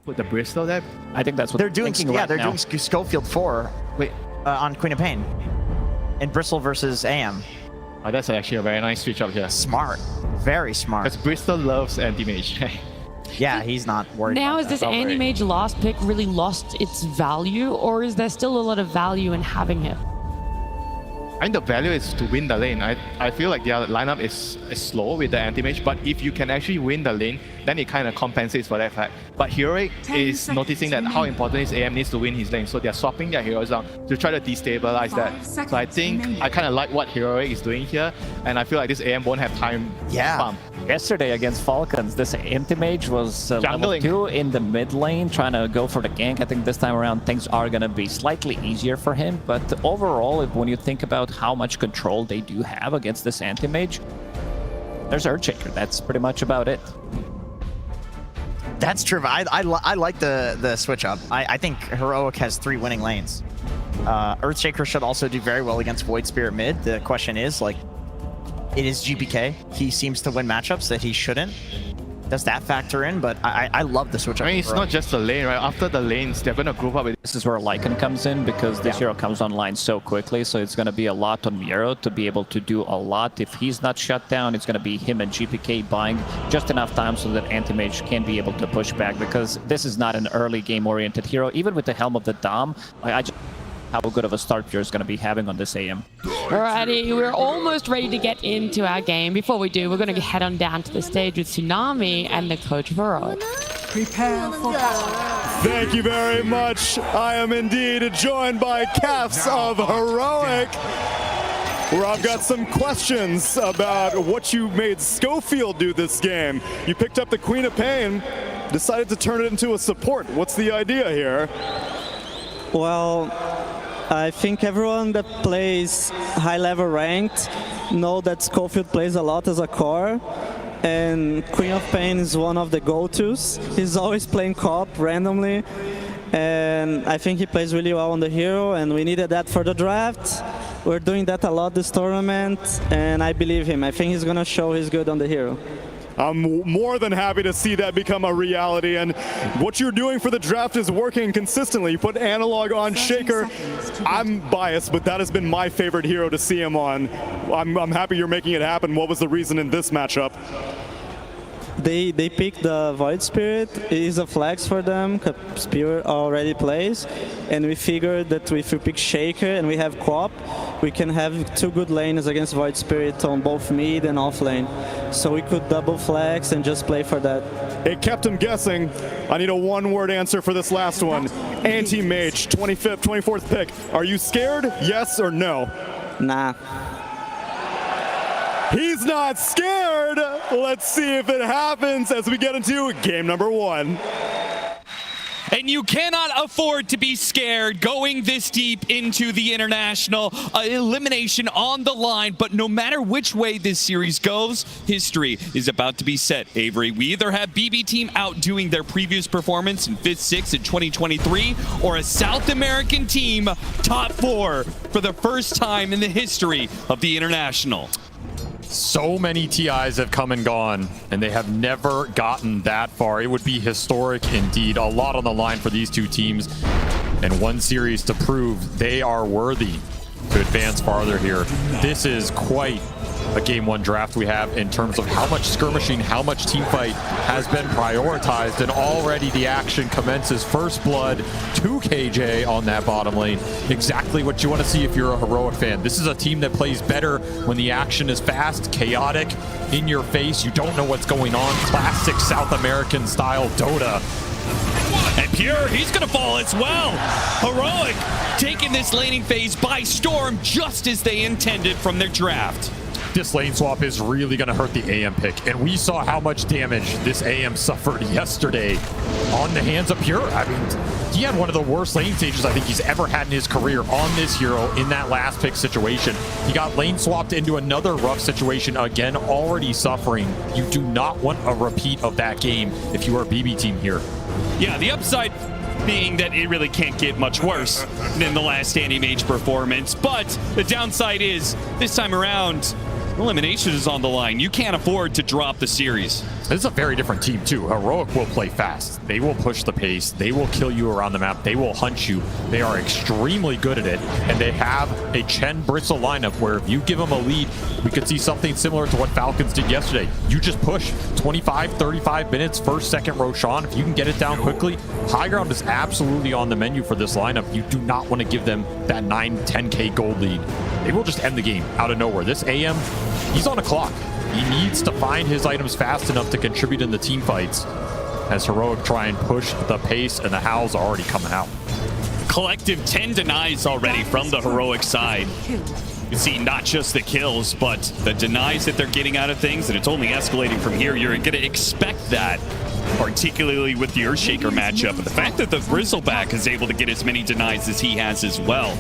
put the Bristol there. I think that's what They're doing. thinking Yeah, right they're now. doing Schofield 4 Wait, on Queen of Pain, and Bristol versus AM. oh, that's actually a very nice switch up here. Smart, very smart. Because Bristol loves anti-mage. Yeah, he's not worried. Now, about is this that. anti-mage last pick really lost its value, or is there still a lot of value in having it? I think the value is to win the lane. I feel like their lineup is slow with the anti-mage, but if you can actually win the lane, then it kind of compensates for that fact. But Heroic is noticing that how important is AM needs to win his lane, so they're swapping their heroes down to try to destabilize that. So I think I kind of like what Heroic is doing here, and I feel like this AM won't have time to pump. Yesterday against Falcons, this anti-mage was level Jungling. 2 in the mid lane, trying to go for the gank. I think this time around things are going to be slightly easier for him. But overall, when you think about how much control they do have against this anti-mage, there's Earthshaker. That's pretty much about it. That's true. I like the switch up. I think Heroic has 3 winning lanes. Earthshaker should also do very well against Void Spirit mid. The question is, like, it is GPK. He seems to win matchups that he shouldn't. Does that factor in? But I love the switch up. I mean, it's not just the lane, right? After the lanes, they're going to group up with... This is where Lycan comes in, because this hero comes online so quickly, so it's going to be a lot on Miro to be able to do a lot. If he's not shut down, it's going to be him and GPK buying just enough time so that Anti-Mage can be able to push back, because this is not an early game-oriented hero. Even with the Helm of the Dom, I just how good of a start Pure is going to be having on this AM. Alrighty, we're almost ready to get into our game. Before we do, we're going to head on down to the stage with Tsunami and the coach of Heroic. Prepare for battle. Thank you very much. I am indeed joined by Cafs of Heroic, where I've got some questions about what you made Schofield do this game. You picked up the Queen of Pain, decided to turn it into a support. What's the idea here? Well, I think everyone that plays high-level ranked know that Schofield plays a lot as a core, and Queen of Pain is one of the go-tos. He's always playing co-op randomly, and I think he plays really well on the hero, and we needed that for the draft. We're doing that a lot this tournament, and I believe him. I think he's going to show he's good on the hero. I'm more than happy to see that become a reality, and what you're doing for the draft is working consistently. You put Analog on Shaker. I'm biased, but that has been my favorite hero to see him on. I'm happy you're making it happen. What was the reason in this matchup? They picked the Void Spirit. It is a flex for them, because Spirit already plays. And we figured that if we pick Shaker and we have co-op, we can have 2 good lanes against Void Spirit on both mid and off lane. So we could double flex and just play for that. It kept him guessing. I need a one-word answer for this last one. Anti-Mage, 25th, 24th pick. Are you scared? Yes or no? Nah. He's not scared. Let's see if it happens as we get into game number 1. And you cannot afford to be scared going this deep into the international. Elimination on the line, but no matter which way this series goes, history is about to be set. Avery, we either have BB Team outdoing their previous performance in 5th, 6th in 2023, or a South American team top 4 for the first time in the history of the international. So many TIs have come and gone, and they have never gotten that far. It would be historic indeed. A lot on the line for these 2 teams, and one series to prove they are worthy to advance farther here. This is quite a game 1 draft we have in terms of how much skirmishing, how much team fight has been prioritized, and already the action commences. First blood to KJ on that bottom lane. Exactly what you want to see if you're a Heroic fan. This is a team that plays better when the action is fast, chaotic, in your face. You don't know what's going on. Classic South American style Dota. And Pure, he's going to fall as well. Heroic taking this laning phase by storm, just as they intended from their draft. This lane swap is really going to hurt the AM pick, and we saw how much damage this AM suffered yesterday on the hands of Pure. I mean, he had one of the worst lane stages I think he's ever had in his career on this hero in that last pick situation. He got lane swapped into another rough situation again, already suffering. You do not want a repeat of that game if you are a BB Team here. Yeah, the upside being that it really can't get much worse than the last Anti-Mage performance, but the downside is this time around Elimination is on the line. You can't afford to drop the series. This is a very different team too. Heroic will play fast. They will push the pace. They will kill you around the map. They will hunt you. They are extremely good at it. And they have a Chen Bristle lineup where if you give them a lead, we could see something similar to what Falcons did yesterday. You just push 25, 35 minutes, first, second Roshan. If you can get it down quickly, high ground is absolutely on the menu for this lineup. You do not want to give them that 9, 10K gold lead. They will just end the game out of nowhere. This AM, he's on a clock. He needs to find his items fast enough to contribute in the team fights as Heroic try and push the pace, and the howls are already coming out. Collective 10 denies already from the Heroic side. You can see not just the kills, but the denies that they're getting out of things, and it's only escalating from here. You're going to expect that, particularly with the Earthshaker matchup. But the fact that the Bristleback is able to get as many denies as he has as well.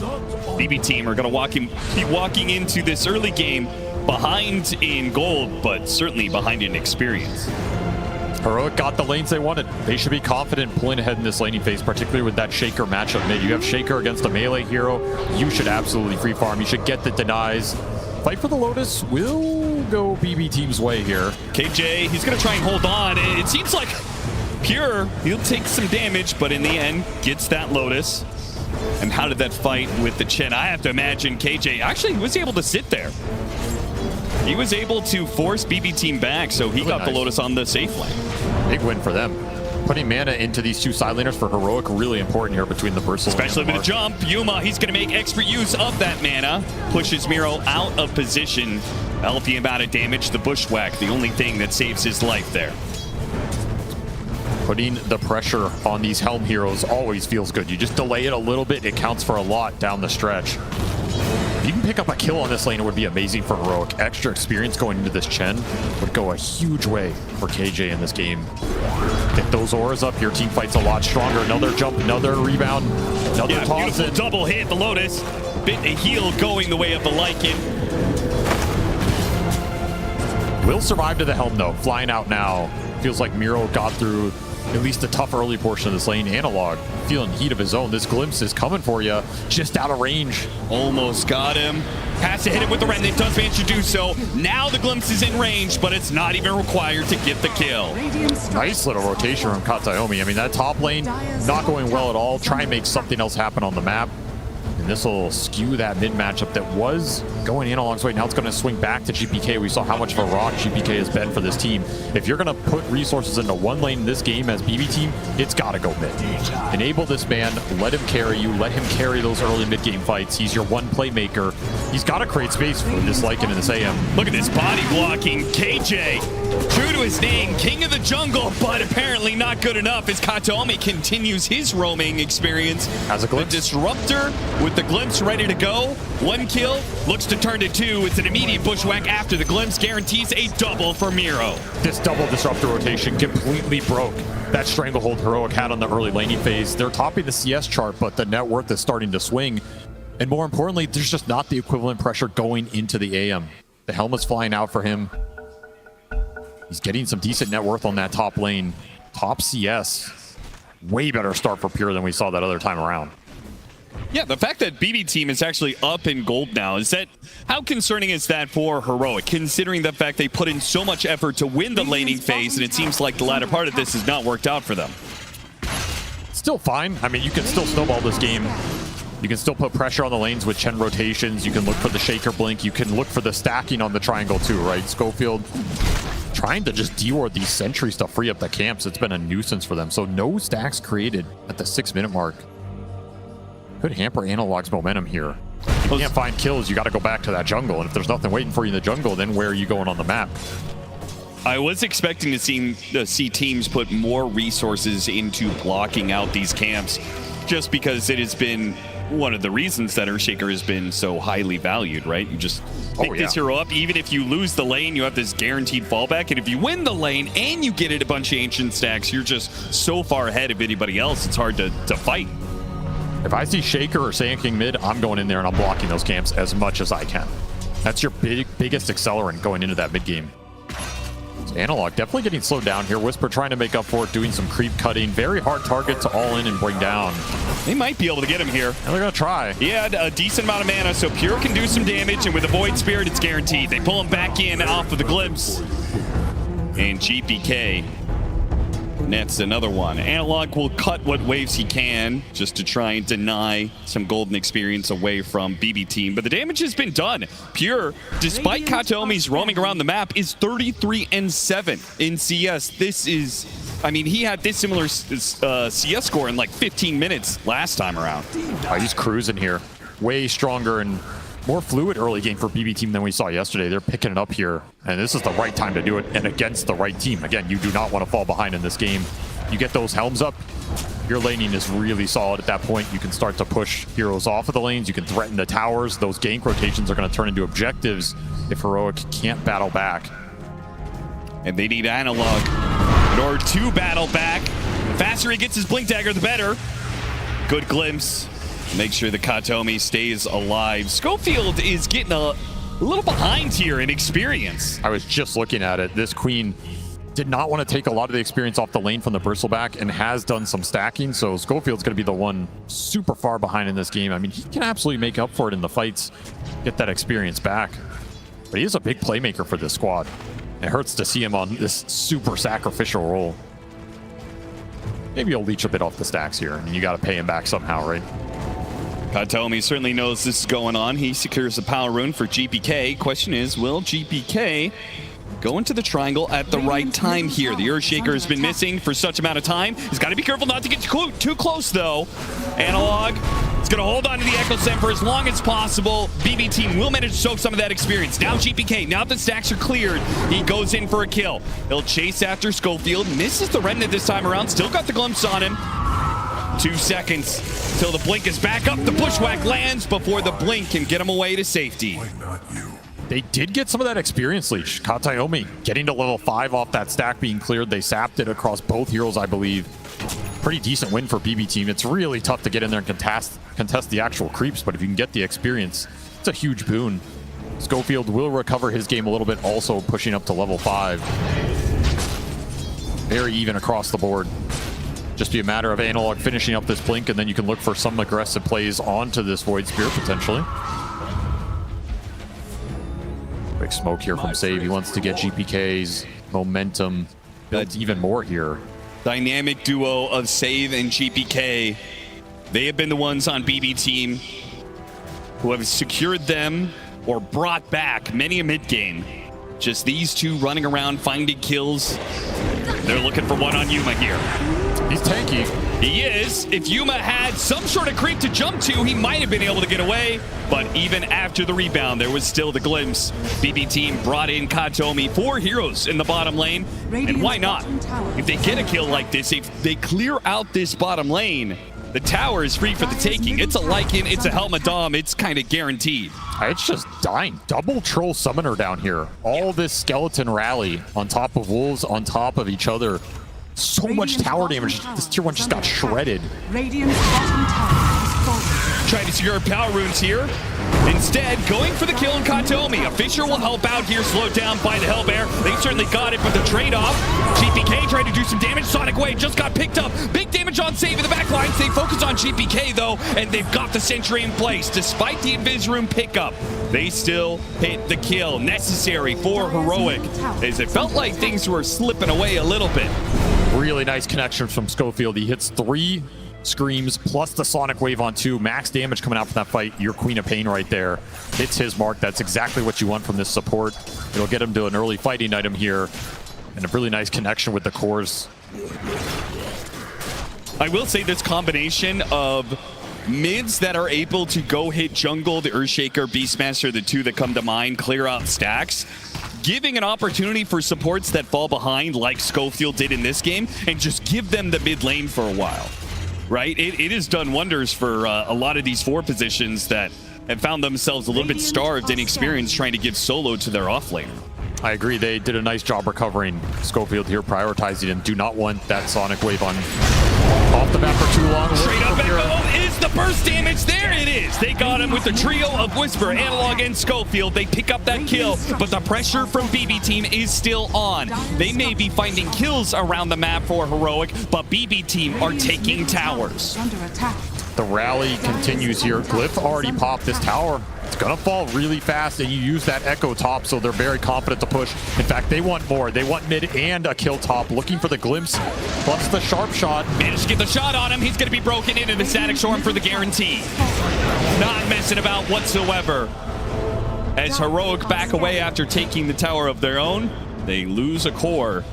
BB team are going to be walking into this early game behind in gold, but certainly behind in experience. Heroic got the lanes they wanted. They should be confident pulling ahead in this laning phase, particularly with that Shaker matchup mid. You have Shaker against a melee hero. You should absolutely free farm. You should get the denies. Fight for the Lotus will go BB team's way here. KJ, he's going to try and hold on. It seems like Pure, he'll take some damage, but in the end, gets that Lotus. And how did that fight with the Chen? I have to imagine KJ actually was able to sit there. He was able to force BB team back, so he got the Lotus on the safe lane. Big win for them. Putting mana into these two side laners for Heroic, really important here between the Bristle. Especially with a jump. Yuma, he's going to make expert use of that mana. Pushes Miro out of position. Healthy amount of damage. The Bushwhack, the only thing that saves his life there. Putting the pressure on these Helm heroes always feels good. You just delay it a little bit, it counts for a lot down the stretch. If you can pick up a kill on this lane, it would be amazing for Heroic. Extra experience going into this Chen would go a huge way for KJ in this game. Get those auras up, your team fights a lot stronger. Another jump, another rebound, another toss. Beautiful double hit, the Lotus. Bit a heal going the way of the Lycan. Will survive to the Helm though, flying out now. Feels like Miro got through at least a tough early portion of this lane. Analog feeling heat of his own. This glimpse is coming for you, just out of range. Almost got him. Has to hit him with the Remnant, does manage to do so. Now the glimpse is in range, but it's not even required to get the kill. Nice little rotation from Kataomi. I mean, that top lane not going well at all. Try and make something else happen on the map. And this will skew that mid matchup that was going Analog's way. Now it's going to swing back to GPK. We saw how much of a rock GPK has been for this team. If you're going to put resources into one lane in this game as BB team, it's got to go mid. Enable this man, let him carry you, let him carry those early mid game fights. He's your one playmaker. He's got to create space for this Lycan and this AM. Look at this body blocking. KJ, true to his name, king of the jungle, but apparently not good enough as Kataomi continues his roaming experience. As a glimpse. The Disruptor with the glimpse ready to go. One kill, looks to turn to two. It's an immediate Bushwhack after the glimpse, guarantees a double for Miro. This double Disruptor rotation completely broke that stranglehold Heroic had on the early laning phase. They're topping the CS chart, but the net worth is starting to swing. And more importantly, there's just not the equivalent pressure going into the AM. The Helm is flying out for him. He's getting some decent net worth on that top lane. Top CS. Way better start for Pure than we saw that other time around. Yeah, the fact that BB team is actually up in gold now, is that, how concerning is that for Heroic, considering the fact they put in so much effort to win the laning phase, and it seems like the latter part of this has not worked out for them? Still fine. I mean, you can still snowball this game. You can still put pressure on the lanes with Chen rotations. You can look for the Shaker Blink. You can look for the stacking on the triangle too, right? Schofield trying to just deward these sentries to free up the camps. It's been a nuisance for them. So no stacks created at the 6-minute mark. Could hamper Analog's momentum here. If you can't find kills, you got to go back to that jungle. And if there's nothing waiting for you in the jungle, then where are you going on the map? I was expecting to see teams put more resources into blocking out these camps, just because it has been one of the reasons that Earthshaker has been so highly valued, right? You just pick this hero up. Even if you lose the lane, you have this guaranteed fallback. And if you win the lane and you get it a bunch of ancient stacks, you're just so far ahead of anybody else, it's hard to fight. If I see Shaker or Saiyan King mid, I'm going in there and I'm blocking those camps as much as I can. That's your biggest accelerant going into that mid game. So Analog definitely getting slowed down here. Whisper trying to make up for it, doing some creep cutting. Very hard target to all in and bring down. They might be able to get him here. And they're going to try. He had a decent amount of mana, so Pure can do some damage, and with the Void Spirit, it's guaranteed. They pull him back in off of the Glimpse. And GPK nets another one. Analog will cut what waves he can just to try and deny some golden experience away from BB Team, but the damage has been done. Pure, despite Kataomi's roaming around the map, is 33-7 in CS. This is, I mean, he had this similar CS score in like 15 minutes last time around. He's cruising here. Way stronger and more fluid early game for BB Team than we saw yesterday. They're picking it up here, and this is the right time to do it, and against the right team. Again, you do not want to fall behind in this game. You get those helms up, your laning is really solid at that point. You can start to push heroes off of the lanes. You can threaten the towers. Those gank rotations are going to turn into objectives if Heroic can't battle back. And they need Analog in order to battle back. The faster he gets his Blink Dagger, the better. Good glimpse. Make sure the Kataomi stays alive. Schofield is getting a little behind here in experience. I was just looking at it. This Queen did not want to take a lot of the experience off the lane from the Bristleback and has done some stacking, so Schofield's going to be the one super far behind in this game. I mean, he can absolutely make up for it in the fights, get that experience back. But he is a big playmaker for this squad. It hurts to see him on this super sacrificial role. Maybe he'll leech a bit off the stacks here, and you got to pay him back somehow, right? Kataomi certainly knows this is going on. He secures the power rune for GPK. Question is, will GPK go into the triangle at the right time here? The Earthshaker has been missing for such amount of time. He's got to be careful not to get too close, though. Analog is going to hold on to the Echo Stem for as long as possible. BB Team will manage to soak some of that experience. Now GPK, now the stacks are cleared, he goes in for a kill. He'll chase after Schofield. Misses the Remnant this time around. Still got the glimpse on him. 2 seconds till the blink is back up. The bushwhack lands before the blink can get him away to safety. They did get some of that experience leash. Kataomi getting to level 5 off that stack being cleared. They sapped it across both heroes, I believe. Pretty decent win for BB Team. It's really tough to get in there and contest the actual creeps, but if you can get the experience, it's a huge boon. Schofield will recover his game a little bit, also pushing up to level 5. Very even across the board. Just be a matter of Analog finishing up this blink, and then you can look for some aggressive plays onto this Void Spirit, potentially. Big smoke here from Save. He wants to get GPK's momentum built even more here. Dynamic duo of Save and GPK. They have been the ones on BB Team who have secured them or brought back many a mid-game. Just these two running around, finding kills. They're looking for one on Yuma here. He's tanky. He is. If Yuma had some sort of creep to jump to, he might have been able to get away. But even after the rebound, there was still the glimpse. BB Team brought in Kataomi, 4 heroes in the bottom lane. And why not? If they get a kill like this, if they clear out this bottom lane, the tower is free for the taking. It's a Lycan, it's a Helmadam, it's kind of guaranteed. It's just dying. Double Troll Summoner down here. All this skeleton rally on top of wolves, on top of each other. So much tower damage. This tier 1 just got shredded. Trying to secure power runes here. Instead, going for the kill on Kataomi. A Fissure will help out here, slowed down by the Hellbear. They certainly got it, but the trade-off. GPK trying to do some damage. Sonic Wave just got picked up. Big damage on Save in the back lines. They focus on GPK, though, and they've got the Sentry in place. Despite the Invis Room pickup, they still hit the kill necessary for Heroic, as it felt like things were slipping away a little bit. Really nice connection from Schofield. He hits 3 screams plus the Sonic Wave on 2. Max damage coming out from that fight. Your Queen of Pain right there. Hits his mark. That's exactly what you want from this support. It'll get him to an early fighting item here. And a really nice connection with the cores. I will say this combination of mids that are able to go hit jungle, the Earthshaker, Beastmaster, the 2 that come to mind, clear out stacks, giving an opportunity for supports that fall behind like Schofield did in this game, and just give them the mid lane for a while, right? It has done wonders for a lot of these 4 positions that have found themselves a little bit starved in experience trying to give solo to their off laner. I agree. They did a nice job recovering Schofield here, prioritizing him. Do not want that Sonic Wave on off the map for too long. Straight up echo is the burst damage. There it is. They got him with the trio of Whisper, Analog, and Schofield. They pick up that kill, but the pressure from BB Team is still on. They may be finding kills around the map for Heroic, but BB Team are taking towers. Under attack. The rally continues here. Glyph already popped this tower. It's gonna fall really fast, and you use that echo top, so they're very confident to push. In fact, they want more. They want mid and a kill top, looking for the glimpse, plus the sharp shot. Managed to get the shot on him. He's going to be broken into the static storm for the guarantee. Not messing about whatsoever. As Heroic back away after taking the tower of their own, they lose a core.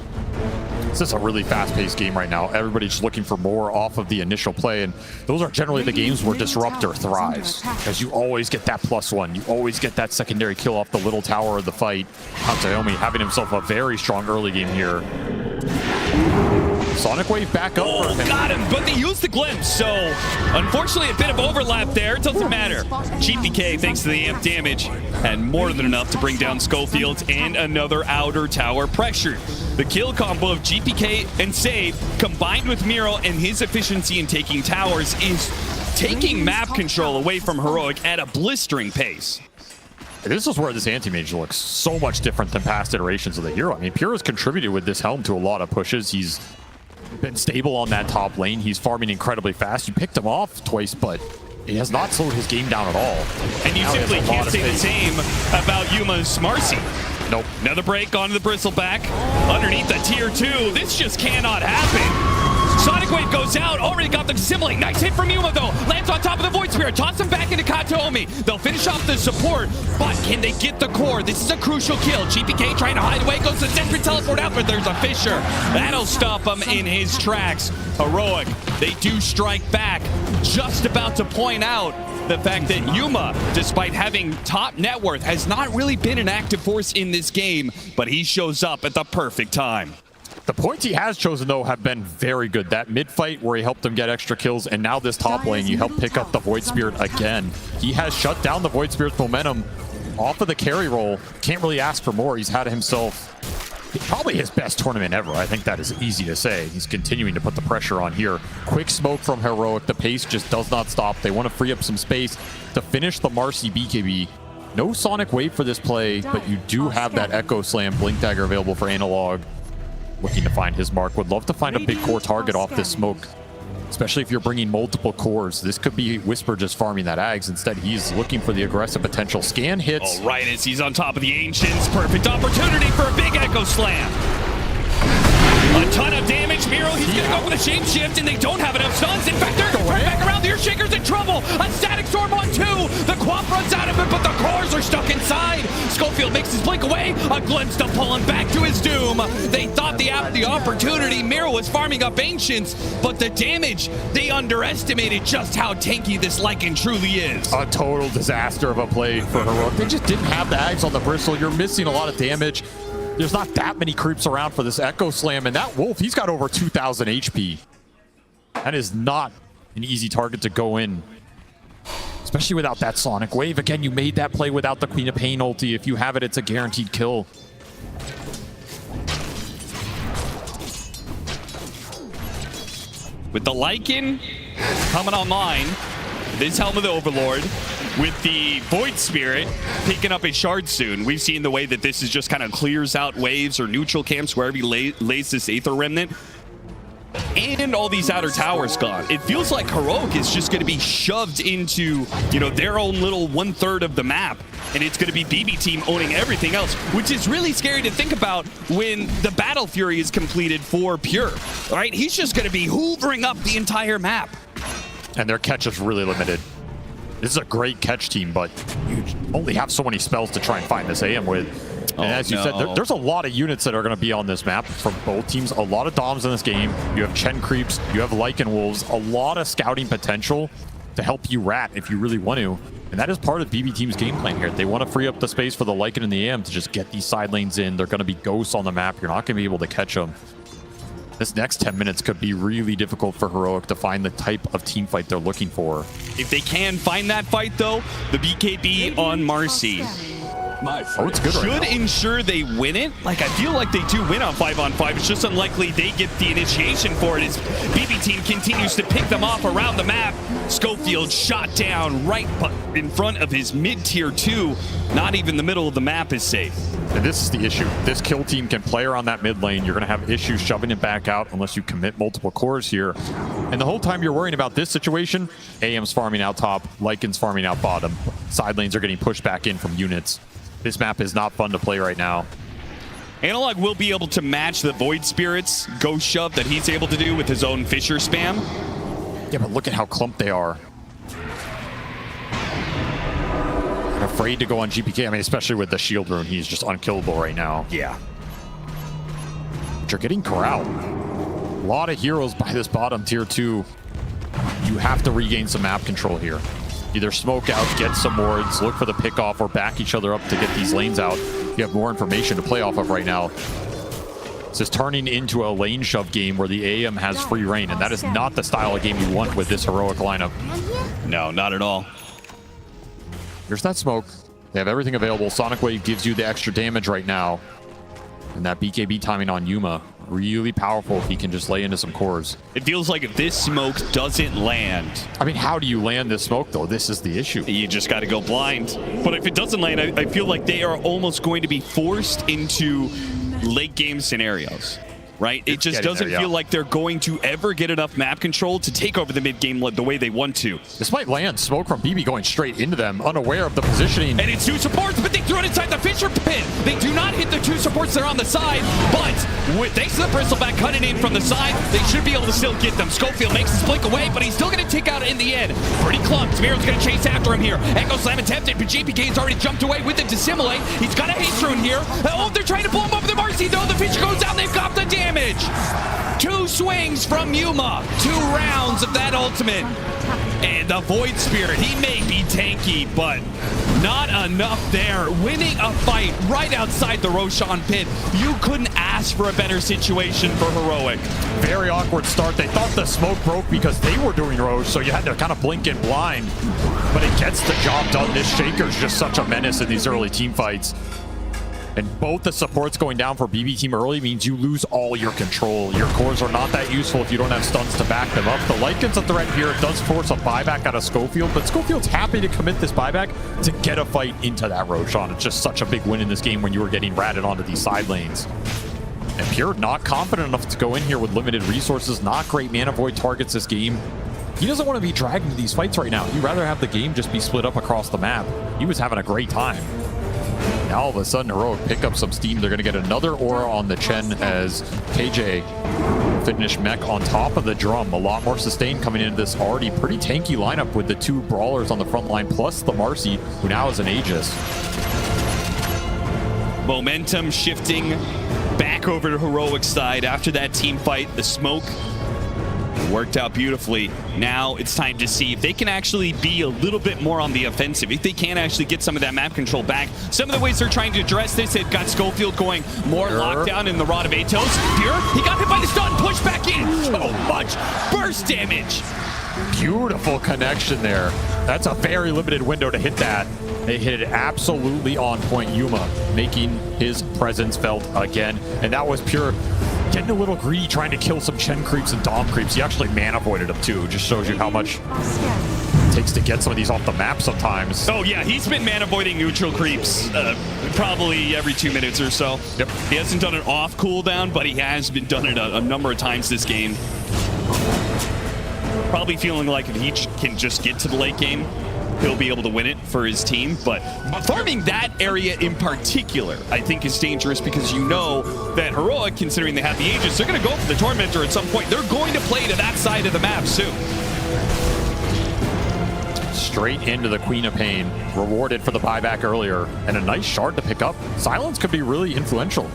This is a really fast-paced game right now. Everybody's looking for more off of the initial play, and those are generally the games where Disruptor thrives, because you always get that +1. You always get that secondary kill off the little tower of the fight. Hantaomi having himself a very strong early game here. Sonic Wave back up for him. Got him, but they used the glimpse, so unfortunately a bit of overlap there. It doesn't matter. GPK, thanks to the amp damage, had more than enough to bring down Schofield and another outer tower pressure. The kill combo of GPK and Save, combined with Miro and his efficiency in taking towers, is taking map control away from Heroic at a blistering pace. This is where this anti-mage looks so much different than past iterations of the hero. I mean, Pure has contributed with this helm to a lot of pushes. He's been stable on that top lane. He's farming incredibly fast. You picked him off twice, but he has not slowed his game down at all. And you simply can't say the same about Yuma's Marcy. Nope. Another break onto the bristleback. Underneath the tier 2. This just cannot happen. Sonic Wave goes out. Already got the Dissimilate. Nice hit from Yuma, though. Lands on top of the Void Spirit. Toss him back into Kataomi. They'll finish off the support, but can they get the core? This is a crucial kill. GPK trying to hide away. Goes to Sentry teleport out, but there's a Fissure. That'll stop him in his tracks. Heroic, they do strike back. Just about to point out the fact that Yuma, despite having top net worth, has not really been an active force in this game, but he shows up at the perfect time. The points he has chosen, though, have been very good. That mid-fight where he helped them get extra kills, and now this top lane, you help pick up the Void Spirit again. He has shut down the Void Spirit's momentum off of the carry roll. Can't really ask for more. He's had himself probably his best tournament ever. I think that is easy to say. He's continuing to put the pressure on here. Quick smoke from Heroic. The pace just does not stop. They want to free up some space to finish the Marcy BKB. No Sonic Wave for this play, but you do have that Echo Slam Blink Dagger available for Analog. Looking to find his mark. Would love to find a big core target off this smoke, especially if you're bringing multiple cores. This could be Whisper just farming that Ags. Instead, he's looking for the aggressive potential. Scan hits. All right, as he's on top of the Ancients. Perfect opportunity for a big Echo Slam. A ton of damage. Miro, he's going to go for the shapeshift, and they don't have enough stuns. In fact, they're going to turn back around. The Earthshaker's in trouble. A static storm on 2. The Quap runs out of it, but the cores are stuck inside. Schofield makes his blink away. A glimpse to pull him back to his doom. They thought they had the opportunity. Miro was farming up Ancients, but the damage, they underestimated just how tanky this Lycan truly is. A total disaster of a play for Heroic. They just didn't have the Ags on the bristle. You're missing a lot of damage. There's not that many creeps around for this Echo Slam, and that Wolf, he's got over 2,000 HP. That is not an easy target to go in, especially without that Sonic Wave. Again, you made that play without the Queen of Pain ulti. If you have it, it's a guaranteed kill. With the Lycan coming online, this Helm of the Overlord, with the Void Spirit picking up a shard soon. We've seen the way that this is just kind of clears out waves or neutral camps wherever he lays this Aether Remnant. And all these outer towers gone. It feels like Heroic is just going to be shoved into, you know, their own little 1/3 of the map. And it's going to be BB Team owning everything else, which is really scary to think about when the Battle Fury is completed for Pure. All right, he's just going to be hoovering up the entire map. And their catch is really limited. This is a great catch team, but you only have so many spells to try and find this AM with. And as you said, there's a lot of units that are going to be on this map from both teams. A lot of Doms in this game. You have Chen Creeps, you have Lycan Wolves, a lot of scouting potential to help you rat if you really want to. And that is part of BB Team's game plan here. They want to free up the space for the Lycan and the AM to just get these side lanes in. They're going to be ghosts on the map. You're not going to be able to catch them. This next 10 minutes could be really difficult for Heroic to find the type of team fight they're looking for. If they can find that fight, though, the BKB on Marcy Oh, it's good right should now. ensure they win it. Like, I feel like they do win on 5-on-5. It's just unlikely they get the initiation for it as BB Team continues to pick them off around the map. Schofield shot down right in front of his mid-tier 2. Not even the middle of the map is safe. And this is the issue. This kill team can play around that mid lane. You're going to have issues shoving it back out unless you commit multiple cores here. And the whole time you're worrying about this situation, AM's farming out top, Lycan's farming out bottom. Side lanes are getting pushed back in from units. This map is not fun to play right now. Analog will be able to match the Void Spirit's ghost shove that he's able to do with his own Fissure spam. Yeah, but look at how clumped they are. I'm afraid to go on GPK. I mean, especially with the shield rune, he's just unkillable right now. Yeah. But you're getting corralled. A lot of heroes by this bottom tier 2. You have to regain some map control here. Either smoke out, get some wards, look for the pick off, or back each other up to get these lanes out. You have more information to play off of right now. This is turning into a lane shove game where the AM has free reign, and that is not the style of game you want with this heroic lineup. No, not at all. Here's that smoke. They have everything available. Sonic Wave gives you the extra damage right now. And that BKB timing on Yuma, really powerful if he can just lay into some cores. It feels like if this smoke doesn't land... I mean, how do you land this smoke, though? This is the issue. You just got to go blind. But if it doesn't land, I feel like they are almost going to be forced into late game scenarios. Right? It just doesn't feel like they're going to ever get enough map control to take over the mid game the way they want to. This might land. Smoke from BB going straight into them, unaware of the positioning. And it's 2 supports, but they threw it inside the Fissure pit. They do not hit the 2 supports that are on the side, but thanks to the Bristleback cutting in from the side, they should be able to still get them. Schofield makes his blink away, but he's still going to take out in the end. Pretty clumped. Miro's going to chase after him here. Echo Slam attempted, but JPK's already jumped away with the Dissimulate. He's got a haste rune here. Oh, they're trying to blow him up with the Marcy, though. The Fissure goes down. They've got the damage. 2 swings from Yuma, 2 rounds of that ultimate. And the Void Spirit, he may be tanky, but not enough there. Winning a fight right outside the Roshan pit. You couldn't ask for a better situation for Heroic. Very awkward start. They thought the smoke broke because they were doing Roche, so you had to kind of blink in blind. But it gets the job done. This Shaker's just such a menace in these early team fights. And both the supports going down for BB Team early means you lose all your control. Your cores are not that useful if you don't have stuns to back them up. The Lycan's a threat here. It does force a buyback out of Schofield, but Schofield's happy to commit this buyback to get a fight into that Roshan. It's just such a big win in this game when you were getting ratted onto these side lanes. And Pure not confident enough to go in here with limited resources. Not great mana void targets this game. He doesn't want to be dragged into these fights right now. He'd rather have the game just be split up across the map. He was having a great time. Now all of a sudden, Heroic pick up some steam. They're going to get another aura on the Chen as KJ finish mech on top of the drum. A lot more sustain coming into this already pretty tanky lineup with the 2 brawlers on the front line, plus the Marcy, who now is an Aegis. Momentum shifting back over to Heroic's side after that team fight. The smoke worked out beautifully. Now it's time to see if they can actually be a little bit more on the offensive, if they can actually get some of that map control back. Some of the ways they're trying to address this, they've got Schofield going more lockdown in the Rod of Atos. Pure, he got hit by the stun, pushed back in. So much burst damage. Beautiful connection there. That's a very limited window to hit that. They hit it absolutely on point. Yuma making his presence felt again. And that was Pure getting a little greedy, trying to kill some Chen creeps and Dom creeps. He actually mana voided them too. Just shows you how much it takes to get some of these off the map sometimes. Oh yeah, he's been mana voiding neutral creeps probably every 2 minutes or so. Yep. He hasn't done it off cooldown, but he has been done it a number of times this game. Probably feeling like if he can just get to the late game, he'll be able to win it for his team. But farming that area in particular, I think is dangerous because you know that Heroic, considering they have the Aegis, they're going to go for the Tormentor at some point. They're going to play to that side of the map soon. Straight into the Queen of Pain, rewarded for the buyback earlier, and a nice shard to pick up. Silence could be really influential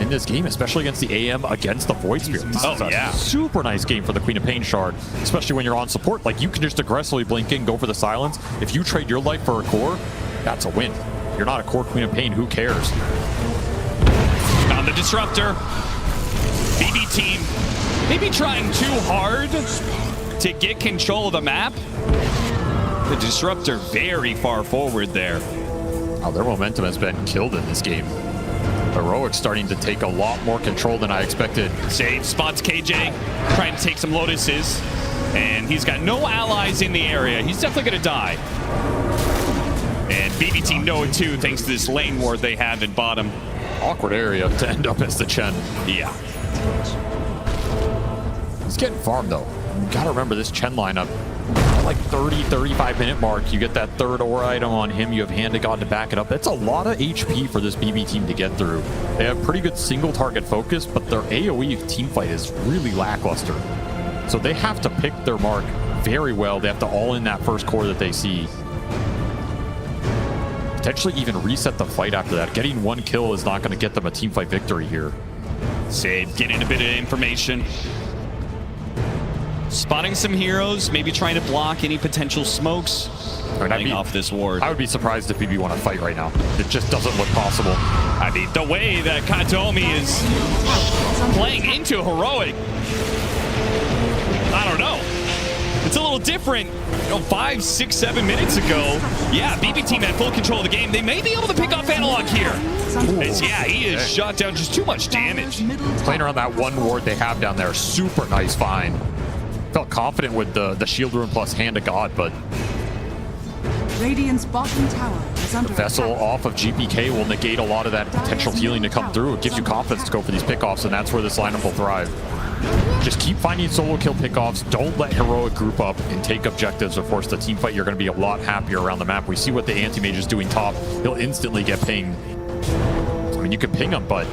in this game, especially against the AM, against the Void Spirit. This is a super nice game for the Queen of Pain shard, especially when you're on support. Like, you can just aggressively blink in, go for the silence. If you trade your life for a core, that's a win. You're not a core Queen of Pain, who cares? On the Disruptor, BB Team maybe trying too hard to get control of the map. The Disruptor very far forward there. Oh, their momentum has been killed in this game. Heroic starting to take a lot more control than I expected. Sage spots KJ, trying to take some Lotuses, and he's got no allies in the area. He's definitely going to die. And BB team know it too, thanks to this lane ward they have at bottom. Awkward area to end up as the Chen. Yeah. He's getting farmed though. You gotta remember this Chen lineup. At like 35 minute mark, you get that third aura item on him. You have Hand to God to back it up. That's a lot of HP for this BB team to get through. They have pretty good single target focus, but their AoE team fight is really lackluster. So they have to pick their mark very well. They have to all in that first core that they see. Potentially even reset the fight after that. Getting one kill is not going to get them a team fight victory here. Save, getting a bit of information. Spotting some heroes, maybe trying to block any potential smokes. Laying off this ward. I would be surprised if BB want to fight right now. It just doesn't look possible. I mean, the way that Katomi is playing into Heroic, I don't know. It's a little different. You know, 5, 6, 7 minutes ago, yeah, BB team had full control of the game. They may be able to pick off Analog here. As, yeah, he is shot down, just too much damage. Playing around that one ward they have down there, super nice find. Felt confident with the shield rune plus Hand to God, but Radiant's bottom tower is under Vessel attack. off of GPK will negate a lot of that potential healing to come through. It gives you confidence to go for these pickoffs, and that's where this lineup will thrive. Just keep finding solo kill pickoffs. Don't let Heroic group up and take objectives. Of course, the team fight, you're going to be a lot happier around the map. We see what the anti-mage is doing top. He'll instantly get pinged. I mean, you can ping him, but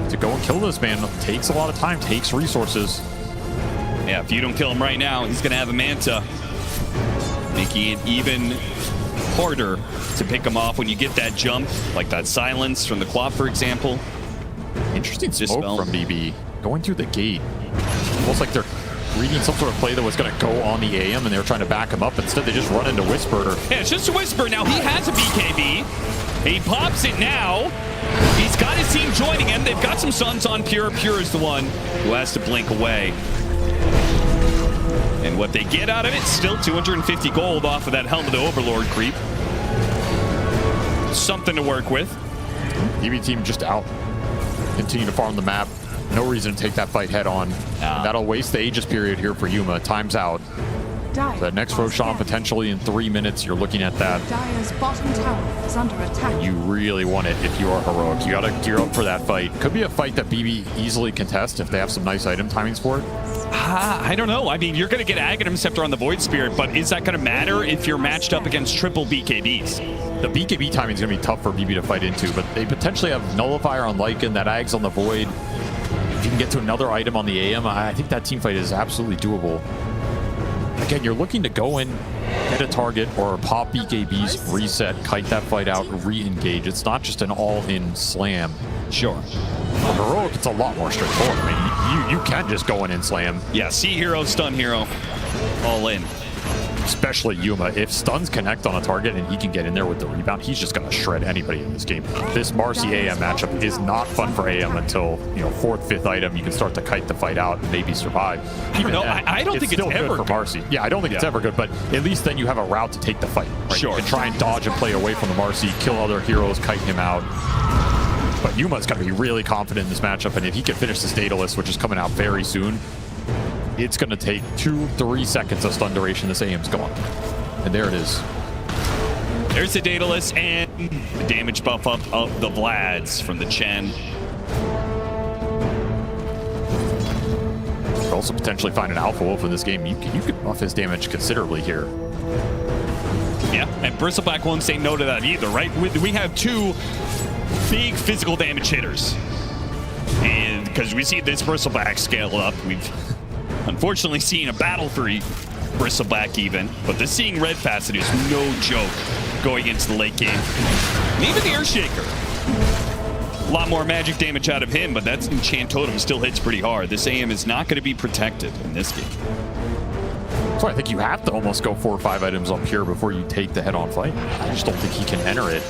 to go and kill this man takes a lot of time, takes resources. Yeah, if you don't kill him right now, he's going to have a Manta, making it even harder to pick him off when you get that jump, like that silence from the Quap, for example. Interesting smoke from BB. Going through the gate. Almost like they're reading some sort of play that was going to go on the AM, and they were trying to back him up. Instead, they just run into Whisper. Yeah, it's just a Whisper. Now he has a BKB. He pops it now. He's got his team joining him. They've got some Suns on Pure. Pure is the one who has to blink away. And what they get out of it, still 250 gold off of that Helm of the Overlord creep. Something to work with. BB team just out. Continue to farm the map. No reason to take that fight head on. That'll waste the Aegis period here for Yuma. Time's out. The next Roshan potentially in 3 minutes. You're looking at that. Dire's bottom tower is under attack. You really want it if you are Heroic. You got to gear up for that fight. Could be a fight that BB easily contest if they have some nice item timings for it. I don't know. I mean, you're going to get Aghanim Scepter on the Void Spirit, but is that going to matter if you're matched up against triple BKBs? The BKB timing is going to be tough for BB to fight into, but they potentially have Nullifier on Lycan, that Ags on the Void. If you can get to another item on the AM, I think that team fight is absolutely doable. Again, you're looking to go in, hit a target, or pop BKBs, reset, kite that fight out, re-engage. It's not just an all-in slam. Sure. For Heroic, it's a lot more straightforward. I mean, you can just go in and slam. Yeah, see hero, stun hero, all in. Especially Yuma. If stuns connect on a target and he can get in there with the rebound, he's just going to shred anybody in this game. This Marcy AM matchup is not fun for AM until, you know, 4th, 5th item. You can start to kite the fight out and maybe survive. Even though I don't think it's still ever good for Marcy. Yeah, I don't think it's ever good, but at least then you have a route to take the fight. Right? Sure. You can try and dodge and play away from the Marcy, kill other heroes, kite him out. But Yuma's got to be really confident in this matchup, and if he can finish this Daedalus, which is coming out very soon, it's going to take 2-3 seconds of stun duration. This AM's gone. And there it is. There's the Daedalus and the damage buff up of the Vlads from the Chen. Also potentially find an Alpha Wolf in this game. You could buff his damage considerably here. Yeah, and Bristleback won't say no to that either, right? We have two big physical damage hitters. And because we see this Bristleback scale up, we've unfortunately seen a battle for Bristleback even, but the Seeing Red facet is no joke going into the late game. And even the Earthshaker. A lot more magic damage out of him, but that Enchant Totem still hits pretty hard. This AM is not going to be protected in this game. So I think you have to almost go 4 or 5 items on Pure before you take the head-on fight. I just don't think he can enter it.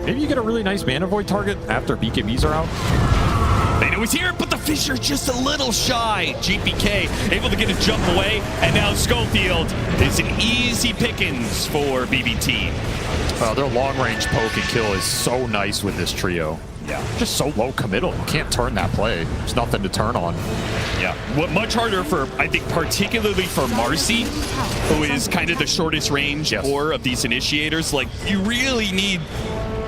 Maybe you get a really nice Mana Void target after BKBs are out. They know he's here, but the Fissure just a little shy. GPK able to get a jump away, and now Schofield is an easy pickings for BB team. Their long-range poke and kill is so nice with this trio. Yeah. Just so low committal. You can't turn that play. There's nothing to turn on. Yeah. What much harder for, I think, particularly for Marcy, who is kind of the shortest range core of these initiators. Like, you really need...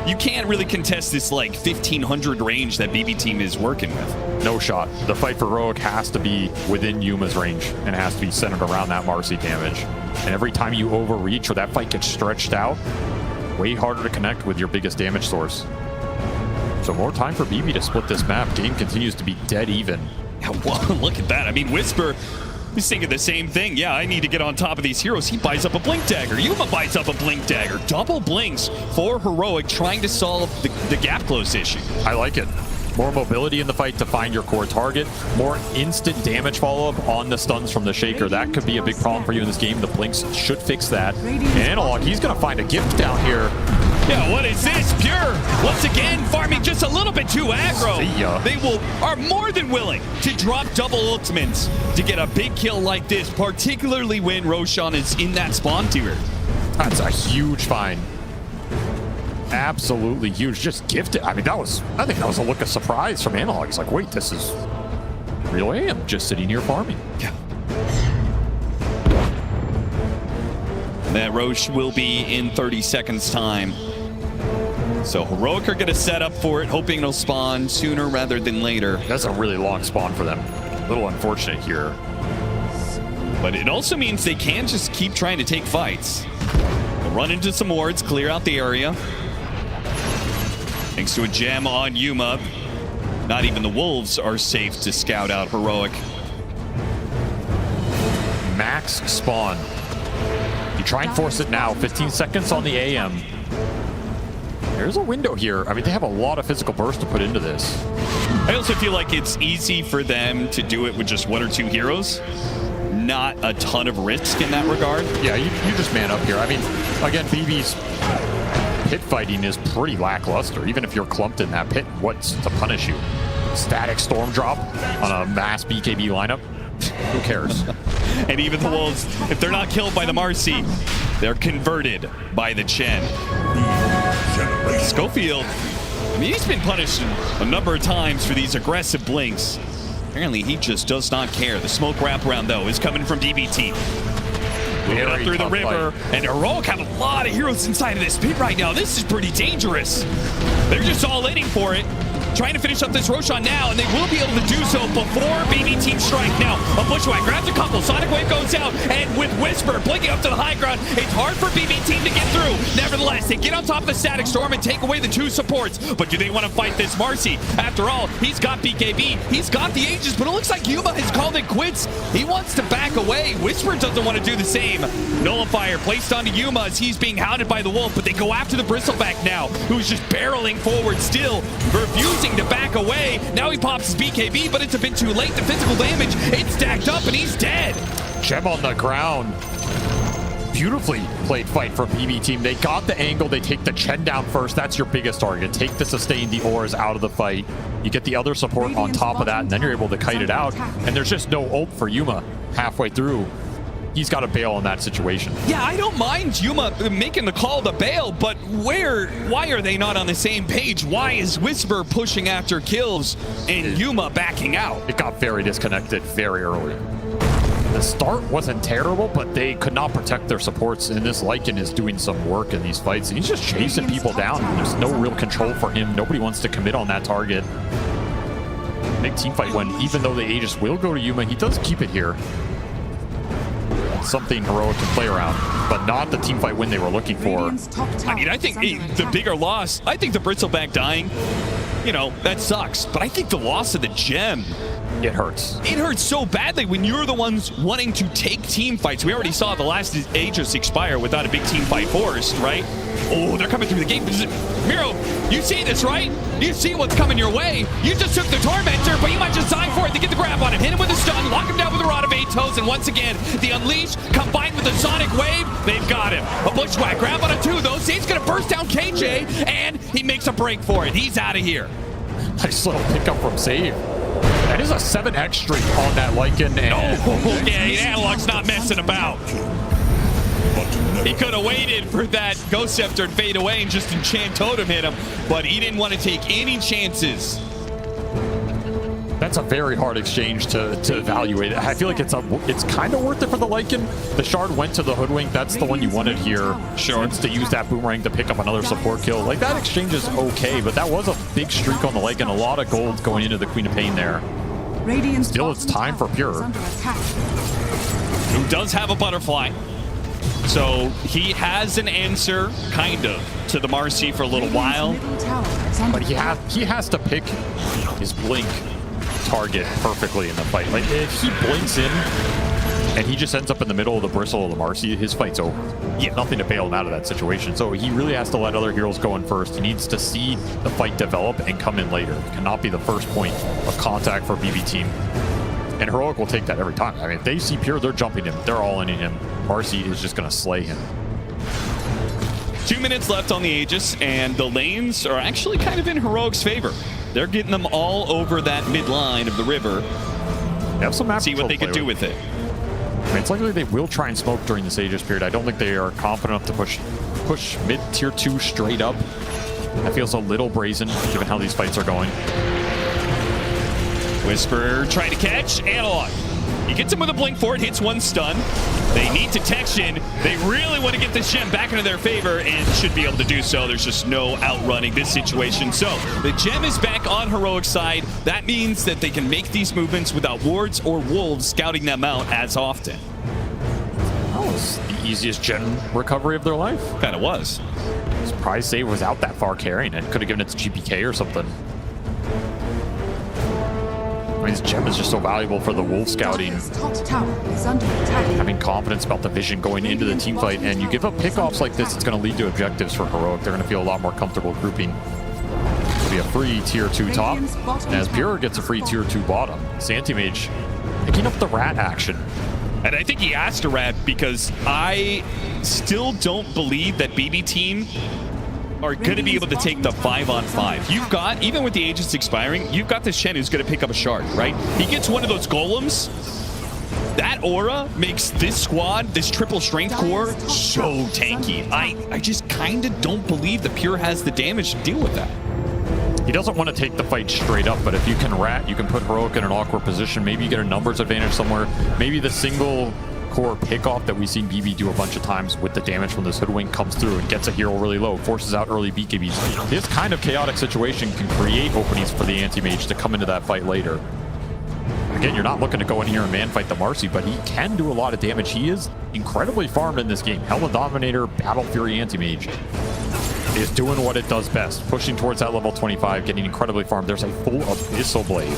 You can't really contest this, like, 1,500 range that BB team is working with. No shot. The fight for Heroic has to be within Yuma's range, and it has to be centered around that Marcy damage. And every time you overreach or that fight gets stretched out, way harder to connect with your biggest damage source. So more time for BB to split this map. Game continues to be dead even. Yeah, well, look at that. I mean, Whisper is thinking the same thing. Yeah, I need to get on top of these heroes. He buys up a Blink Dagger. Yuma buys up a Blink Dagger. Double blinks for Heroic, trying to solve the gap close issue. I like it. More mobility in the fight to find your core target. More instant damage follow-up on the stuns from the Shaker. That could be a big problem for you in this game. The blinks should fix that. And Analog, he's going to find a gift down here. Yeah, what is this? Pure, once again, farming just a little bit too aggro. See ya. They are more than willing to drop double ultimates to get a big kill like this, particularly when Roshan is in that spawn tier. That's a huge find. Absolutely huge. Just gifted. I mean, I think that was a look of surprise from Analog. He's like, wait, this is real AM just sitting here farming. Yeah. That Roche will be in 30 seconds time. So Heroic are going to set up for it, hoping it'll spawn sooner rather than later. That's a really long spawn for them. A little unfortunate here. But it also means they can just keep trying to take fights. They'll run into some wards, clear out the area. Thanks to a gem on Yuma, not even the Wolves are safe to scout out Heroic. Max spawn. You try and force it now. 15 seconds on the AM. There's a window here. I mean, they have a lot of physical burst to put into this. I also feel like it's easy for them to do it with just one or two heroes. Not a ton of risk in that regard. Yeah, you just man up here. I mean, again, BB's pit fighting is pretty lackluster. Even if you're clumped in that pit, what's to punish you? Static storm drop on a mass BKB lineup? Who cares? And even the Wolves, if they're not killed by the Marcy, they're converted by the Chen. Schofield, I mean, he's been punished a number of times for these aggressive blinks. Apparently, he just does not care. The smoke wraparound, though, is coming from DBT. Moving up through the river, and Heroic have a lot of heroes inside of this pit right now. This is pretty dangerous. They're just all in for it. Trying to finish up this Roshan now, and they will be able to do so before BB Team strike. Now, a Bushwhack grabs a couple, Sonic Wave goes out, and with Whisper blinking up to the high ground, it's hard for BB Team to get through. Nevertheless, they get on top of the Static Storm and take away the two supports. But do they want to fight this Marcy? After all, he's got BKB, he's got the Aegis, but it looks like Yuma has called it quits. He wants to back away. Whisper doesn't want to do the same. Nullifier placed onto Yuma as he's being hounded by the Wolf, but they go after the Bristleback now, who's just barreling forward still, refusing to back away. Now he pops his BKB, but it's a bit too late. The physical damage, it's stacked up, and he's dead. Gem on the ground. Beautifully played fight from BB Team. They got the angle. They take the Chen down first. That's your biggest target. Take the sustain, the ores out of the fight. You get the other support on top of that, and then you're able to kite it out. And there's just no ult for Yuma halfway through. He's got to bail in that situation. Yeah, I don't mind Yuma making the call to bail, but why are they not on the same page? Why is Whisper pushing after kills and Yuma backing out? It got very disconnected very early. The start wasn't terrible, but they could not protect their supports, and this Lycan is doing some work in these fights. He's just chasing people down. There's no real control for him. Nobody wants to commit on that target. Big team fight when, even though the Aegis will go to Yuma, he does keep it here. Something Heroic can play around, but not the team fight win they were looking for. I mean, I think the bigger loss, I think the Bristleback dying, you know, that sucks. But I think the loss of the gem, it hurts. It hurts so badly when you're the ones wanting to take team fights. We already saw the last Aegis expire without a big team fight forced, right? Oh, they're coming through the gate. Miro, you see this, right? You see what's coming your way. You just took the Tormentor, but you might just die for it to get the grab on him. Hit him with a stun, lock him down with a Rod of 8 Toes, and once again, the Unleash combined with the Sonic Wave, they've got him. A Bushwhack grab on a 2, though. Save's gonna burst down KJ, and he makes a break for it. He's out of here. Nice little pickup from Save. That is a 7x streak on that Lycan. And yeah, Analog's not messing about. He could have waited for that Ghost Scepter to fade away and just Enchant Totem hit him, but he didn't want to take any chances. That's a very hard exchange to evaluate. I feel like it's kind of worth it for the Lycan. The Shard went to the Hoodwink. That's the one you wanted here. Sure. It's to use that Boomerang to pick up another support kill. Like, that exchange is okay, but that was a big streak on the Lycan. A lot of gold going into the Queen of Pain there. Still, it's time for Pure. Who does have a butterfly. So he has an answer, kind of, to the Marcy for a little while. But he has to pick his blink target perfectly in the fight. Like, if he blinks in and he just ends up in the middle of the Bristle of the Marcy, his fight's over. Yeah, nothing to bail him out of that situation. So he really has to let other heroes go in first. He needs to see the fight develop and come in later. It cannot be the first point of contact for BB team. And Heroic will take that every time. I mean, if they see Pure, they're jumping him. They're all in him. Marcy is just going to slay him. 2 minutes left on the Aegis, and the lanes are actually kind of in Heroic's favor. They're getting them all over that mid line of the river. They have some map See what they could do with it. I mean, it's likely they will try and smoke during this Aegis period. I don't think they are confident enough to push mid tier 2 straight up. That feels a little brazen, given how these fights are going. Whisper trying to catch Analog. He gets him with a blink forward, hits one stun. They need detection. They really want to get this gem back into their favor and should be able to do so. There's just no outrunning this situation. So the gem is back on Heroic's side. That means that they can make these movements without wards or wolves scouting them out as often. That was the easiest gem recovery of their life. Kind of was. Surprise save without that far carrying it. Could have given it to GPK or something. I mean, this gem is just so valuable for the wolf scouting. Having confidence about the vision going into the team fight, and you give up pickoffs like this, it's going to lead to objectives for Heroic. They're going to feel a lot more comfortable grouping. It'll be a free tier 2 top, and as Pure gets a free tier 2 bottom. Santimage picking up the rat action. And I think he asked a rat because I still don't believe that BB team are going to be able to take the 5-on-5. You've got, even with the Aegis expiring, you've got this Shen who's going to pick up a shard, right? He gets one of those golems. That aura makes this squad, this triple strength core, so tanky. I just kind of don't believe that Pure has the damage to deal with that. He doesn't want to take the fight straight up, but if you can rat, you can put Heroic in an awkward position. Maybe you get a numbers advantage somewhere. Maybe the single core pickoff that we've seen BB do a bunch of times with the damage from this Hoodwink comes through and gets a hero really low, forces out early BKBs. This kind of chaotic situation can create openings for the anti-mage to come into that fight later. Again, you're not looking to go in here and man fight the Marcy, but he can do a lot of damage. He is incredibly farmed in this game. Helmet Dominator, Battle Fury anti-mage is doing what it does best, pushing towards that level 25, getting incredibly farmed. There's a full Abyssal Blade.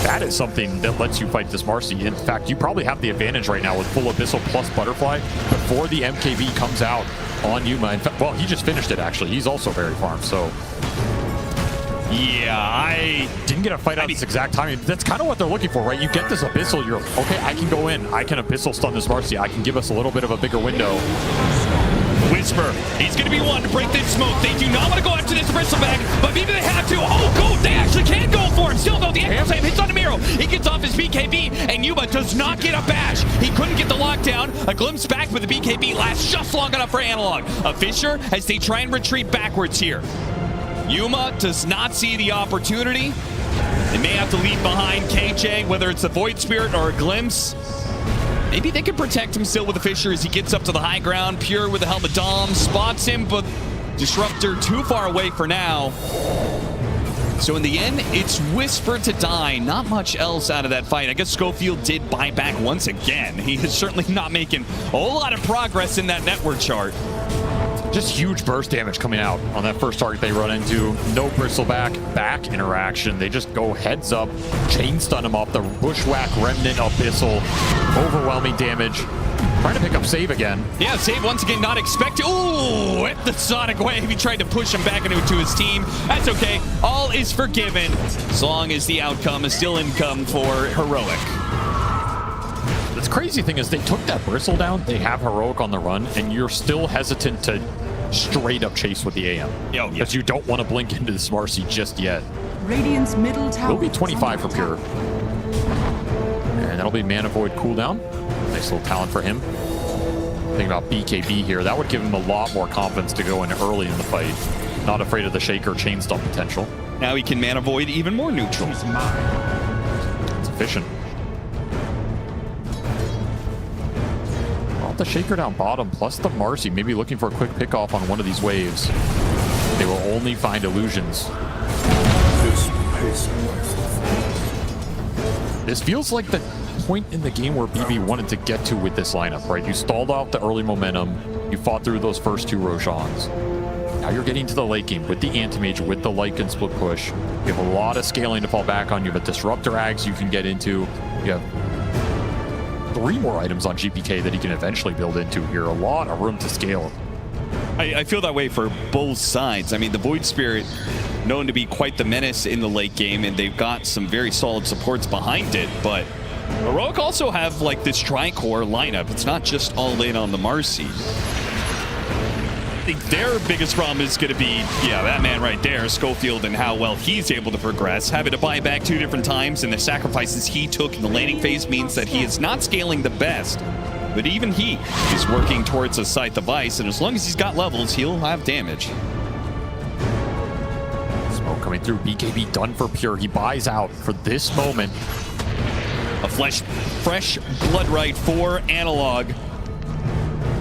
That is something that lets you fight this Marcy. In fact, you probably have the advantage right now with full Abyssal plus Butterfly before the MKB comes out on Yuma. In fact, well, he just finished it, actually. He's also very farmed, so... Yeah, I didn't get a fight out this exact timing. That's kind of what they're looking for, right? You get this Abyssal, you're, okay, I can go in. I can Abyssal stun this Marcy. I can give us a little bit of a bigger window. Whisper, he's going to be one to break this smoke. They do not want to go after this Bristleback, but maybe they have to. Oh, go! They actually can go for him. Still, though, the Echo Save hits on Namiro. He gets off his BKB, and Yuma does not get a bash. He couldn't get the lockdown. A glimpse back with the BKB lasts just long enough for Analog. A Fisher as they try and retreat backwards here. Yuma does not see the opportunity. They may have to leave behind KJ, whether it's a Void Spirit or a glimpse. Maybe they can protect him still with the Fisher as he gets up to the high ground. Pure with the Helmet Dom spots him, but Disruptor too far away for now. So in the end, it's Whisper to die. Not much else out of that fight. I guess Schofield did buy back once again. He is certainly not making a whole lot of progress in that network chart. Just huge burst damage coming out on that first target they run into. No Bristleback back interaction. They just go heads up, chain stun him off the Bushwhack Remnant Abyssal. Overwhelming damage. Trying to pick up Save again. Yeah, Save once again not expected. Ooh, at the Sonic Wave. He tried to push him back into his team. That's okay. All is forgiven as long as the outcome is still income for Heroic. The crazy thing is they took that Bristle down, they have Heroic on the run, and you're still hesitant to straight up chase with the AM. Because you don't want to blink into this Marcy just yet. Radiant's middle tower. It'll be 25 for Pure. And that'll be Mana Void cooldown. Nice little talent for him. Think about BKB here. That would give him a lot more confidence to go in early in the fight. Not afraid of the Shaker chain stun potential. Now he can mana void even more neutral. It's efficient. Well, the Shaker down bottom, plus the Marcy, maybe looking for a quick pick off on one of these waves. They will only find illusions. This feels like the point in the game where BB wanted to get to with this lineup, right? You stalled out the early momentum. You fought through those first 2 Roshans. Now you're getting to the late game with the Anti-Mage, with the Lycan split push. You have a lot of scaling to fall back on. You have a Disruptor Ags you can get into. You have 3 more items on GPK that he can eventually build into here. A lot of room to scale. I feel that way for both sides. I mean, the Void Spirit, known to be quite the menace in the late game, and they've got some very solid supports behind it, but Heroic also have like this tri-core lineup. It's not just all in on the Marcy. I think their biggest problem is going to be, yeah, that man right there, Schofield, and how well he's able to progress. Having to buy back 2 different times, and the sacrifices he took in the laning phase means that he is not scaling the best. But even he is working towards a Scythe of Ice, and as long as he's got levels, he'll have damage. Smoke coming through. BKB done for Pure. He buys out for this moment. A fresh blood right for Analog.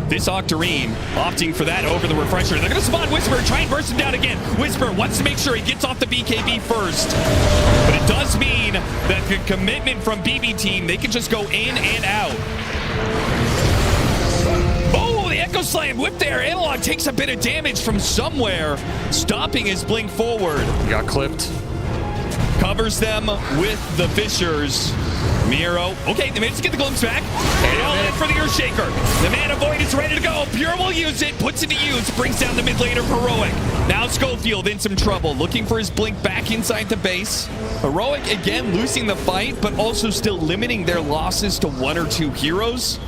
This Octarine opting for that over the Refresher. They're going to spawn Whisper, try and burst him down again. Whisper wants to make sure he gets off the BKB first. But it does mean that the commitment from BB team, they can just go in and out. Oh, the Echo Slam whip there. Analog takes a bit of damage from somewhere, stopping his blink forward. He got clipped. Covers them with the Fissures. Miro, okay, they managed to get the glimpse back. And all in for the Earthshaker. The Mana Void is ready to go. Pure will use it, puts it to use, brings down the mid laner Heroic. Now Schofield in some trouble, looking for his blink back inside the base. Heroic again losing the fight, but also still limiting their losses to 1 or 2 heroes.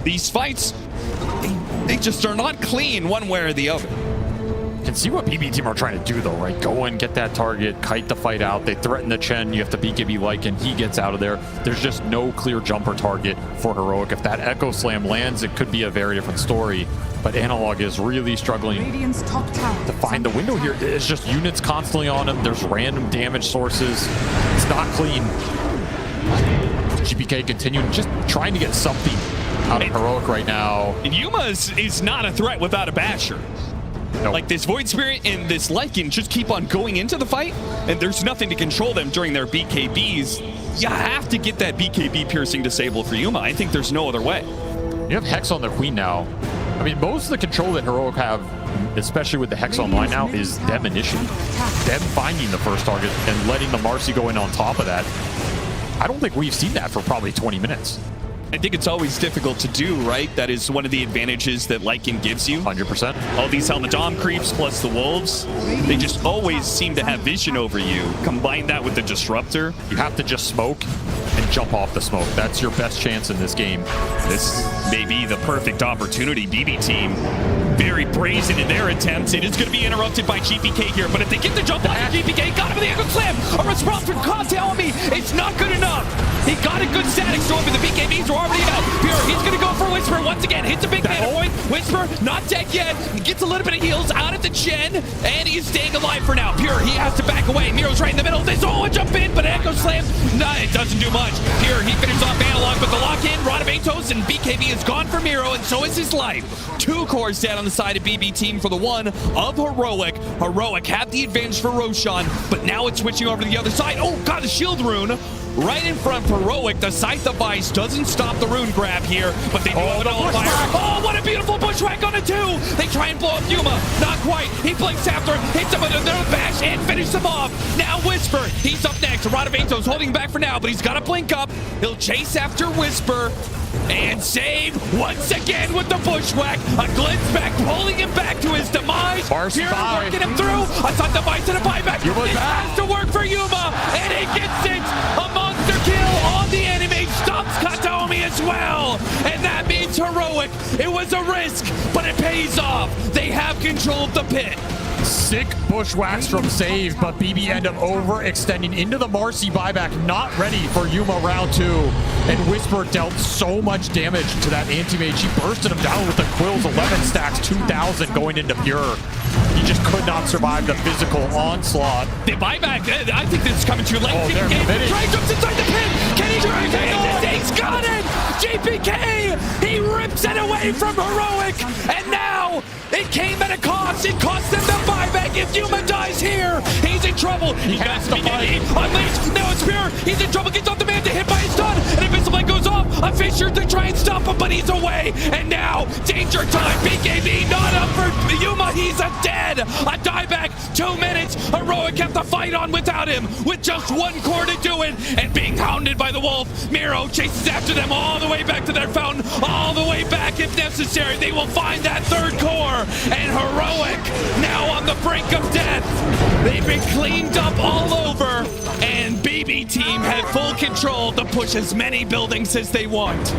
These fights, they just are not clean one way or the other. Can see what BB team are trying to do though, right? Go in, get that target, kite the fight out. They threaten the Chen. You have to BKB Lycan. He gets out of there. There's just no clear jumper target for Heroic. If that Echo Slam lands, it could be a very different story. But Analog is really struggling to find the window here. It's just units constantly on him. There's random damage sources. It's not clean. GPK continuing, just trying to get something out of Heroic right now. And Yuma is not a threat without a Basher. Nope. Like this Void Spirit and this Lycan just keep on going into the fight, and there's nothing to control them during their BKBs. You have to get that BKB piercing disabled for Yuma. I think there's no other way. You have Hex on the Queen now. I mean, most of the control that Heroic have, especially with the Hex online now, is them initiating. Them finding the first target and letting the Marcy go in on top of that. I don't think we've seen that for probably 20 minutes. I think it's always difficult to do, right? That is one of the advantages that Lycan gives you. 100%. All these Helmet Dom creeps plus the Wolves, they just always seem to have vision over you. Combine that with the Disruptor. You have to just smoke and jump off the smoke. That's your best chance in this game. This may be the perfect opportunity. BB team very brazen in their attempts. It is going to be interrupted by GPK here, but if they get the jump on GPK, got him with the Echo Slam. A response from Contelmi. It's not good enough. He got a good static storm, but the BKBs are already out. Pure, he's going to go for Whisper once again. Hits a big mana void. Whisper, not dead yet. He gets a little bit of heals out of the Chen, and he's staying alive for now. Pure, he has to back away. Miro's right in the middle. They all jump in, but Echo Slam, nah, it doesn't do much. Pure, he finishes off Analog, but the lock-in, Radavatos, and BKB is gone for Miro, and so is his life. 2 cores down on the side of BB team for the one of Heroic. Heroic have the advantage for Roshan, but now it's switching over to the other side. Oh, God, the shield rune. Right in front for Heroic, the Scythe of Ice doesn't stop the rune grab here, but they do have it all fire. Oh, what a beautiful bushwhack on a 2! They try and blow up Yuma, not quite. He blinks after him, hits him with another bash, and finishes him off. Now Whisper, he's up next. Radavatos holding back for now, but he's got to blink up. He'll chase after Whisper. And save once again with the bushwhack. A glimpse back, pulling him back to his demise. Pure working him through. A Scythe of Ice and a buyback. This has to work for Yuma, and he gets it. A monster kill on the enemy. Stops Kataomi as well. And that means Heroic. It was a risk, but it pays off. They have control of the pit. Sick bushwhacks from Save, but BB end up overextending into the Marcy buyback, not ready for Yuma round 2. And Whisper dealt so much damage to that anti-mage. He bursted him down with the Quills, 11 stacks, 2,000 going into Pure. He just could not survive the physical onslaught. The buyback, I think this is coming too late. Oh, they're JPK, committed. Drake jumps inside the pin. Can he drag it? He's got it. JPK, he rips it away from Heroic. And now it came at a cost. It cost them the buyback. If Yuma dies here, he's in trouble. He has to fight. Unleashed. Now it's Pure. He's in trouble. Gets off the man to hit by his stun. And Invisible Blade goes off. A Fisher to try and stop him, but he's away. And now danger time. BKB not up for Yuma. He's a dead. A dieback. 2 minutes. Heroic have to fight on without him. With just 1 core to do it. And being hounded by the wolf. Miro chases after them all the way back to their fountain. All the way back if necessary. They will find that 3rd core. And Heroic now on the brink of death. They've been cleaned up all over. And BB team had full control to push as many buildings as they want.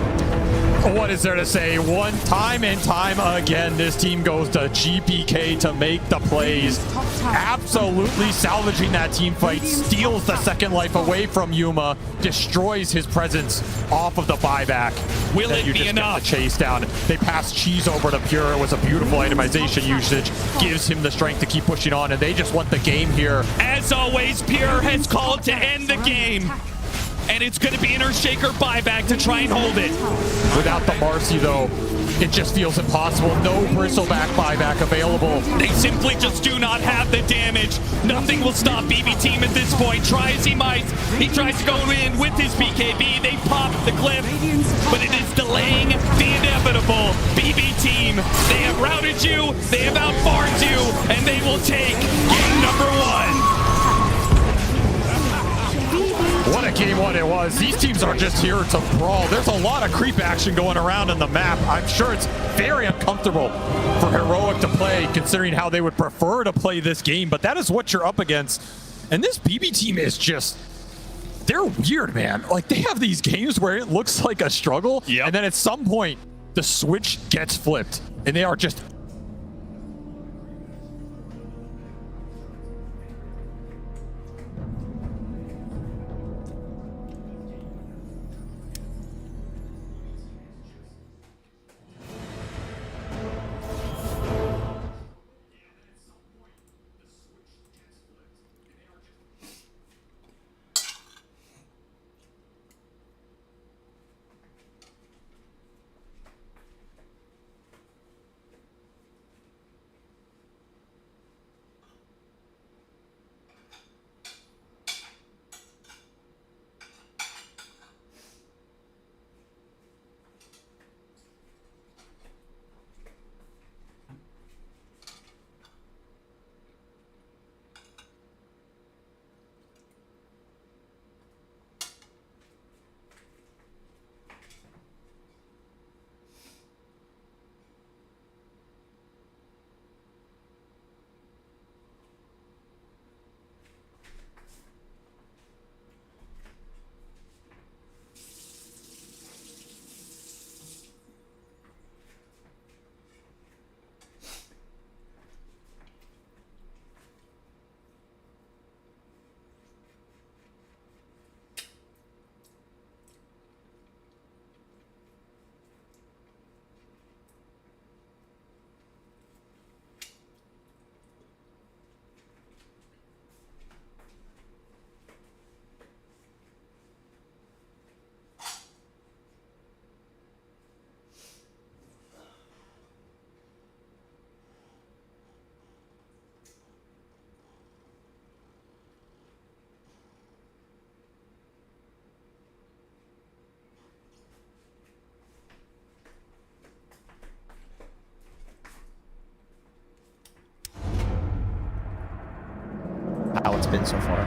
What is there to say? One time and time again, this team goes to GPK to make the plays. Absolutely salvaging that team fight, steals the 2nd life away from Yuma, destroys his presence off of the buyback. Will it be enough? The chase down. They pass Cheese over to Pure. It was a beautiful itemization usage. Gives him the strength to keep pushing on, and they just want the game here. As always, Pure has called to end the game. And it's going to be an Earthshaker buyback to try and hold it. Without the Marcy, though, it just feels impossible. No bristleback buyback available. They simply just do not have the damage. Nothing will stop BB team at this point. Try as he might. He tries to go in with his BKB. They pop the cliff, but it is delaying the inevitable. BB team, they have routed you, they have outfarmed you, and they will take game number 1. What a game 1 it was. These teams are just here to brawl. There's a lot of creep action going around in the map. I'm sure it's very uncomfortable for Heroic to play, considering how they would prefer to play this game, but that is what you're up against. And this BB team is just, they're weird, man. Like, they have these games where it looks like a struggle, and then at some point, the switch gets flipped, and they are just how it's been so far.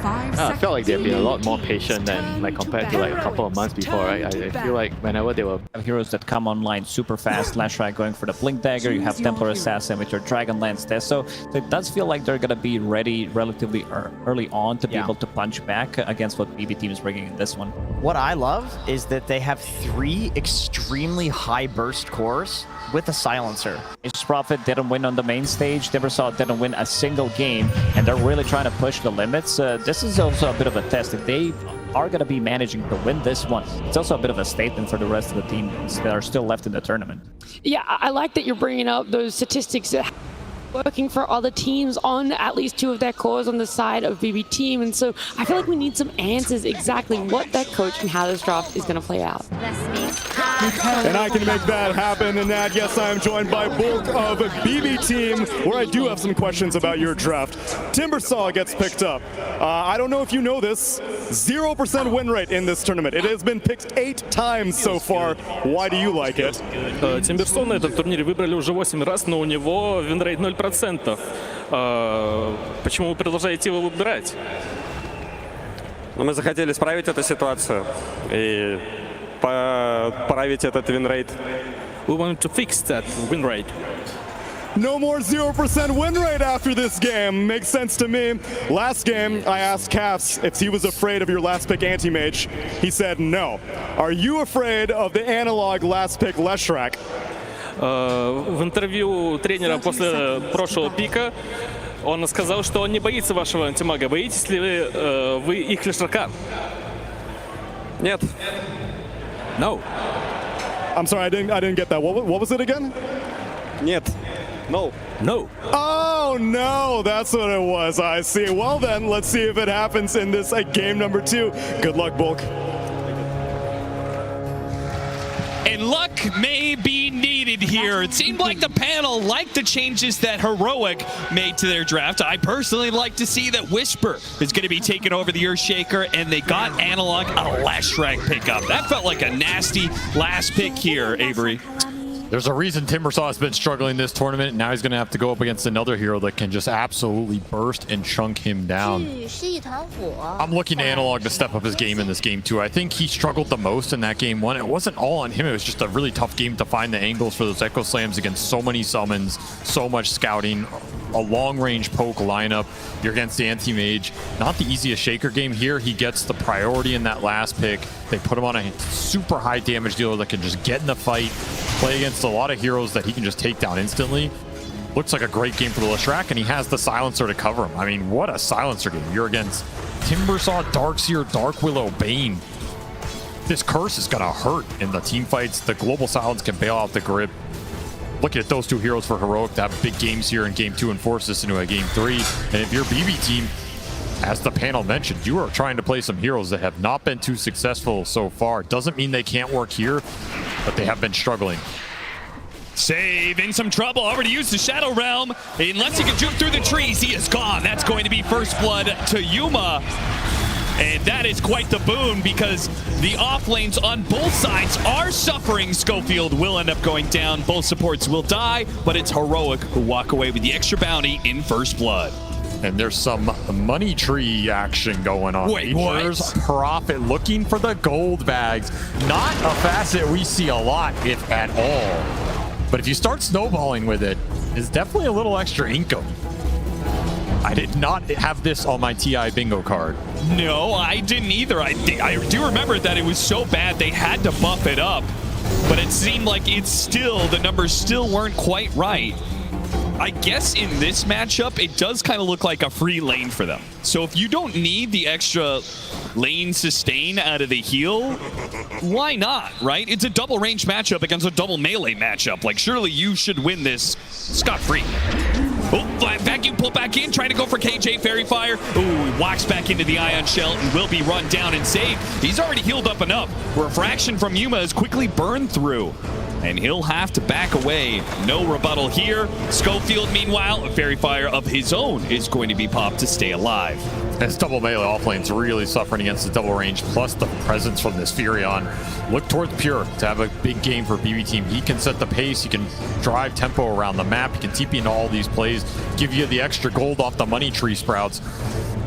I felt like they've been a lot more patient than like compared to like a couple of months before, right? I feel like whenever they were Heroes that come online super fast, Lashrai going for the Blink Dagger, you have Templar Assassin with your Dragon Lance there, so it does feel like they're going to be ready relatively early on to be able to punch back against what BB team is bringing in this one. What I love is that they have 3 extremely high burst cores with a silencer. Aegis Prophet didn't win on the main stage. Timbersaw didn't win a single game, and they're really trying to push the limits. This is also a bit of a test. If they are going to be managing to win this one, it's also a bit of a statement for the rest of the teams that are still left in the tournament. Yeah, I like that you're bringing up those statistics that working for other teams on at least 2 of their cores on the side of BB Team, and so I feel like we need some answers exactly what that coach and how this draft is going to play out. And I can make that happen. And that, yes, I am joined by Bulk of BB Team, where I do have some questions about your draft. Timbersaw gets picked up. I don't know if you know this, 0% win rate in this tournament. It has been picked 8 times so far. Why do you like it? Тимберсон на этом турнире выбрали уже 8 раз, но у него винрейт 0%. Почему вы продолжаете его выбирать? Но мы захотели исправить эту ситуацию и поправить этот винрейт. We want to fix that win rate. No more 0% win rate after this game. Makes sense to me. Last game, I asked Cass if he was afraid of your last pick anti-mage. He said no. Are you afraid of the analog last pick Leshrac? В интервью тренера после прошлого пика он сказал, что он не боится вашего антимага. Боитесь ли вы их Лешрака? Нет. No. I'm sorry, I didn't get that. What was it again? Нет. No. No. Oh, no, that's what it was. I see. Well, then, let's see if it happens in this game number 2. Good luck, Bulk. And luck may be needed here. It seemed like the panel liked the changes that Heroic made to their draft. I personally like to see that Whisper is going to be taking over the Earthshaker, and they got Analog a Leshrac pickup. That felt like a nasty last pick here, Avery. There's a reason Timbersaw has been struggling this tournament. Now he's going to have to go up against another hero that can just absolutely burst and chunk him down. I'm looking to Analog to step up his game in this game too. I think he struggled the most in that game 1. It wasn't all on him. It was just a really tough game to find the angles for those Echo Slams against so many summons, so much scouting, a long-range poke lineup. You're against the anti-mage. Not the easiest Shaker game here. He gets the priority in that last pick. They put him on a super high damage dealer that can just get in the fight, play against a lot of heroes that he can just take down instantly. Looks like a great game for the Leshrac, and he has the silencer to cover him. I mean, what a silencer game. You're against Timbersaw, Darkseer, Dark Willow, Bane. This curse is going to hurt in the team fights. The global silence can bail out the grip. Looking at those 2 heroes for Heroic to have big games here in game 2 and force this into a game 3. And if you're BB Team, as the panel mentioned, you are trying to play some heroes that have not been too successful so far. Doesn't mean they can't work here, but they have been struggling. Save in some trouble. Already used the Shadow Realm. Unless he can juke through the trees, he is gone. That's going to be first blood to Yuma. And that is quite the boon because the off lanes on both sides are suffering. Schofield will end up going down. Both supports will die, but it's Heroic who walk away with the extra bounty in first blood. And there's some money tree action going on. Wait, Nature's what? Prophet looking for the gold bags. Not a facet we see a lot, if at all. But if you start snowballing with it, it's definitely a little extra income. I did not have this on my TI bingo card. No, I didn't either. I do remember that it was so bad they had to buff it up. But it seemed like the numbers still weren't quite right. I guess in this matchup, it does kind of look like a free lane for them. So if you don't need the extra lane sustain out of the heal, why not, right? It's a double range matchup against a double melee matchup. Like, surely you should win this scot-free. Oh, vacuum pull back in, trying to go for KJ Fairy Fire. Ooh, he walks back into the Ion Shell and will be run down and saved. He's already healed up enough. Refraction from Yuma is quickly burned through, and he'll have to back away. No rebuttal here. Schofield, meanwhile, a Fairy Fire of his own is going to be popped to stay alive. As double melee offlane's really suffering against the double range, plus the presence from this Furion. Look towards Pure to have a big game for BB Team. He can set the pace, he can drive tempo around the map, he can TP into all these plays, give you the extra gold off the money tree sprouts.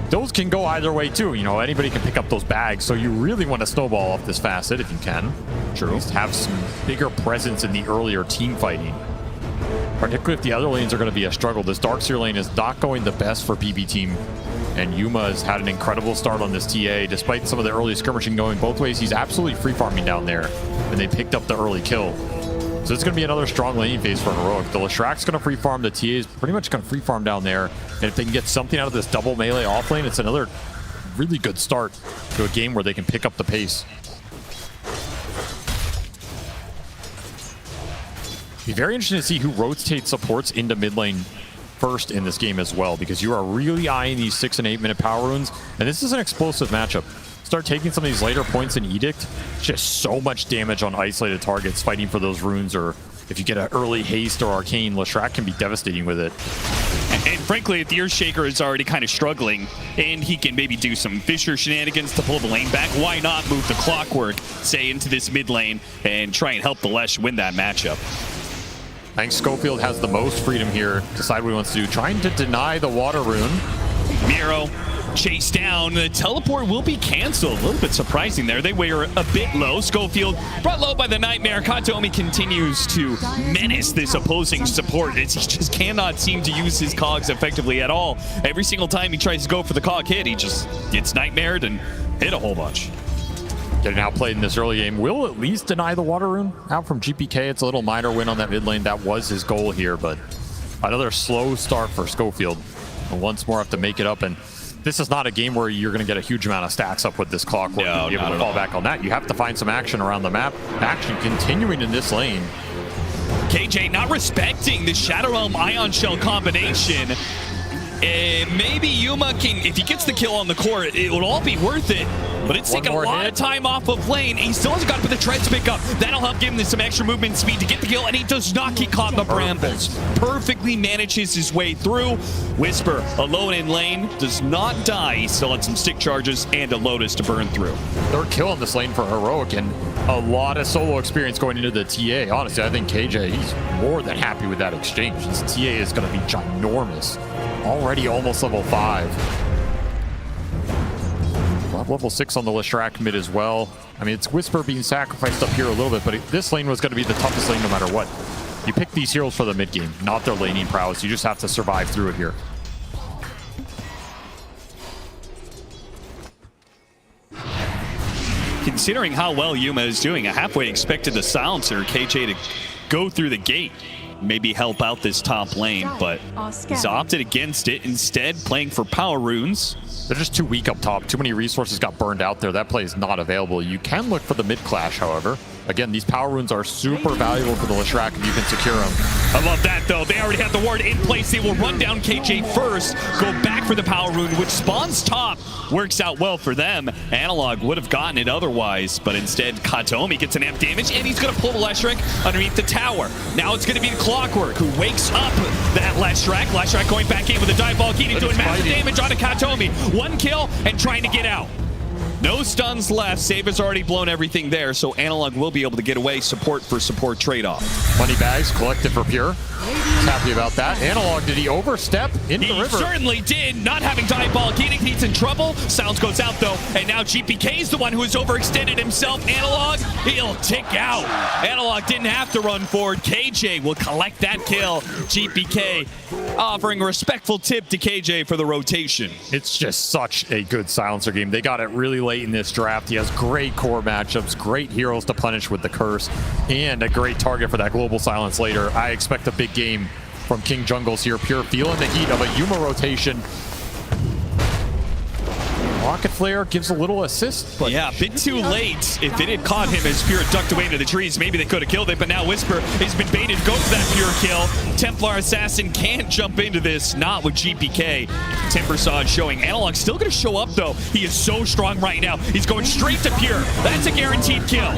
Those can go either way too. You know, anybody can pick up those bags, so you really want to snowball off this facet if you can. True. Just have some bigger presence in the earlier team fighting. Particularly if the other lanes are going to be a struggle. This Darkseer lane is not going the best for BB Team. And Yuma has had an incredible start on this TA. Despite some of the early skirmishing going both ways, he's absolutely free farming down there. And they picked up the early kill. So it's going to be another strong laning phase for Heroic. The Leshrack's going to free farm. The TA is pretty much going to free farm down there. And if they can get something out of this double melee off lane, it's another really good start to a game where they can pick up the pace. Be very interesting to see who rotates supports into mid lane first in this game as well, because you are really eyeing these 6 and 8 minute power runes, and this is an explosive matchup. Start taking some of these later points in Edict, just so much damage on isolated targets fighting for those runes, or if you get an early haste or arcane, Leshrack can be devastating with it. And frankly, if the Earthshaker is already kind of struggling and he can maybe do some Fisher shenanigans to pull the lane back, why not move the Clockwork, say, into this mid lane and try and help the Lesh win that matchup? I think Schofield has the most freedom here to decide what he wants to do. Trying to deny the water rune. Miro chased down. The teleport will be canceled. A little bit surprising there. They were a bit low. Schofield brought low by the Nightmare. Katomi continues to menace this opposing support. He just cannot seem to use his cogs effectively at all. Every single time he tries to go for the cog hit, he just gets nightmared and hit a whole bunch. Getting outplayed in this early game. Will at least deny the water rune out from GPK. It's a little minor win on that mid lane. That was his goal here, but another slow start for Schofield. And once more have to make it up. And this is not a game where you're going to get a huge amount of stacks up with this Clockwork. No, be able to fall back on that. You have to find some action around the map. Action continuing in this lane. KJ not respecting the Shadow Realm Ion Shell combination. Maybe Yuma can, if he gets the kill on the core, it would all be worth it. But it's taking a lot of time off of lane. He still has got to put the treads pick up. That'll help give him some extra movement speed to get the kill, and he does not get caught in the brambles. Perfectly manages his way through. Whisper, alone in lane, does not die. He still had some stick charges and a Lotus to burn through. Third kill on this lane for Heroic, and a lot of solo experience going into the TA. Honestly, I think KJ, he's more than happy with that exchange. This TA is going to be ginormous. Already almost level 5. Level 6 on the Leshrack mid as well. I mean, it's Whisper being sacrificed up here a little bit, but this lane was going to be the toughest lane no matter what. You pick these heroes for the mid game, not their laning prowess. You just have to survive through it here. Considering how well Yuma is doing, I halfway expected the Silencer, KJ, to go through the gate, maybe help out this top lane, but he's opted against it, instead playing for power runes. They're just too weak up top. Too many resources got burned out there. That play is not available. You can look for the mid clash, however. Again, these power runes are super valuable for the Leshrack if you can secure them. I love that, though. They already have the ward in place. They will run down KJ first, go back for the power rune, which spawns top. Works out well for them. Analog would have gotten it otherwise, but instead, Katomi gets an amp damage, and he's going to pull the Leshrack underneath the tower. Now it's going to be the Clockwork, who wakes up that Leshrack. Leshrack going back in with a dive ball, doing massive damage onto Katomi. One kill and trying to get out. No stuns left. Save has already blown everything there, so Analog will be able to get away. Support for support trade-off. Money bags collected for Pure. He's happy about that. Analog, did he overstep into the river? He certainly did. Not having dive ball. He's in trouble. Sounds goes out, though. And now GPK is the one who has overextended himself. Analog, he'll tick out. Analog didn't have to run forward. KJ will collect that kill. GPK offering a respectful tip to KJ for the rotation. It's just such a good Silencer game. They got it really late in this draft. He has great core matchups, great heroes to punish with the curse, and a great target for that global silence later. I expect a big game from King Jungles here. Pure feeling the heat of a Yuma rotation. Rocket Flare gives a little assist, but yeah, a bit too late. If it had caught him as Pure ducked away into the trees, maybe they could have killed it, but now Whisper has been baited, goes for that Pure kill. Templar Assassin can't jump into this, not with GPK. Timbersod showing. Analog still going to show up, though. He is so strong right now. He's going straight to Pure. That's a guaranteed kill.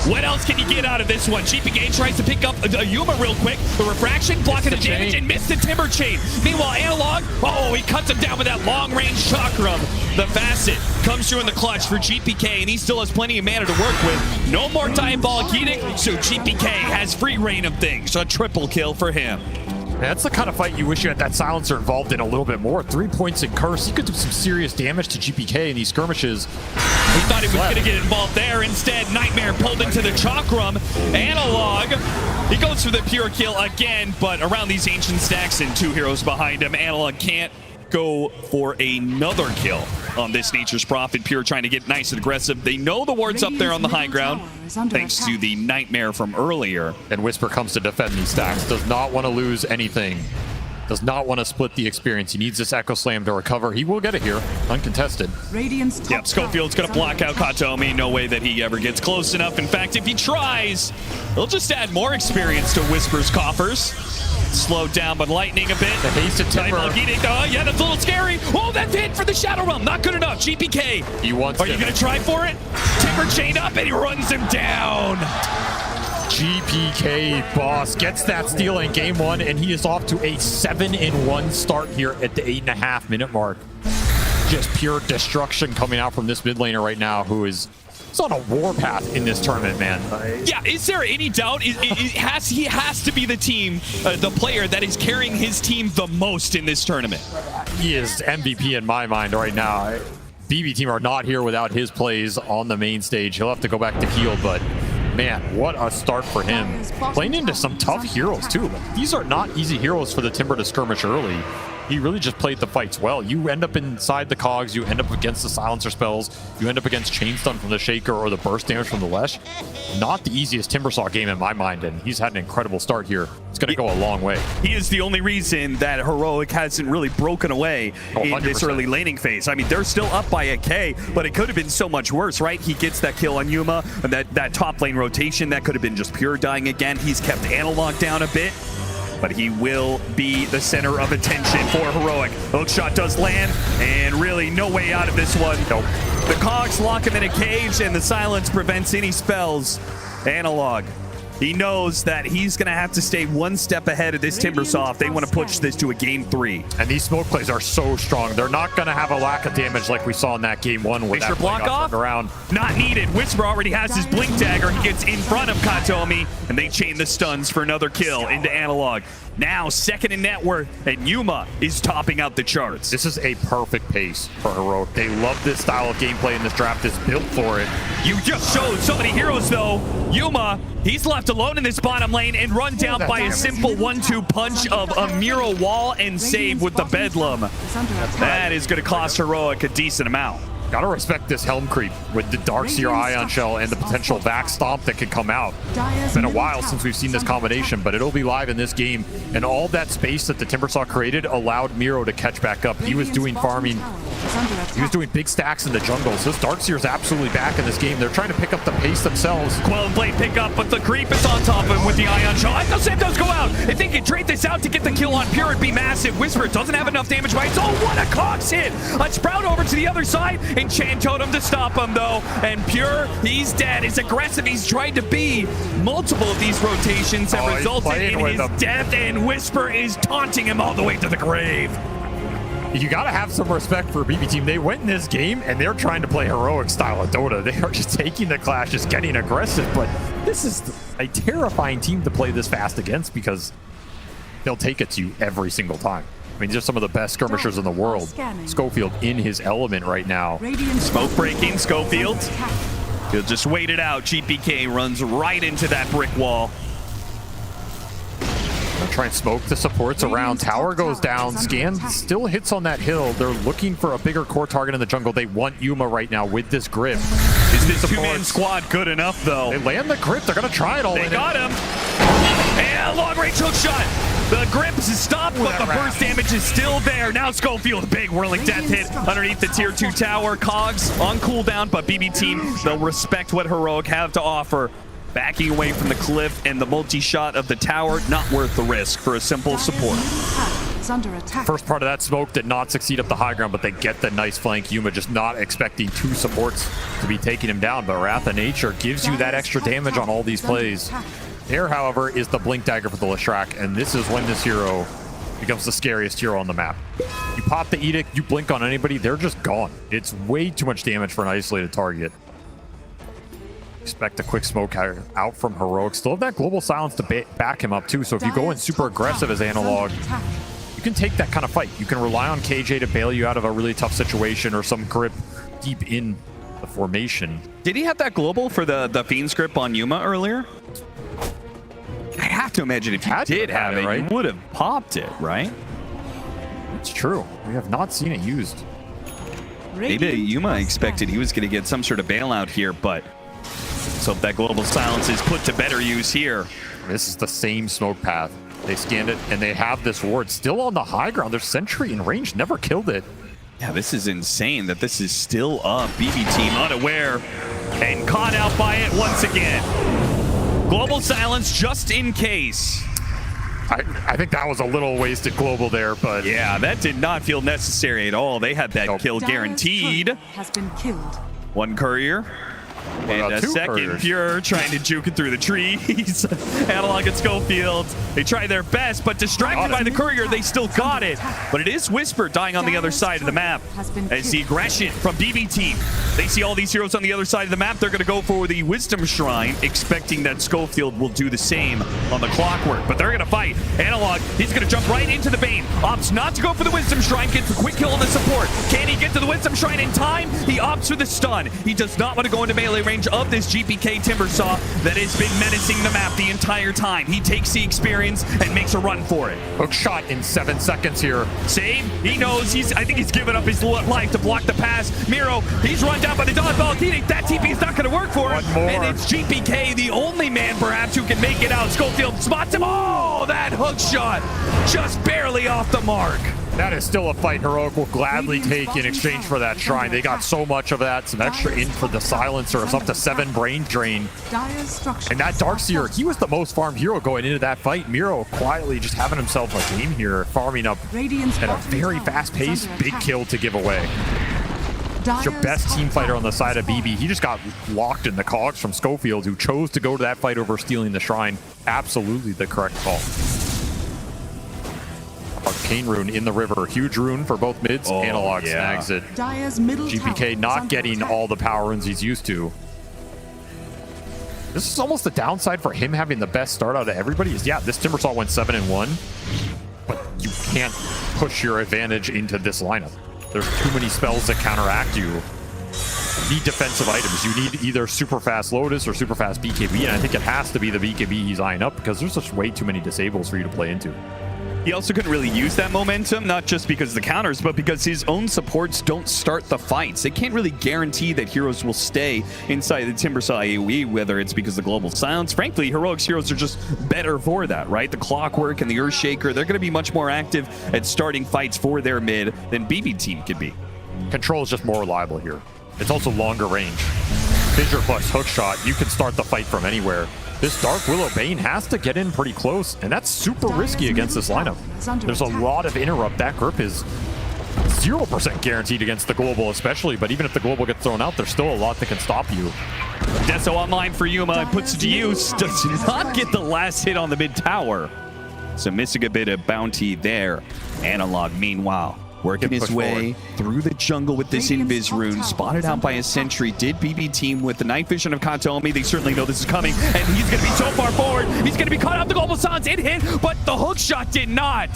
What else can you get out of this one? GPK tries to pick up a Yuma real quick. The refraction, blocking the damage, and missed the Timber Chain. Meanwhile, Analog, he cuts him down with that long-range chakram. The Facet comes through in the clutch for GPK, and he still has plenty of mana to work with. No more Diabolic Edict, so GPK has free reign of things. A triple kill for him. That's the kind of fight you wish you had that Silencer involved in a little bit more. 3 points in Curse. He could do some serious damage to GPK in these skirmishes. We thought he was going to get involved there. Instead, Nightmare pulled into the Chakram. Analog, he goes for the Pure kill again, but around these Ancient stacks and 2 heroes behind him, Analog can't go for another kill. on this Nature's Prophet. Pure trying to get nice and aggressive. They know the ward's up there on the high ground, thanks to the Nightmare from earlier. And Whisper comes to defend these stacks. Does not want to lose anything. Does not want to split the experience. He needs this Echo Slam to recover. He will get it here, uncontested. Yep, Schofield's going to block out Katomi. No way that he ever gets close enough. In fact, if he tries, he'll just add more experience to Whisper's coffers. Slowed down by lightning a bit. The hasted Timber. Yeah, that's a little scary. Oh, that's hit for the Shadow Realm. Not good enough. GPK. He wants Are you going to try for it? Timber chained up and he runs him down. GPK boss gets that steal in game 1, and he is off to a 7-1 start here at the 8.5-minute mark. Just pure destruction coming out from this mid laner right now, who is on a warpath in this tournament, man. Yeah, is there any doubt? He has to be the team, the player that is carrying his team the most in this tournament. He is MVP in my mind right now. BB team are not here without his plays on the main stage. He'll have to go back to heal, but man, what a start for him. Playing into some tough heroes too. These are not easy heroes for the Timber to skirmish early. He really just played the fights well. You end up inside the cogs, you end up against the silencer spells, you end up against chain stun from the Shaker or the burst damage from the Lesh. Not the easiest Timbersaw game in my mind, and he's had an incredible start here. It's going to go a long way. He is the only reason that Heroic hasn't really broken away in this early laning phase. I mean, they're still up by a K, but it could have been so much worse, right? He gets that kill on Yuma, and that top lane rotation, that could have been just Pure dying again. He's kept Analog down a bit, but he will be the center of attention for Heroic. Hookshot does land, and really no way out of this one. Nope. The cogs lock him in a cage, and the silence prevents any spells. Analog, he knows that he's going to have to stay one step ahead of this Timbersaw if they want to push this to a game 3. And these smoke plays are so strong. They're not going to have a lack of damage like we saw in that game 1 where that block off around. Not needed. Whisper already has his blink dagger. He gets in front of Katomi, and they chain the stuns for another kill into Analog. Now second in net worth, and Yuma is topping out the charts. This is a perfect pace for Heroic. They love this style of gameplay, and this draft is built for it. You just showed so many heroes, though. Yuma, he's left alone in this bottom lane and run down by a simple 1-2 punch of a Miro wall and save with the Bedlam. That is going to cost Heroic a decent amount. Gotta respect this Helm creep with the Darkseer Ion Shell and the potential back stomp that could come out. It's been a while since we've seen this combination, but it'll be live in this game. And all that space that the Timbersaw created allowed Miro to catch back up. He was doing farming. He was doing big stacks in the jungle. So this Darkseer is absolutely back in this game. They're trying to pick up the pace themselves. Quell and Blade pick up, but the creep is on top of him with the Ion Shell. I thought Sam does go out. If they could trade this out to get the kill on Pure, it'd be massive. Whisper doesn't have enough damage by its own. What a Cox hit! A Sprout over to the other side, and Chan Totem to stop him, though. And Pure, he's dead. As aggressive he's tried to be, multiple of these rotations have resulted in his death, and Whisper is taunting him all the way to the grave. You gotta have some respect for BB team. They went in this game and they're trying to play Heroic style of Dota. They are just taking the clash, just getting aggressive, but this is a terrifying team to play this fast against because they'll take it to you every single time. I mean, these are some of the best skirmishers in the world. Schofield in his element right now. Smoke breaking, Schofield. He'll just wait it out. GPK runs right into that brick wall. Try and smoke the supports around. Tower goes down. Scan still hits on that hill. They're looking for a bigger core target in the jungle. They want Yuma right now with this grip. Is this two-man squad good enough, though? They land the grip. They're going to try it all in. They got him. And long-range hook shot. The grip is stopped, but the burst damage is still there. Now Schofield, big whirling death hit underneath the tier 2 tower. Cogs on cooldown, but BB team, they'll respect what Heroic have to offer. Backing away from the cliff and the multi-shot of the tower, not worth the risk for a simple support. First part of that smoke did not succeed up the high ground, but they get the nice flank. Yuma just not expecting 2 supports to be taking him down, but Wrath of Nature gives you that extra damage on all these plays. There, however, is the Blink Dagger for the Leshrac, and this is when this hero becomes the scariest hero on the map. You pop the Edict, you blink on anybody, they're just gone. It's way too much damage for an isolated target. Expect a quick smoke out from Heroic. Still have that global silence to back him up too. So if you go in super aggressive as Analog, you can take that kind of fight. You can rely on KJ to bail you out of a really tough situation or some grip deep in the formation. Did he have that global for the Fiend's grip on Yuma earlier? I have to imagine if you did have it, right? You would have popped it, right? It's true. We have not seen it used. Maybe Yuma expected he was going to get some sort of bailout here, but let's hope that global silence is put to better use here. This is the same smoke path. They scanned it, and they have this ward still on the high ground. Their sentry in range never killed it. Yeah, this is insane that this is still up. BB team unaware and caught out by it once again. Global silence just in case. I think that was a little wasted global there, but yeah, that did not feel necessary at all. They had that kill guaranteed. Has been killed. One courier. And a second couriers? Pure trying to juke it through the trees. Analog and Schofield, they try their best, but distracted by the courier, they still got it. But it is Whisper dying on the other side of the map. As the aggression from BB team, they see all these heroes on the other side of the map. They're going to go for the Wisdom Shrine, expecting that Schofield will do the same on the Clockwork. But they're going to fight. Analog, he's going to jump right into the Bane. Opts not to go for the Wisdom Shrine, gets a quick kill on the support. Can he get to the Wisdom Shrine in time? He opts for the stun. He does not want to go into melee range of this GPK Timbersaw that has been menacing the map the entire time. He takes the experience and makes a run for it. Hook shot in 7 seconds here. Save. He knows I think he's given up his life to block the pass. Miro, he's run down by the dodgeball. That TP is not going to work for him. And it's GPK, the only man perhaps who can make it out. Schofield spots him. Oh, that hook shot just barely off the mark. That is still a fight Heroic will gladly take in exchange for that shrine. They got so much of that. Some extra in for the silencer. It's up to 7 brain drain. And that Darkseer, he was the most farmed hero going into that fight. Miro quietly just having himself a game here, farming up at a very fast pace. Big kill to give away. Your best team fighter on the side of BB. He just got locked in the cogs from Schofield, who chose to go to that fight over stealing the shrine. Absolutely the correct call. Arcane rune in the river. Huge rune for both mids. Analog snags it. GPK not getting all the power runes he's used to. This is almost the downside for him having the best start out of everybody. Is this Timbersaw went 7-1, but you can't push your advantage into this lineup. There's too many spells that counteract you. You need defensive items. You need either super fast Lotus or super fast BKB, and I think it has to be the BKB he's eyeing up because there's just way too many disables for you to play into. He also couldn't really use that momentum, not just because of the counters, but because his own supports don't start the fights. They can't really guarantee that heroes will stay inside the Timbersaw AoE, whether it's because of the global silence. Frankly, Heroic's heroes are just better for that, right? The Clockwork and the Earthshaker, they're going to be much more active at starting fights for their mid than BB team could be. Control is just more reliable here. It's also longer range. Fissure plus hookshot, you can start the fight from anywhere. This Dark Willow Bane has to get in pretty close, and that's super risky against this lineup. There's a lot of interrupt. That grip is 0% guaranteed against the global especially, but even if the global gets thrown out, there's still a lot that can stop you. Deso online for Yuma and puts it to use. Does not get the last hit on the mid tower. So missing a bit of bounty there. Analog, meanwhile, working his way through the jungle with this Invis rune, spotted out by a sentry. Did BB team with the night vision of Kataomi. They certainly know this is coming, and he's going to be so far forward. He's going to be caught out the global silence. It hit, but the hook shot did not.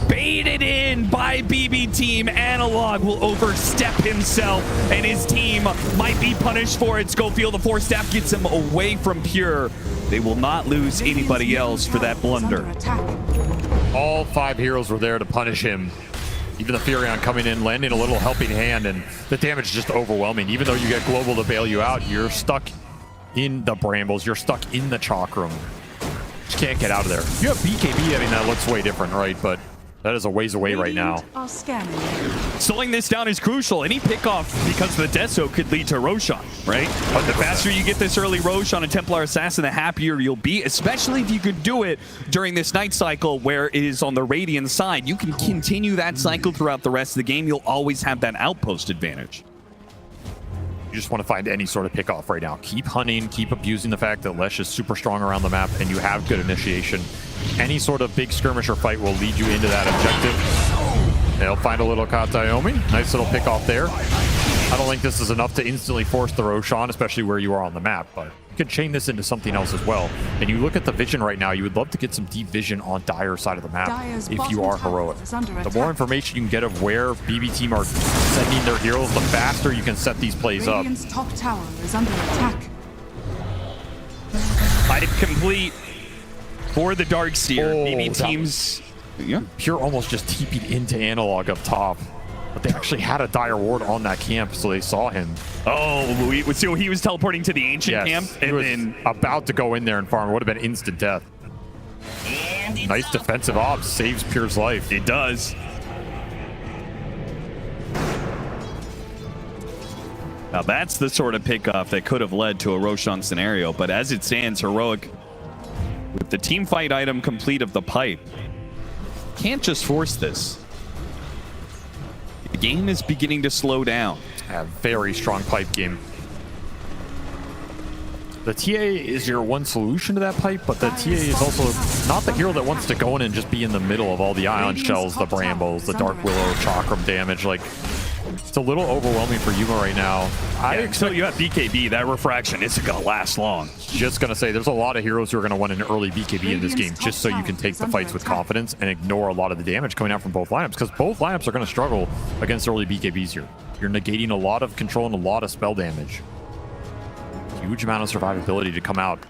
Baited in by BB team. Analog will overstep himself, and his team might be punished for it. Schofield, the force staff, gets him away from Pure. They will not lose anybody else for that blunder. All 5 heroes were there to punish him. Even the Furion coming in, landing a little helping hand, and the damage is just overwhelming. Even though you get global to bail you out, you're stuck in the brambles. You're stuck in the chalk room. Just can't get out of there. You have BKB, I mean, that looks way different, right? But that is a ways away right now. Slowing this down is crucial. Any pickoff because of the Deso could lead to Roshan, right? But the faster you get this early Rosh on a Templar Assassin, the happier you'll be, especially if you could do it during this night cycle where it is on the Radiant side. You can continue that cycle throughout the rest of the game. You'll always have that outpost advantage. You just want to find any sort of pickoff right now. Keep hunting, keep abusing the fact that Lesh is super strong around the map and you have good initiation. Any sort of big skirmisher fight will lead you into that objective. They'll find a little Kataomi. Nice little pickoff there. I don't think this is enough to instantly force the Roshan, especially where you are on the map, but you can chain this into something else as well. And you look at the vision right now, you would love to get some deep vision on Dire's side of the map if you are Heroic. The more information you can get of where BB team are sending their heroes, the faster you can set these plays up. Top tower is under attack. Fight complete for the Darkseer. BB teams... Pure almost just TP'd into Analog up top. But they actually had a dire ward on that camp, so they saw him. Oh, so he was teleporting to the ancient camp, and he was then about to go in there and farm. Would have been instant death. Nice defensive ops, saves Pure's life. It does. Now that's the sort of pickoff that could have led to a Roshan scenario, but as it stands, Heroic, with the team fight item complete of the pipe, can't just force this. The game is beginning to slow down. A very strong pipe game. The TA is your one solution to that pipe, but the TA is also not the hero that wants to go in and just be in the middle of all the ion shells, the brambles, the Dark Willow, Chakram damage. Like, it's a little overwhelming for Yuma right now. Until you have BKB, that refraction isn't going to last long. Just going to say, there's a lot of heroes who are going to want an early BKB in this game, just so you can take the fights with confidence and ignore a lot of the damage coming out from both lineups, because both lineups are going to struggle against early BKBs here. You're negating a lot of control and a lot of spell damage. Huge amount of survivability to come out.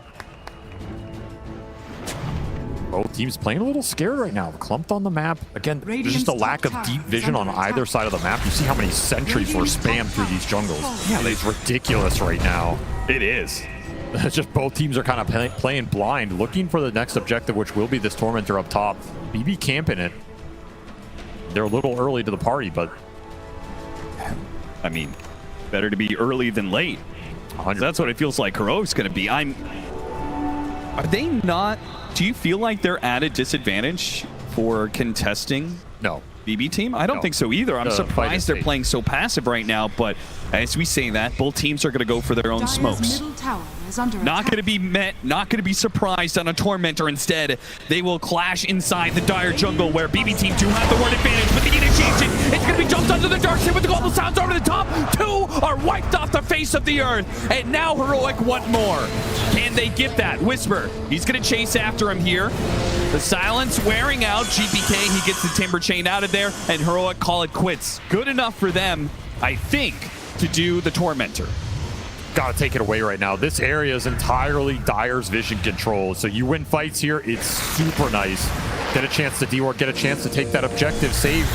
Both teams playing a little scared right now. Clumped on the map. Again, there's just a lack of deep vision on either side of the map. You see how many sentries were spammed through these jungles. Yeah, it's ridiculous right now. It is. It's just both teams are kind of playing blind, looking for the next objective, which will be this Tormentor up top. BB camping it. They're a little early to the party, but... I mean, better to be early than late. 100%. That's what it feels like Heroic's going to be. Are they not... Do you feel like they're at a disadvantage for contesting BB team? I don't think so either. I'm surprised they're playing so passive right now, but as we say that, both teams are going to go for their own smokes. Not going to be met, not going to be surprised on a Tormentor. Instead, they will clash inside the Dire jungle where BB team 2 have the ward advantage, but the initiation, it's going to be jumped onto the dark side with the global sounds over the top. 2 are wiped off the face of the earth, and now Heroic want more. Can they get that? Whisper, he's going to chase after him here. The silence wearing out. GPK, he gets the Timber Chain out of there, and Heroic call it quits. Good enough for them, I think, to do the Tormentor. Gotta take it away right now. This area is entirely Dire's vision control, so you win fights here, it's super nice. Get a chance to D-Ward, get a chance to take that objective, save.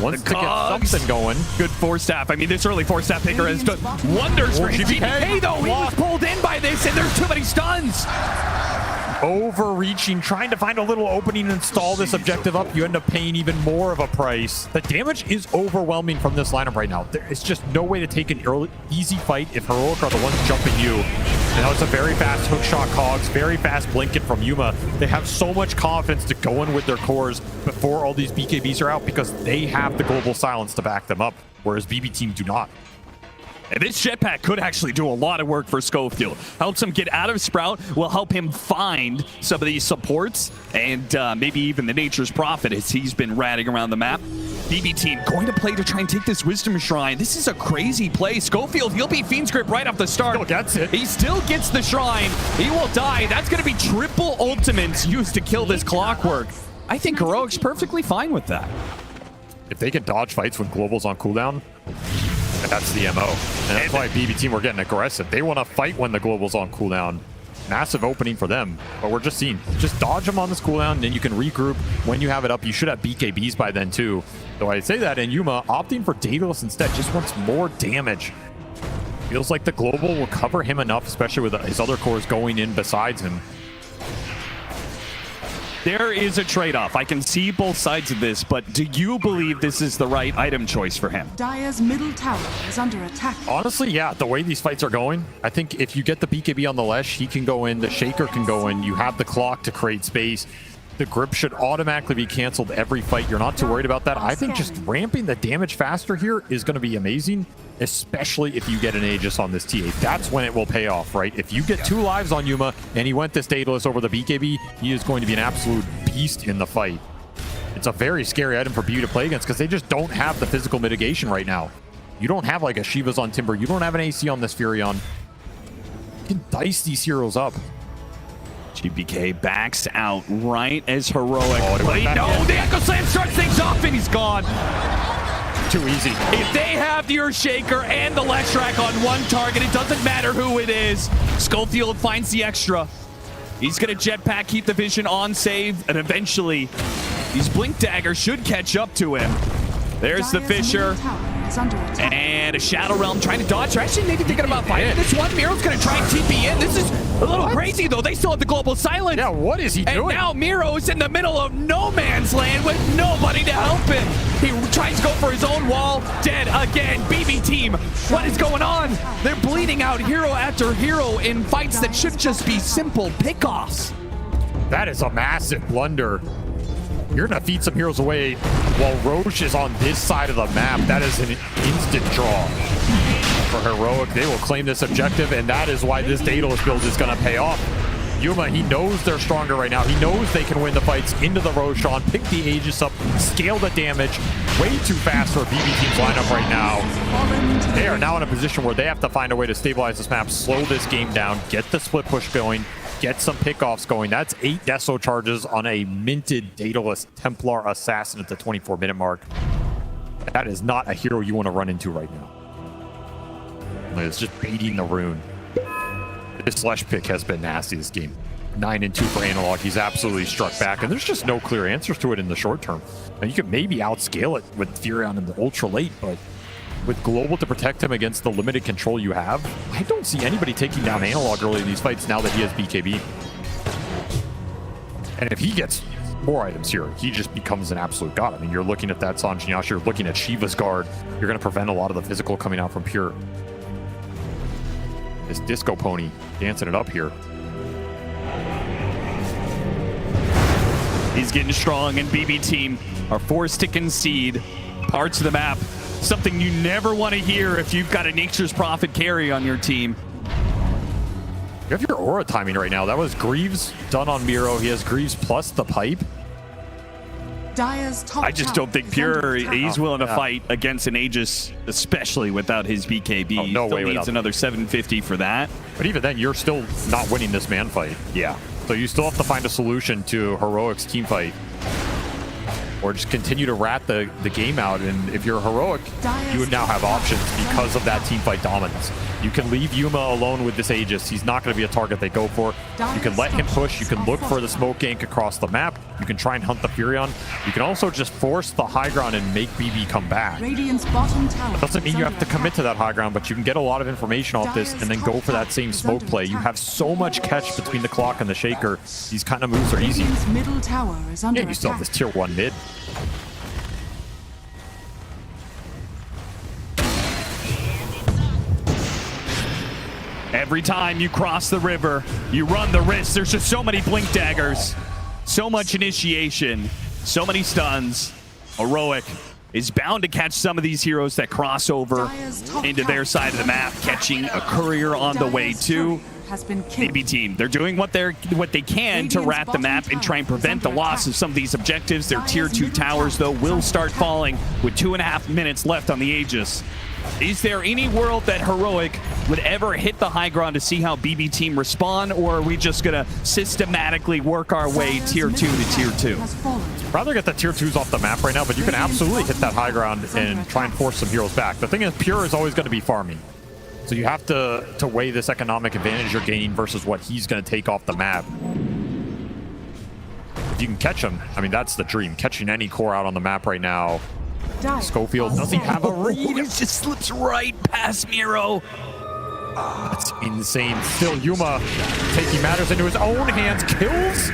Wants to get something going. Good force staff. I mean, this early force staff picker has done wonders for GPK, though. He was pulled in by this, and there's too many stuns. Overreaching, trying to find a little opening and install this objective up. You end up paying even more of a price. The damage is overwhelming from this lineup right now. There is just no way to take an easy fight if Heroic are the ones jumping you. And now it's a very fast hookshot cogs, very fast blinking from Yuma. They have so much confidence to go in with their cores before all these BKBs are out because they have the global silence to back them up, whereas BB team do not. And this jetpack could actually do a lot of work for Schofield. Helps him get out of Sprout, will help him find some of these supports, and maybe even the Nature's Prophet as he's been ratting around the map. BB team going to play to try and take this Wisdom Shrine. This is a crazy play. Schofield, he'll be Fiend's Grip right off the start. Still gets it. He still gets the Shrine. He will die. That's going to be triple ultimates used to kill this Clockwork. I think Heroic's perfectly fine with that. If they can dodge fights when Global's on cooldown, that's the MO. And that's why BB team were getting aggressive. They want to fight when the Global's on cooldown. Massive opening for them. But we're just seeing, just dodge them on this cooldown, and then you can regroup when you have it up. You should have BKBs by then too. Though I say that, and Yuma opting for Daedalus instead just wants more damage. Feels like the Global will cover him enough, especially with his other cores going in besides him. There is a trade-off. I can see both sides of this, but do you believe this is the right item choice for him? Dire's middle tower is under attack. Honestly, yeah, the way these fights are going, I think if you get the BKB on the Lesh, he can go in, the Shaker can go in, you have the clock to create space. The grip should automatically be canceled every fight. You're not too worried about that. I think just ramping the damage faster here is going to be amazing, especially if you get an Aegis on this TA. That's when it will pay off, right? If you get 2 lives on Yuma and he went this Daedalus over the BKB, he is going to be an absolute beast in the fight. It's a very scary item for BU to play against because they just don't have the physical mitigation right now. You don't have like a Shiva's on Timber. You don't have an AC on this Furion. You can dice these heroes up. GPK backs out right as Heroic. No, the Echo Slam starts things off and he's gone. Too easy. If they have the Earthshaker and the Leshrac on one target, it doesn't matter who it is. Schofield finds the extra. He's going to jetpack, keep the vision on save, and eventually these Blink Daggers should catch up to him. There's the Fisher. And a Shadow Realm trying to dodge. They're actually maybe thinking about fighting this one. Miro's going to try and TP in. This is a little crazy, though. They still have the global silence. Yeah, what is he doing? And now Miro's in the middle of no man's land with nobody to help him. He tries to go for his own wall. Dead again. BB team, what is going on? They're bleeding out hero after hero in fights that should just be simple pickoffs. That is a massive blunder. You're going to feed some heroes away while Roche is on this side of the map. That is an instant draw for Heroic. They will claim this objective, and that is why this Daedalus build is going to pay off. Yuma, he knows they're stronger right now. He knows they can win the fights into the Roshan, pick the Aegis up, scale the damage. Way too fast for BB Team's lineup right now. They are now in a position where they have to find a way to stabilize this map, slow this game down, get the split push going, get some pickoffs going. That's 8 Deso charges on a minted Daedalus Templar Assassin at the 24-minute mark. That is not a hero you want to run into right now. It's just baiting the rune. This Slash pick has been nasty this game. 9-2 for Analog. He's absolutely struck back, and there's just no clear answers to it in the short term. Now, you could maybe outscale it with Furion in the ultra late, but with Global to protect him against the limited control you have, I don't see anybody taking down Analog early in these fights now that he has BKB. And if he gets more items here, he just becomes an absolute god. I mean, you're looking at that Sanjin Yash, you're looking at Shiva's guard, you're going to prevent a lot of the physical coming out from Pure. This Disco Pony dancing it up here. He's getting strong, and BB Team are forced to concede parts of the map. Something you never want to hear if you've got a Nature's Prophet carry on your team. You have your aura timing right now. That was Greaves done on Miro. He has Greaves plus the pipe. I just don't think Pure, he's willing to fight against an Aegis, especially without his BKB. Oh, no way. He needs another 750 for that. But even then, you're still not winning this man fight. Yeah. So you still have to find a solution to Heroic's team fight. Or just continue to rat the game out. And if you're Heroic, you would now have options because of that team fight dominance. You can leave Yuma alone with this Aegis. He's not going to be a target they go for. You can let him push. You can look for the smoke gank across the map. You can try and hunt the Furion. You can also just force the high ground and make BB come back. That doesn't mean you have to commit to that high ground, but you can get a lot of information off this and then go for that same smoke play. You have so much catch between the clock and the shaker. These kind of moves are easy. Yeah, you still have this tier 1 mid. Every time you cross the river, you run the risk. There's just so many blink daggers, so much initiation, so many stuns. Heroic is bound to catch some of these heroes that cross over into their side of the map, catching a courier on the way too. BB Team, they're doing what they can to rat the map and try and prevent the loss of some of these objectives. Their tier 2 towers, though, will start falling with 2.5 minutes left on the Aegis. Is there any world that Heroic would ever hit the high ground to see how BB Team respond, or are we just going to systematically work our way tier 2 to tier 2? Rather get the tier 2s off the map right now, but you can absolutely hit that high ground and try and force some heroes back. The thing is, Pure is always going to be farming. So you have to weigh this economic advantage you're gaining versus what he's going to take off the map. If you can catch him, I mean, that's the dream. Catching any core out on the map right now. Schofield doesn't have a read. He just slips right past Miro. That's insane. Still, Yuma taking matters into his own hands. Kills.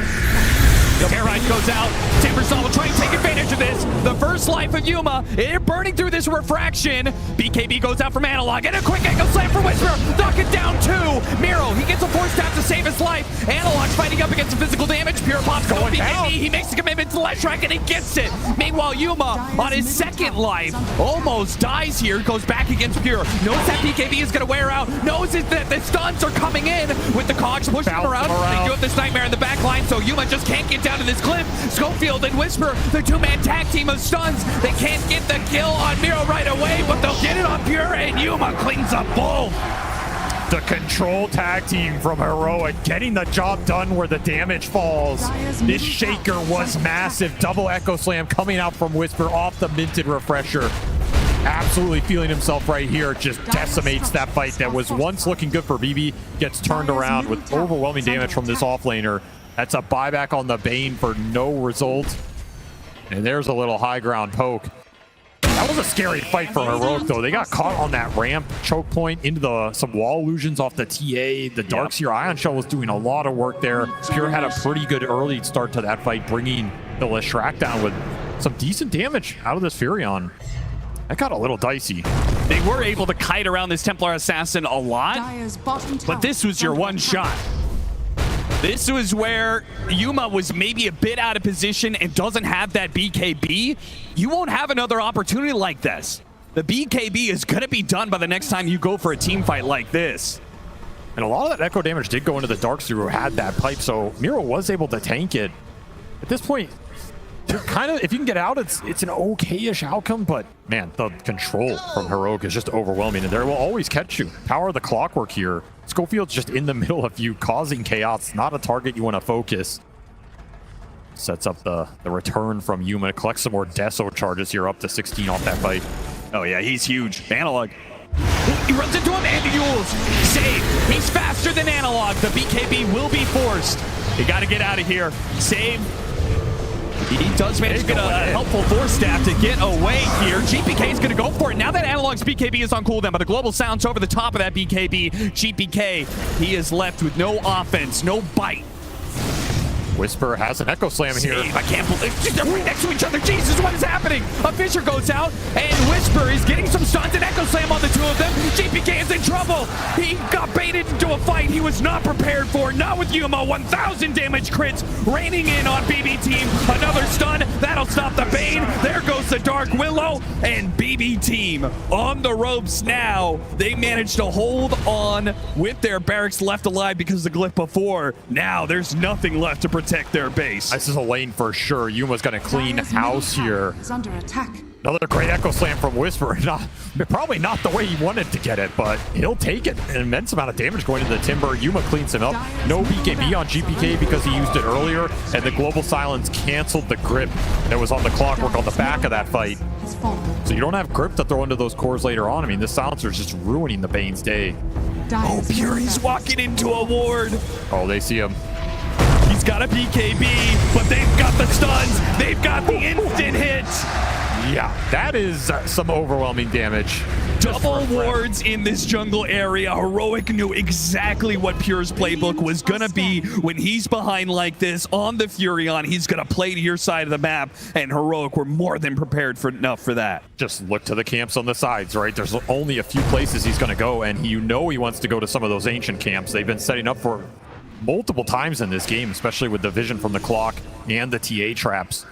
The Terrorite goes out. Timbersaw will try and take advantage of this. The first life of Yuma, they're burning through this refraction. BKB goes out from Analog, and a quick angle slam for Whisper. Knock it down 2. Miro, he gets a force tap to save his life. Analog's fighting up against the physical damage. Pure pops going BKB. Down. He makes a commitment to the left track, and he gets it. Meanwhile, Yuma, on his second life, almost dies here. Goes back against Pure. Knows that BKB is going to wear out. Knows that the stuns are coming in with the cogs pushing him around. They do have this nightmare in the back line, so Yuma just can't get down to this cliff. Schofield and Whisper, the two-man tag team of stuns. They can't get the kill on Miro right away, but they'll get it on Pure, and Yuma cleans up both. The control tag team from Heroic getting the job done where the damage falls. This shaker was massive. Double Echo Slam coming out from Whisper off the minted refresher. Absolutely feeling himself right here. Just decimates that fight that was once looking good for BB. Gets turned around with overwhelming damage from this offlaner. That's a buyback on the Bane for no result. And there's a little high ground poke. That was a scary fight for Heroic, though. They got caught on that ramp choke point into some wall illusions off the TA. The Darkseer Ion Shell was doing a lot of work there. Pure had a pretty good early start to that fight, bringing the Leshrac down with some decent damage out of this Furion. That got a little dicey. They were able to kite around this Templar Assassin a lot, but this was your one shot. This was where Yuma was maybe a bit out of position and doesn't have that BKB. You won't have another opportunity like this. The BKB is going to be done by the next time you go for a team fight like this. And a lot of that echo damage did go into the Darkseer who had that pipe, so Miro was able to tank it. At this point, kind of, if you can get out, it's an okay-ish outcome, but man, the control from Heroic is just overwhelming, and they will always catch you. Power of the clockwork here. Schofield's just in the middle of you, causing chaos. Not a target you want to focus. Sets up the return from Yuma. Collects some more Deso charges here, up to 16 off that fight. Oh yeah, he's huge. Analog. He runs into him and Yules. Save. He's faster than Analog. The BKB will be forced. You got to get out of here. Save. He does manage to get a helpful force staff to get away here. GPK is going to go for it. Now that Analog's BKB is on cooldown, but the global sounds over the top of that BKB. GPK, he is left with no offense, no bite. Whisper has an Echo Slam in here. I can't believe they're right next to each other. Jesus, what is happening? A Fissure goes out, and Whisper is getting some stuns and Echo Slam on the two of them. GPK is in trouble. He got baited into a fight he was not prepared for. Not with Yuma. 1,000 damage crits raining in on BB Team. Another stun. That'll stop the Bane. There goes the Dark Willow. And BB Team on the ropes now. They managed to hold on with their barracks left alive because of the glyph before. Now there's nothing left to protect their base. This is a lane for sure. Yuma's going to clean house here. Is under attack. Another great Echo Slam from Whisper. Probably not the way he wanted to get it, but he'll take it. An immense amount of damage going into the Timber. Yuma cleans him up. No BKB on GPK because he used it earlier, and the Global Silence canceled the grip that was on the clockwork on the back of that fight. So you don't have grip to throw into those cores later on. I mean, this Silencer is just ruining the Bane's day. Oh, Fury's walking into a ward. Oh, they see him. He's got a BKB, but they've got the stuns. They've got the instant hit. Yeah, that is some overwhelming damage. Double wards in this jungle area. Heroic knew exactly what Pure's playbook was going to be when he's behind like this on the Furion. He's going to play to your side of the map, and Heroic were more than prepared for enough for that. Just look to the camps on the sides, right? There's only a few places he's going to go, and you know he wants to go to some of those ancient camps. They've been setting up for multiple times in this game, especially with the vision from the clock and the TA traps.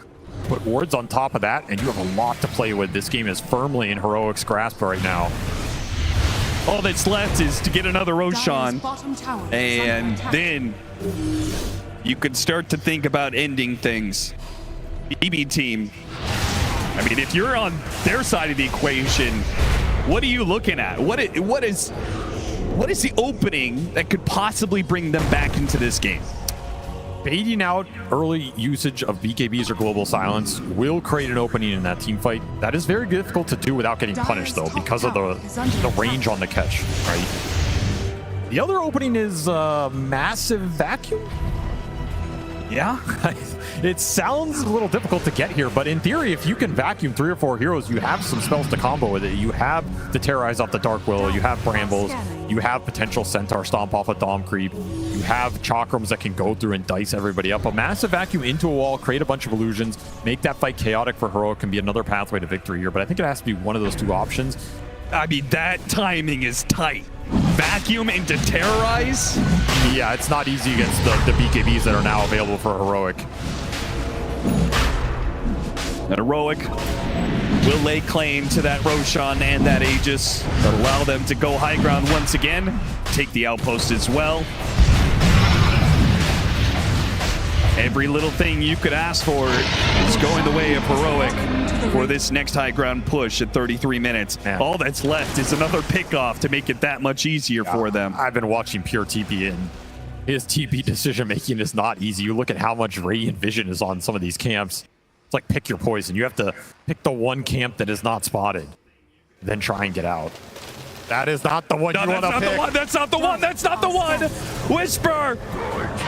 Put wards on top of that, and you have a lot to play with. This game is firmly in Heroic's grasp right now. All that's left is to get another Roshan, and then you could start to think about ending things. BB Team, I mean, if you're on their side of the equation, what are you looking at? What is the opening that could possibly bring them back into this game? Baiting out early usage of BKBs or Global Silence will create an opening in that team fight. That is very difficult to do without getting punished, though, because of the range on the catch, right? The other opening is Massive Vacuum. Yeah, it sounds a little difficult to get here, but in theory, if you can vacuum 3 or 4 heroes, you have some spells to combo with it. You have the Terrorize off the Dark Willow, you have Brambles, you have potential Centaur Stomp off a Dom Creep, you have Chakrams that can go through and dice everybody up. A Massive Vacuum into a wall, create a bunch of illusions, make that fight chaotic for Heroic can be another pathway to victory here, but I think it has to be one of those two options. I mean, that timing is tight. Vacuum into Terrorize? Yeah, it's not easy against the BKBs that are now available for Heroic. And Heroic will lay claim to that Roshan and that Aegis. That'll allow them to go high ground once again. Take the outpost as well. Every little thing you could ask for is going the way of Heroic for this next high ground push at 33 minutes. Man. All that's left is another pickoff to make it that much easier for them. I've been watching Pure TP, and his TP decision making is not easy. You look at how much Radiant Vision is on some of these camps. It's like pick your poison. You have to pick the one camp that is not spotted, then try and get out. That is not the one you want to pick. That's not the one. That's not the one. Whisper.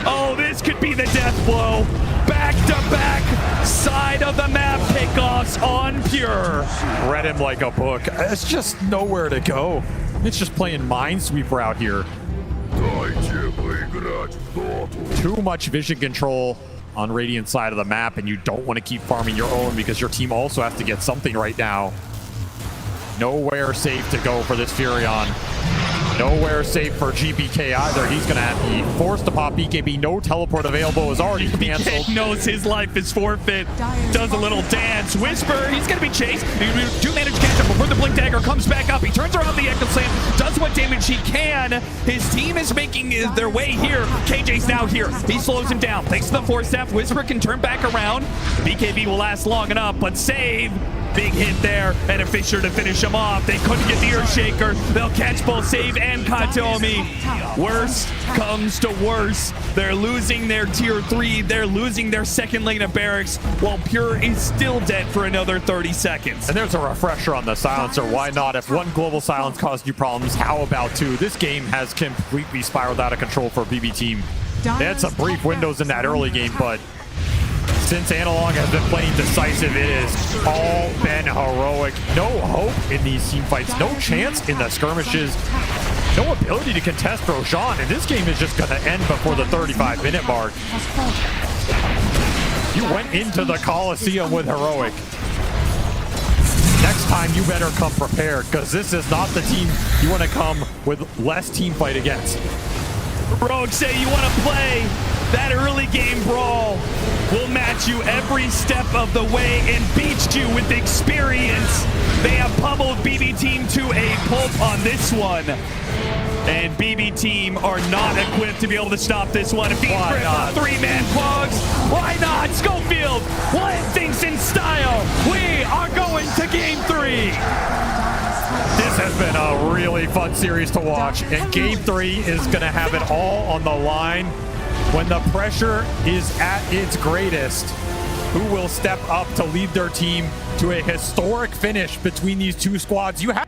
Oh, this could be the death blow. Back back-to-back side of the map pickoffs on Pure. Read him like a book. It's just nowhere to go. It's just playing Minesweeper out here. Too much vision control on Radiant's side of the map, and you don't want to keep farming your own because your team also has to get something right now. Nowhere safe to go for this Furion. Nowhere safe for GPK either. He's going to be forced to pop BKB. No teleport available. Is already canceled. BK knows his life is forfeit. Does a little dance. Whisper, he's going to be chased. Do manage to catch him before the Blink Dagger comes back up. He turns around the Echo Slam, does what damage he can. His team is making their way here. KJ's now here. He slows him down. Thanks to the Force Staff, Whisper can turn back around. BKB will last long enough, but save. Big hit there, and a Fissure to finish him off. They couldn't get the Earthshaker. They'll catch both Save and Katomi. Worst comes to worst. They're losing their tier 3. They're losing their second lane of barracks, while Pure is still dead for another 30 seconds. And there's a refresher on the silencer. Why not? If one global silence caused you problems, how about two? This game has completely spiraled out of control for BB Team. They had some brief windows in that early game, but since Analog has been playing decisive, it is all been heroic. No hope in these team fights. No chance in the skirmishes. No ability to contest Roshan. And this game is just going to end before the 35-minute mark. You went into the Coliseum with heroic. Next time, you better come prepared, because this is not the team you want to come with less team fight against. Heroic say you want to play that early game brawl. We'll match you every step of the way and beat you with experience. They have pummeled BB Team to a pulp on this one. And BB Team are not equipped to be able to stop this one. If he's for three-man plugs, why not? Schofield, one thinks in style. We are going to game 3. This has been a really fun series to watch, and game 3 is going to have it all on the line. When the pressure is at its greatest, who will step up to lead their team to a historic finish between these two squads? You have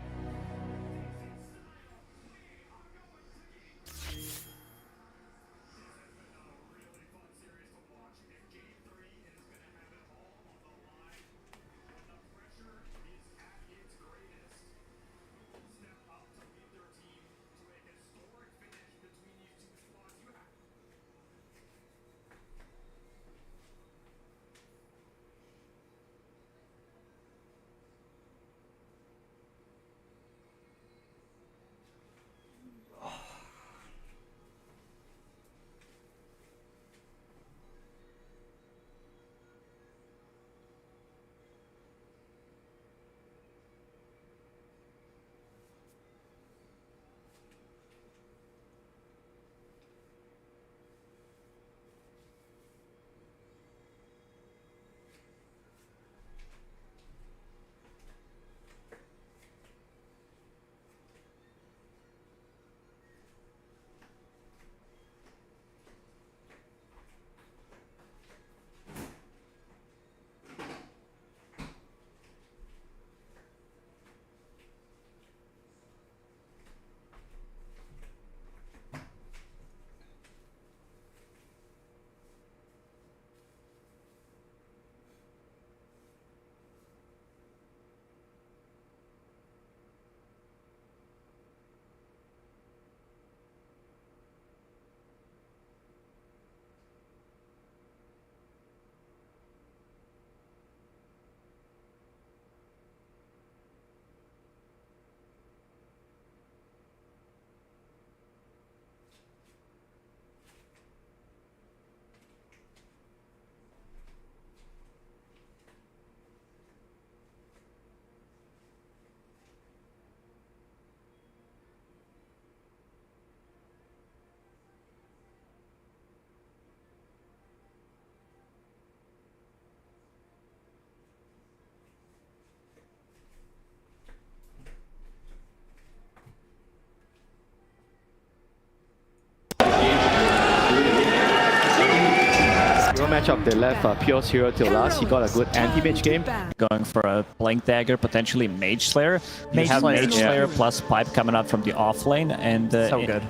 matchup, they left Pure's hero till last. He got a good anti-mage game. Going for a Blink Dagger, potentially Mage Slayer. You have Mage Slayer plus Pipe coming up from the off lane, and so good.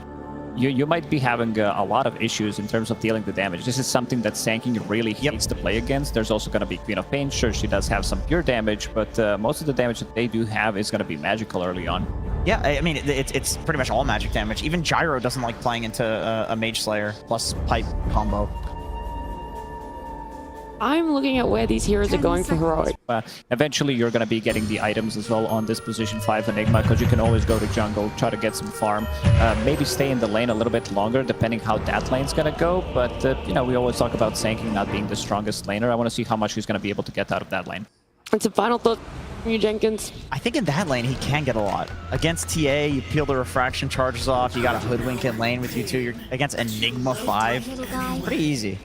you might be having a lot of issues in terms of dealing the damage. This is something that Sanking really hates to play against. There's also going to be Queen of Pain. Sure, she does have some pure damage, but most of the damage that they do have is going to be magical early on. Yeah, I mean, it's pretty much all magic damage. Even Gyro doesn't like playing into a Mage Slayer plus Pipe combo. I'm looking at where these heroes are going for Heroic. Eventually, you're going to be getting the items as well on this position 5 Enigma, because you can always go to jungle, try to get some farm, maybe stay in the lane a little bit longer, depending how that lane's going to go. But, you know, we always talk about Sanking not being the strongest laner. I want to see how much he's going to be able to get out of that lane. It's a final thought from you, Jenkins. I think in that lane, he can get a lot. Against TA, you peel the refraction charges off, you got a Hoodwink in lane with you two. You're against Enigma 5. Pretty easy.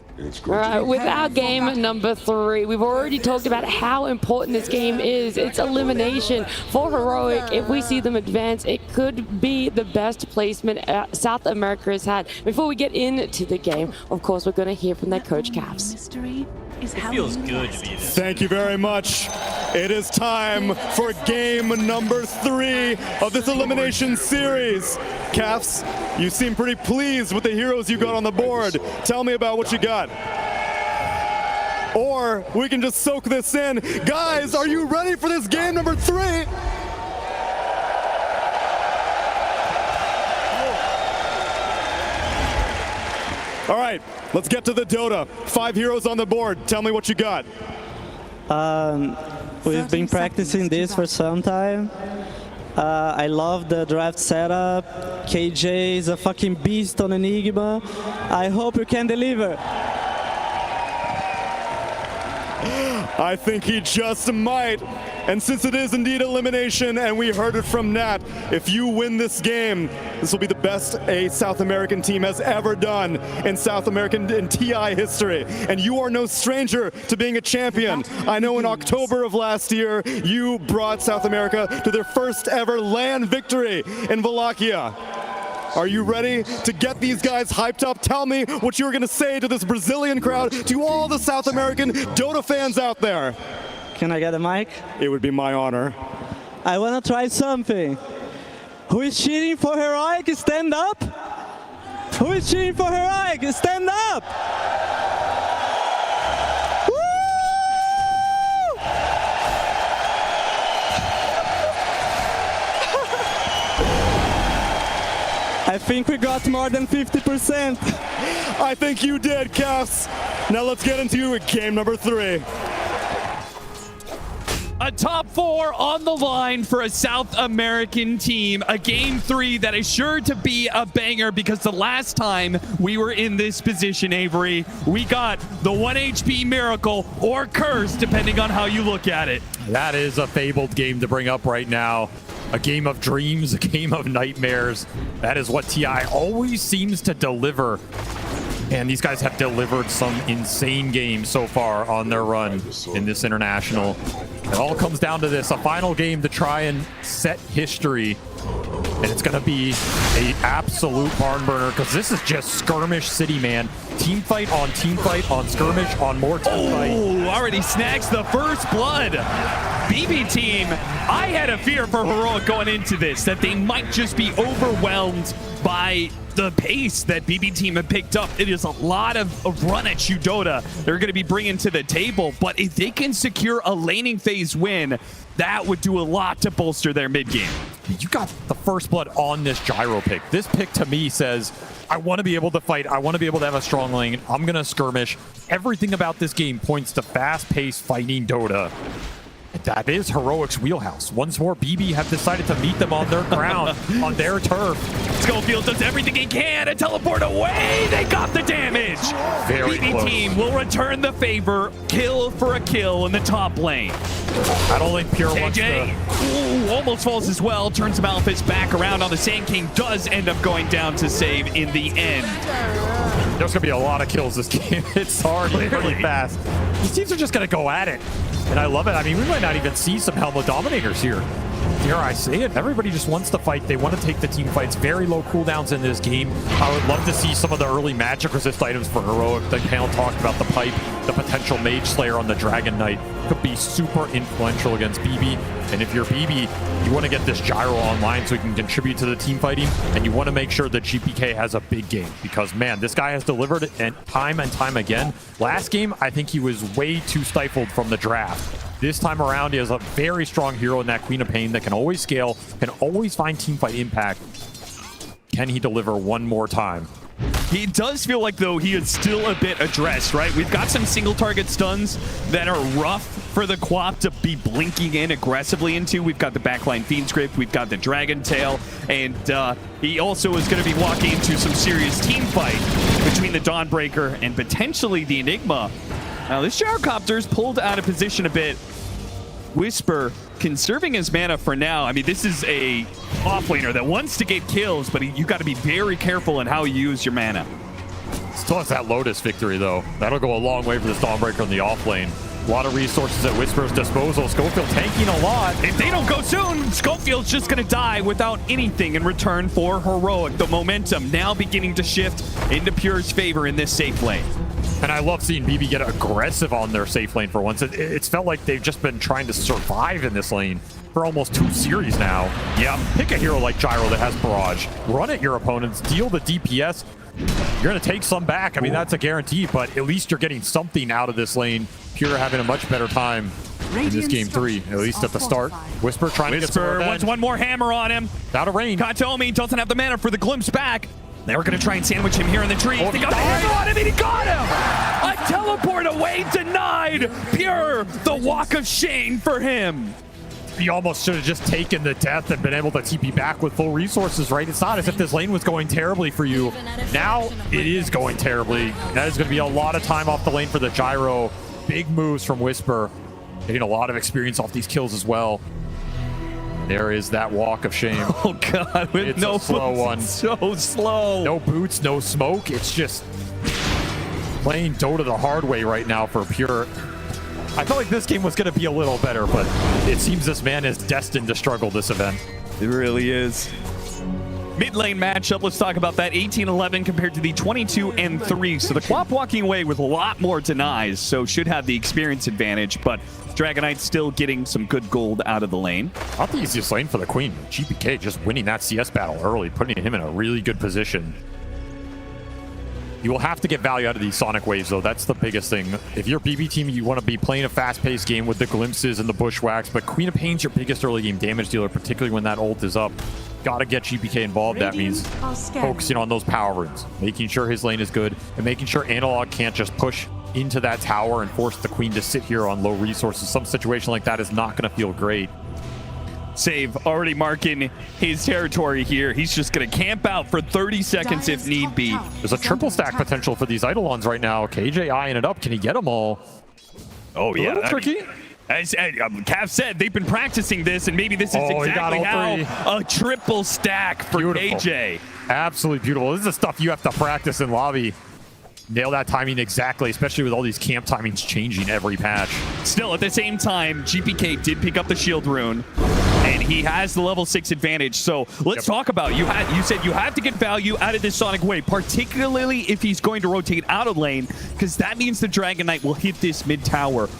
All right, with our game number 3, we've already talked about how important this game is. It's elimination for Heroic. If we see them advance, it could be the best placement South America has had. Before we get into the game, of course, we're going to hear from their coach, Cavs. It feels good to be there. Thank you very much. It is time for game number 3 of this elimination series. Cafs, you seem pretty pleased with the heroes you got on the board. Tell me about what you got. Or we can just soak this in. Guys, are you ready for this game number 3? All right, let's get to the Dota. 5 heroes on the board. Tell me what you got. We've been practicing this for some time. I love the draft setup. KJ is a fucking beast on Enigma. I hope you can deliver. I think he just might. And since it is indeed elimination, and we heard it from Nat, if you win this game, this will be the best a South American team has ever done in South American and TI history. And you are no stranger to being a champion. I know in October of last year, you brought South America to their first ever LAN victory in Wallachia. Are you ready to get these guys hyped up? Tell me what you're going to say to this Brazilian crowd, to all the South American Dota fans out there. Can I get a mic? It would be my honor. I want to try something. Who is cheating for Heroic? Stand up. Who is cheating for Heroic? Stand up. Woo! I think we got more than 50%. I think you did, Cass. Now let's get into game number 3. A top 4 on the line for a South American team. A game 3 that is sure to be a banger, because the last time we were in this position, Avery, we got the 1 HP miracle or curse, depending on how you look at it. That is a fabled game to bring up right now. A game of dreams, a game of nightmares. That is what TI always seems to deliver. And these guys have delivered some insane games so far on their run in this international. It all comes down to this, a final game to try and set history. And it's going to be an absolute barn burner, because this is just skirmish city, man. Team fight on skirmish on more team fight. Oh, already snags the first blood. BB team, I had a fear for Heroic going into this, that they might just be overwhelmed by the pace that BB team have picked up. It is a lot of run at you, Dota, they're going to be bringing to the table. But if they can secure a laning phase win, that would do a lot to bolster their mid game. You got the first blood on this Gyro pick. This pick to me says, I want to be able to fight. I want to be able to have a strong lane. I'm going to skirmish. Everything about this game points to fast-paced fighting Dota. That is Heroic's wheelhouse. Once more, BB have decided to meet them on their ground, on their turf. Schofield does everything he can to teleport away. They got the damage. Very BB close. team will return the favor. Kill for a kill in the top lane. I don't think Pure wants JJ, to... almost falls as well. Turns Malphite back around on the Sand King. Does end up going down to save in the end. There's going to be a lot of kills this game. It's starting pretty fast. These teams are just going to go at it. And I love it. I mean, we might not even see some Helmet Dominators here. dare I say it, everybody just wants to fight. They want to take the team fights. Very low cooldowns in this game. I would love to see some of the early magic resist items for Heroic. The panel talked about the pipe, the potential Mage Slayer on the Dragon Knight could be super influential against BB. And if you're BB, you want to get this gyro online so he can contribute to the team fighting, and you want to make sure that GPK has a big game, because man, this guy has delivered and time again. Last game, I think he was way too stifled from the draft. This time around, he has a very strong hero in that Queen of Pain that can always scale, can always find teamfight impact. Can he deliver one more time? He does feel like, though, he is still a bit addressed, right? We've got some single target stuns that are rough for the Quap to be blinking in aggressively into. We've got the backline Fiend Script, we've got the Dragon Tail, and he also is going to be walking into some serious team fight between the Dawnbreaker and potentially the Enigma. Now, this Gyrocopter's pulled out of position a bit. Whisper conserving his mana for now. I mean, this is a offlaner that wants to get kills, but you got to be very careful in how you use your mana. Still has that Lotus victory, though. That'll go a long way for this Dawnbreaker in the offlane. A lot of resources at Whisper's disposal. Schofield tanking a lot. If they don't go soon, Schofield's just going to die without anything in return for Heroic. The momentum now beginning to shift into Pure's favor in this safe lane. And I love seeing BB get aggressive on their safe lane for once. It's felt like they've just been trying to survive in this lane for almost 2 series now. Yeah, pick a hero like Gyro that has Barrage. Run at your opponents, deal the DPS. You're going to take some back. I mean, that's a guarantee, but at least you're getting something out of this lane. Pure having a much better time in this game 3, at least at the start. Whisper trying to get some revenge. Wants one more hammer on him. Out of range. Katomi doesn't have the mana for the glimpse back. They were going to try and sandwich him here in the trees. They got the handle on him, and he got him! A teleport away denied! Pure, the walk of shame for him. He almost should have just taken the death and been able to TP back with full resources, right? It's not as if this lane was going terribly for you. Now it is going terribly. That is going to be a lot of time off the lane for the Gyro. Big moves from Whisper. Getting a lot of experience off these kills as well. There is that walk of shame. Oh God, with it's no a slow boots. one. So slow. No boots, no smoke. It's just playing Dota the hard way right now for Pure. I felt like this game was going to be a little better, but it seems this man is destined to struggle this event. It really is. Mid lane matchup, let's talk about that. 18-11 compared to the 22-3. So the Quap walking away with a lot more denies, so should have the experience advantage, but Dragon Knight still getting some good gold out of the lane. Not the easiest lane for the Queen. GPK just winning that CS battle early, putting him in a really good position. You will have to get value out of these Sonic Waves, though. That's the biggest thing. If you're BB team, you want to be playing a fast-paced game with the glimpses and the bushwhacks, but Queen of Pain's your biggest early game damage dealer, particularly when that ult is up. Got to get GPK involved. That means focusing on those power runes, making sure his lane is good, and making sure Analog can't just push into that tower and force the Queen to sit here on low resources. Some situation like that is not going to feel great. Save already marking his territory here. He's just going to camp out for 30 seconds if need be. There's a triple stack potential for these Eidolons right now. KJ eyeing it up. Can he get them all? Oh, yeah. A little tricky. As Cav said, they've been practicing this, and maybe this is exactly how a triple stack for KJ. Absolutely beautiful. This is the stuff you have to practice in lobby. Nail that timing exactly, especially with all these camp timings changing every patch. Still, at the same time, GPK did pick up the shield rune, and he has the level 6 advantage. So let's talk about, you said you have to get value out of this Sonic Wave, particularly if he's going to rotate out of lane, because that means the Dragon Knight will hit this mid tower.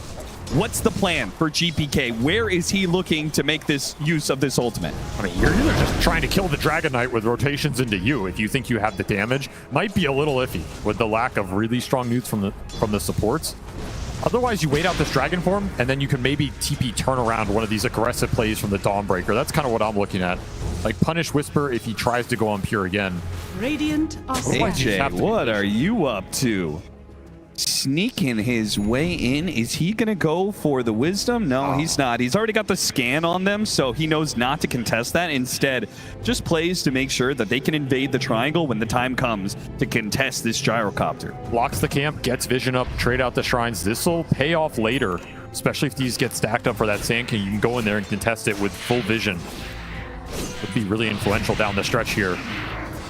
What's the plan for GPK? Where is he looking to make this use of this ultimate? I mean, you're either just trying to kill the Dragon Knight with rotations into you if you think you have the damage. Might be a little iffy with the lack of really strong newts from the supports. Otherwise, you wait out this Dragon form, and then you can maybe TP turn around one of these aggressive plays from the Dawnbreaker. That's kind of what I'm looking at. Like, punish Whisper if he tries to go on Pure again. Radiant are AJ, what are you up to? Sneaking his way in. Is he gonna go for the wisdom? No, he's not. He's already got the scan on them, so he knows not to contest that. Instead, just plays to make sure that they can invade the triangle when the time comes to contest this gyrocopter. Blocks the camp, gets vision up, trade out the shrines. This will pay off later, especially if these get stacked up for that Sand King. You can go in there and contest it with full vision. Would be really influential down the stretch here.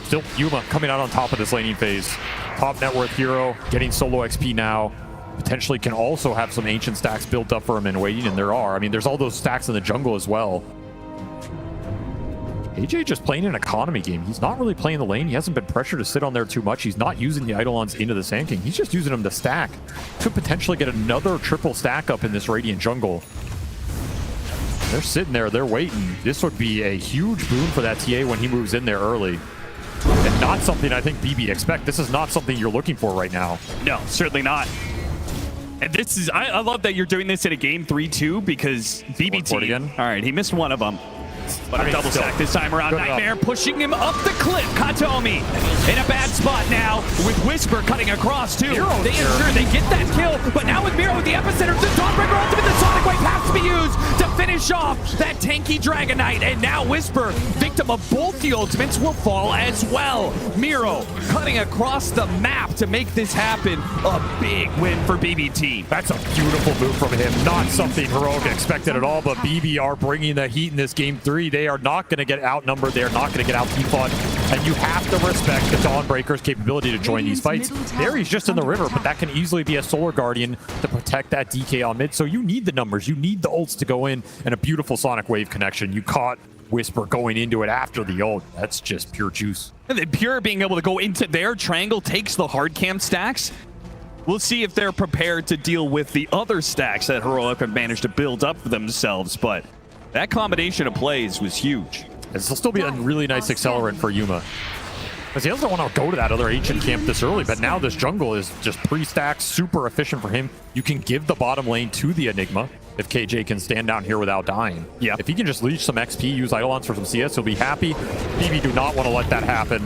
Still, Yuma coming out on top of this laning phase. Top net worth hero, getting solo XP now. Potentially can also have some ancient stacks built up for him and waiting, and there are. I mean, there's all those stacks in the jungle as well. AJ just playing an economy game. He's not really playing the lane. He hasn't been pressured to sit on there too much. He's not using the Eidolons into the Sand King. He's just using them to stack. Could potentially get another triple stack up in this Radiant jungle. They're sitting there. They're waiting. This would be a huge boon for that TA when he moves in there early. And not something I think BB expect. This is not something you're looking for right now. No, certainly not. And this is, I love that you're doing this in a game 3-2 because BBT, again. All right, he missed one of them. But a double stack this time around. Nightmare pushing him up the cliff. Katomi in a bad spot now with Whisper cutting across too. They ensure they get that kill, but now with Miro at the epicenter, the Dawnbreaker ultimate, the Sonic Wave has to be used to finish off that tanky Dragon Knight. And now Whisper, victim of both the ultimates, will fall as well. Miro cutting across the map to make this happen. A big win for BBT. That's a beautiful move from him. Not something Heroic expected at all, but BB are bringing the heat in this game 3. They are not going to get outnumbered. They are not going to get out-T-fought. And you have to respect the Dawnbreaker's capability to join these fights. There he's just in the river, but that can easily be a Solar Guardian to protect that DK on mid. So you need the numbers. You need the ults to go in, and a beautiful Sonic Wave connection. You caught Whisper going into it after the ult. That's just pure juice. And then Pure being able to go into their triangle takes the hard cam stacks. We'll see if they're prepared to deal with the other stacks that Heroic have managed to build up for themselves, but that combination of plays was huge. This will still be a really nice accelerant for Yuma. Because he doesn't want to go to that other ancient camp this early, but now this jungle is just pre-stacked, super efficient for him. You can give the bottom lane to the Enigma if KJ can stand down here without dying. Yeah. If he can just leech some XP, use Eidolons for some CS, he'll be happy. BB do not want to let that happen.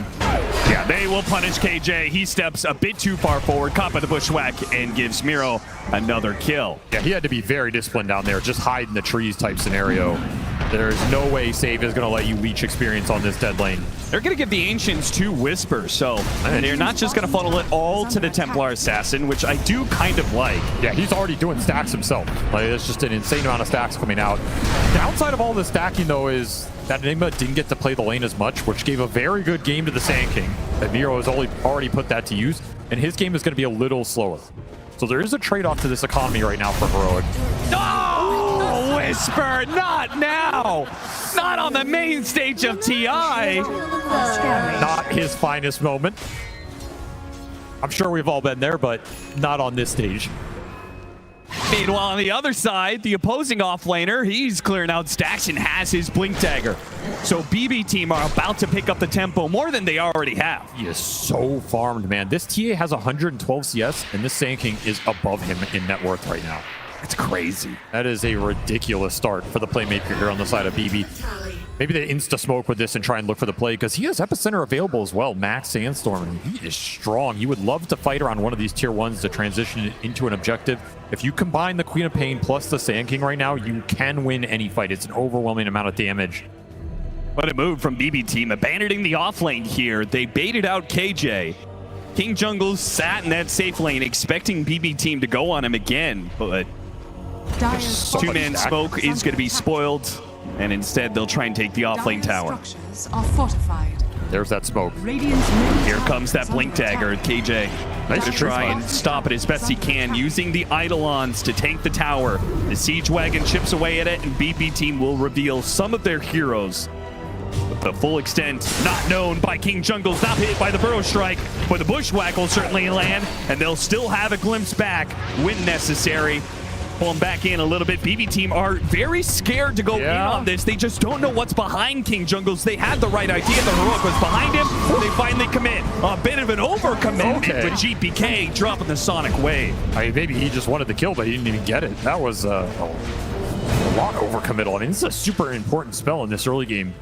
Yeah, they will punish KJ. He steps a bit too far forward, caught by the bushwhack, and gives Miro another kill. Yeah, he had to be very disciplined down there, just hide in the trees type scenario. There's no way Save is going to let you leech experience on this dead lane. They're going to give the Ancients to Whisper, so they're not just going to funnel it all to the Templar Assassin, which I do kind of like. Yeah, he's already doing stacks himself. Like, it's just an insane amount of stacks coming out. Downside of all the stacking, though, is that Enigma didn't get to play the lane as much, which gave a very good game to the Sand King. That Miro has already put that to use, and his game is going to be a little slower. So there is a trade-off to this economy right now for Heroic. No! Whisper, not now! Not on the main stage of TI! Not his finest moment. I'm sure we've all been there, but not on this stage. Meanwhile, on the other side, the opposing offlaner, he's clearing out stacks and has his Blink Dagger. So BB team are about to pick up the tempo more than they already have. He is so farmed, man. This TA has 112 CS, and this Sand King is above him in net worth right now. It's crazy. That is a ridiculous start for the playmaker here on the side of BB. Maybe they insta-smoke with this and try and look for the play, because he has Epicenter available as well, Max Sandstorm, and he is strong. You would love to fight around one of these tier 1s to transition it into an objective. If you combine the Queen of Pain plus the Sand King right now, you can win any fight. It's an overwhelming amount of damage. What a move from BB team, abandoning the off lane here. They baited out KJ. King Jungle sat in that safe lane, expecting BB team to go on him again, but two-man smoke is going to be spoiled, and instead they'll try and take the offlane tower. Are fortified. There's that smoke. Here comes that Blink Dagger. KJ nice to try and stop it as best he can, using the Eidolons to tank the tower. The Siege Wagon chips away at it, and BB team will reveal some of their heroes. The full extent not known by King Jungle's not hit by the Burrow Strike, but the Bushwhack will certainly land, and they'll still have a glimpse back when necessary. Pull them back in a little bit. BB team are very scared to go in on this. They just don't know what's behind King Jungles. They had the right idea. The Heroic was behind him. They finally commit. A bit of an overcommitment with GPK dropping the Sonic Wave. I mean, maybe he just wanted the kill, but he didn't even get it. That was a lot overcommittal. I mean, this is a super important spell in this early game.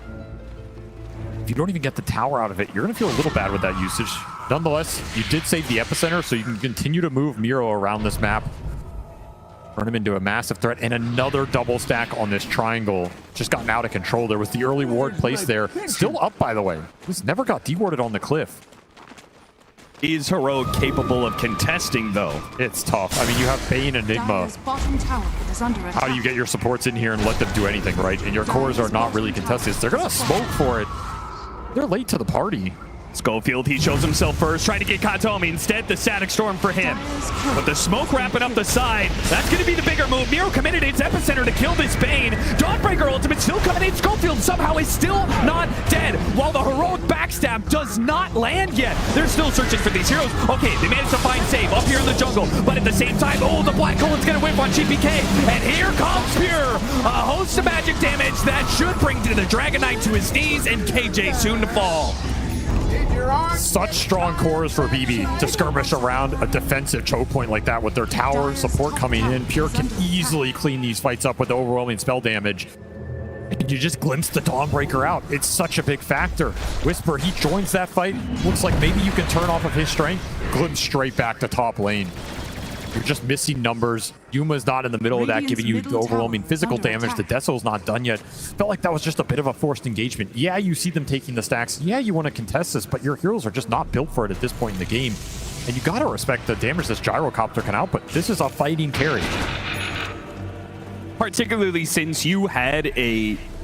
If you don't even get the tower out of it, you're going to feel a little bad with that usage. Nonetheless, you did save the epicenter, so you can continue to move Miro around this map. Turn him into a massive threat, and another double stack on this triangle. Just gotten out of control. There was the early ward placed there. Still up, by the way. This never got dewarded on the cliff. Is Heroic capable of contesting, though? It's tough. I mean, you have Bane and Enigma. How do you get your supports in here and let them do anything, right? And your cores are not really contested. They're going to smoke for it. They're late to the party. Schofield, he shows himself first, trying to get Katomi. Instead, the Static Storm for him. But the smoke wrapping up the side, that's going to be the bigger move. Miro committed its epicenter to kill this Bane. Dawnbreaker ultimate still coming in. Schofield somehow is still not dead, while the heroic backstab does not land yet. They're still searching for these heroes. Okay, they managed to find Save up here in the jungle, but at the same time, oh, the Black Hole is going to whip on GPK. And here comes Pure. A host of magic damage that should bring the Dragon Knight to his knees, and KJ soon to fall. Such strong cores for BB to skirmish around a defensive choke point like that with their tower support coming in. Pure can easily clean these fights up with overwhelming spell damage. And you just glimpse the Dawnbreaker out. It's such a big factor. Whisper, he joins that fight. Looks like maybe you can turn off of his strength. Glimpse straight back to top lane. You're just missing numbers. Yuma's not in the middle of that, giving you the overwhelming physical damage. The Deso's not done yet. Felt like that was just a bit of a forced engagement. Yeah, you see them taking the stacks. Yeah, you want to contest this, but your heroes are just not built for it at this point in the game. And you gotta respect the damage this Gyrocopter can output. This is a fighting carry. Particularly since you had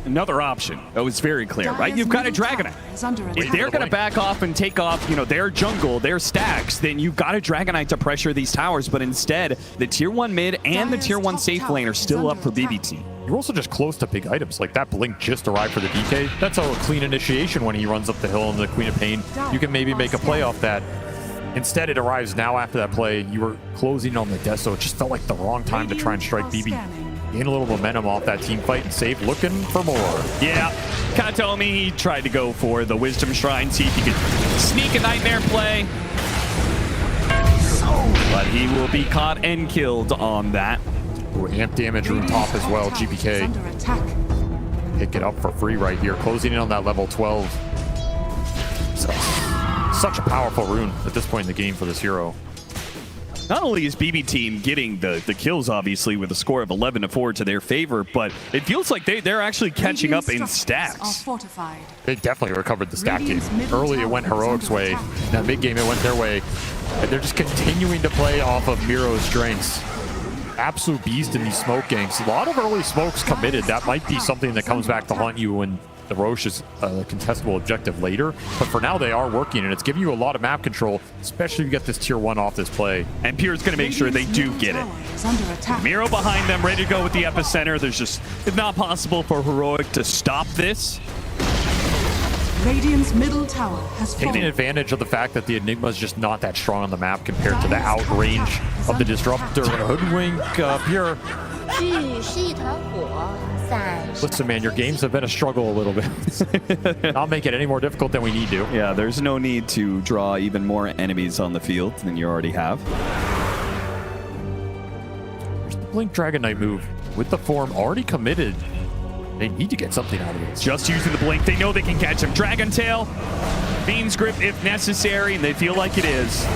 another option that was very clear, right? You've got a Dragon Knight. If they're going to back off and take off, their jungle, their stacks, then you've got a Dragon Knight to pressure these towers. But instead, the tier 1 mid and the tier 1 safe lane are still up for BBT. You're also just close to big items. Like that Blink just arrived for the DK. That's a clean initiation when he runs up the hill in the Queen of Pain. You can maybe make a play off that. Instead, it arrives now after that play. You were closing on the Deso. It just felt like the wrong time to try and strike BB. Gain a little momentum off that team fight and Save looking for more. Yeah, Katomi, he tried to go for the Wisdom Shrine, see if he could sneak a Nightmare play. But he will be caught and killed on that. Ooh, amp damage room top as well, GPK. Pick it up for free right here, closing in on that level 12. Such a powerful rune at this point in the game for this hero. Not only is BB team getting the kills, obviously, with a score of 11-4 to their favor, but it feels like they're actually catching up in stacks. They definitely recovered the stack game. Early, it went Heroic's way. Now, mid-game, it went their way. And they're just continuing to play off of Miro's strengths. Absolute beast in these smoke ganks. A lot of early smokes committed. That might be something that comes back to haunt you when the Roche is a contestable objective later, but for now they are working, and it's giving you a lot of map control, especially if you get this tier 1 off this play. And Pure's going to make sure they do get it. Miro behind them, ready to go with the epicenter. It's not possible for Heroic to stop this. Radiant's middle tower has fallen. Taking advantage of the fact that the Enigma is just not that strong on the map compared to the outrange of the Disruptor. Hoodwink, Pure. Listen, man, your games have been a struggle a little bit. Not make it any more difficult than we need to. Yeah, there's no need to draw even more enemies on the field than you already have. There's the Blink Dragon Knight move with the form already committed. They need to get something out of this. Just using the Blink, they know they can catch him. Dragon Tail, Fiend's Grip if necessary, and they feel like it is.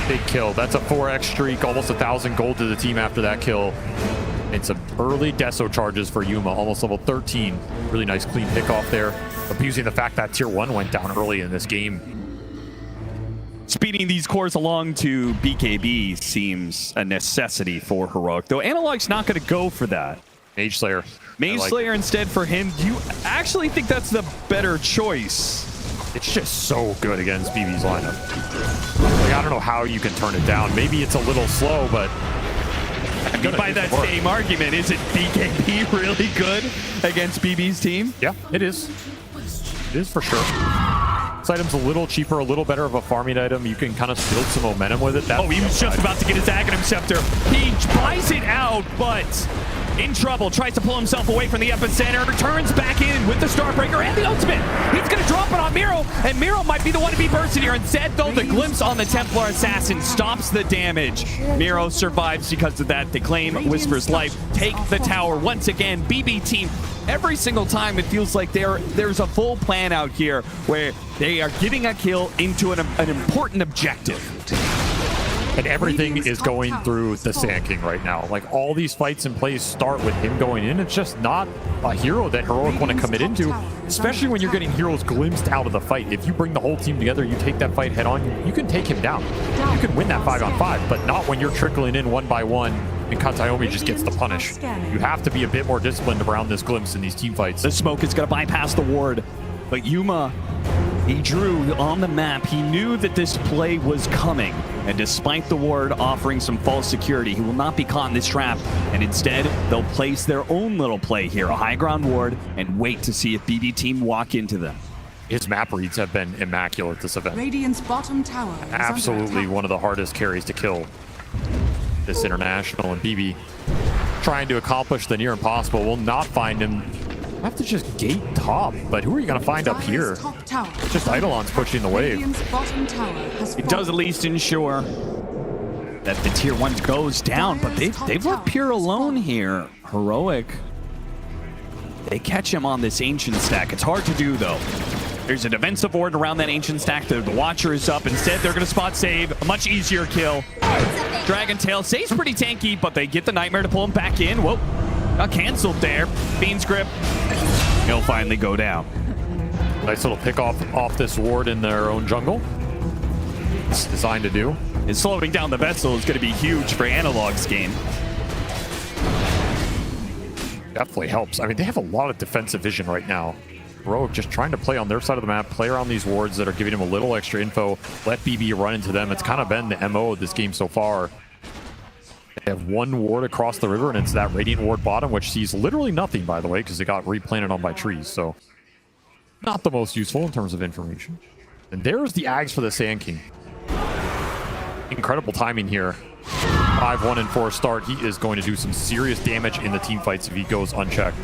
Big kill. That's a 4x streak, almost 1,000 gold to the team after that kill. And some early Deso charges for Yuma, almost level 13. Really nice clean pick off there, abusing the fact that tier 1 went down early in this game. Speeding these cores along to BKB seems a necessity for Heroic, though Analog's not going to go for that. Mage Slayer. Mage Slayer instead for him. Do you actually think that's the better choice? It's just so good against BB's lineup. Like, I don't know how you can turn it down. Maybe it's a little slow, but I mean, by that same argument, is it BKB really good against BB's team? Yeah, it is. It is for sure. This item's a little cheaper, a little better of a farming item. You can kind of build some momentum with it. Oh, he was just about to get his Aghanim Scepter. He buys it out, but in trouble. Tries to pull himself away from the epicenter. Turns back in with the Starbreaker and the ultimate. He's going to drop it on Miro, and Miro might be the one to be bursted here. Instead, though, the glimpse on the Templar Assassin stops the damage. Miro survives because of that. They claim Whisper's life. Take the tower once again. BB team, every single time it feels like there's a full plan out here where they are getting a kill into an important objective. And everything is going through the Sand King right now. Like, all these fights and plays start with him going in. It's just not a hero that Heroic want to commit into, especially when you're getting heroes glimpsed out of the fight. If you bring the whole team together, you take that fight head on, you can take him down. You can win that 5-on-5, but not when you're trickling in one by one and Katayomi just gets the punish. You have to be a bit more disciplined around this glimpse in these team fights. The smoke is going to bypass the ward, but Yuma He drew on the map. He knew that this play was coming. And despite the ward offering some false security, he will not be caught in this trap. And instead, they'll place their own little play here, a high ground ward, and wait to see if BB team walk into them. His map reads have been immaculate this event. Radiant's bottom tower is under Absolutely attack. one of the hardest carries to kill this international, and BB trying to accomplish the near impossible. Will not find him. Have to just gate top, but who are you going to find up here? Dire's top tower It's just Eidolon's pushing the wave. Radiant's bottom tower has It does at least ensure that the tier 1 goes down, but they've left Pure alone here. Heroic, they catch him on this Ancient stack. It's hard to do, though. There's a defensive ward around that Ancient stack. The Watcher is up. Instead, they're going to spot save. A much easier kill. Dragon Tail stays pretty tanky, but they get the Nightmare to pull him back in. Whoa, got canceled there. Fiend's Grip. He'll finally go down. Nice little pick off this ward in their own jungle. It's designed to do. And slowing down the vessel is going to be huge for Analog's game. Definitely helps. I mean, they have a lot of defensive vision right now. Heroic just trying to play on their side of the map, play around these wards that are giving him a little extra info, let BB run into them. It's kind of been the MO of this game so far. They have one ward across the river, and it's that Radiant ward bottom, which sees literally nothing, by the way, because it got replanted on by trees. So not the most useful in terms of information. And there's the Ags for the Sand King. Incredible timing here. 5-1 and 4 start. He is going to do some serious damage in the team fights if he goes unchecked.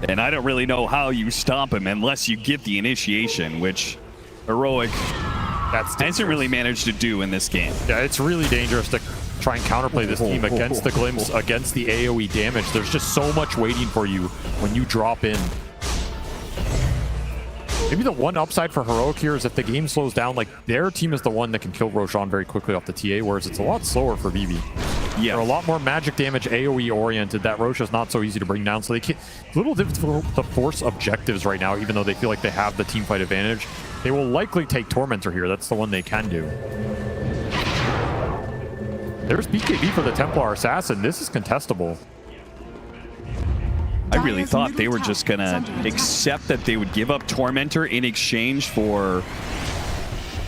And I don't really know how you stop him unless you get the initiation, which Heroic hasn't really managed to do in this game. Yeah, it's really dangerous to try and counterplay this team against the glimpse, against the AoE damage. There's just so much waiting for you when you drop in. Maybe the one upside for Heroic here is if the game slows down, like their team is the one that can kill Roshan very quickly off the TA, whereas it's a lot slower for BB. Yeah, they're a lot more magic damage AoE oriented. That Rosh is not so easy to bring down, so they can't. It's a little difficult to force objectives right now, even though they feel like they have the team fight advantage. They will likely take Tormentor here. That's the one they can do. There's BKB for the Templar Assassin. This is contestable. I really thought they were just gonna accept that they would give up Tormentor in exchange for,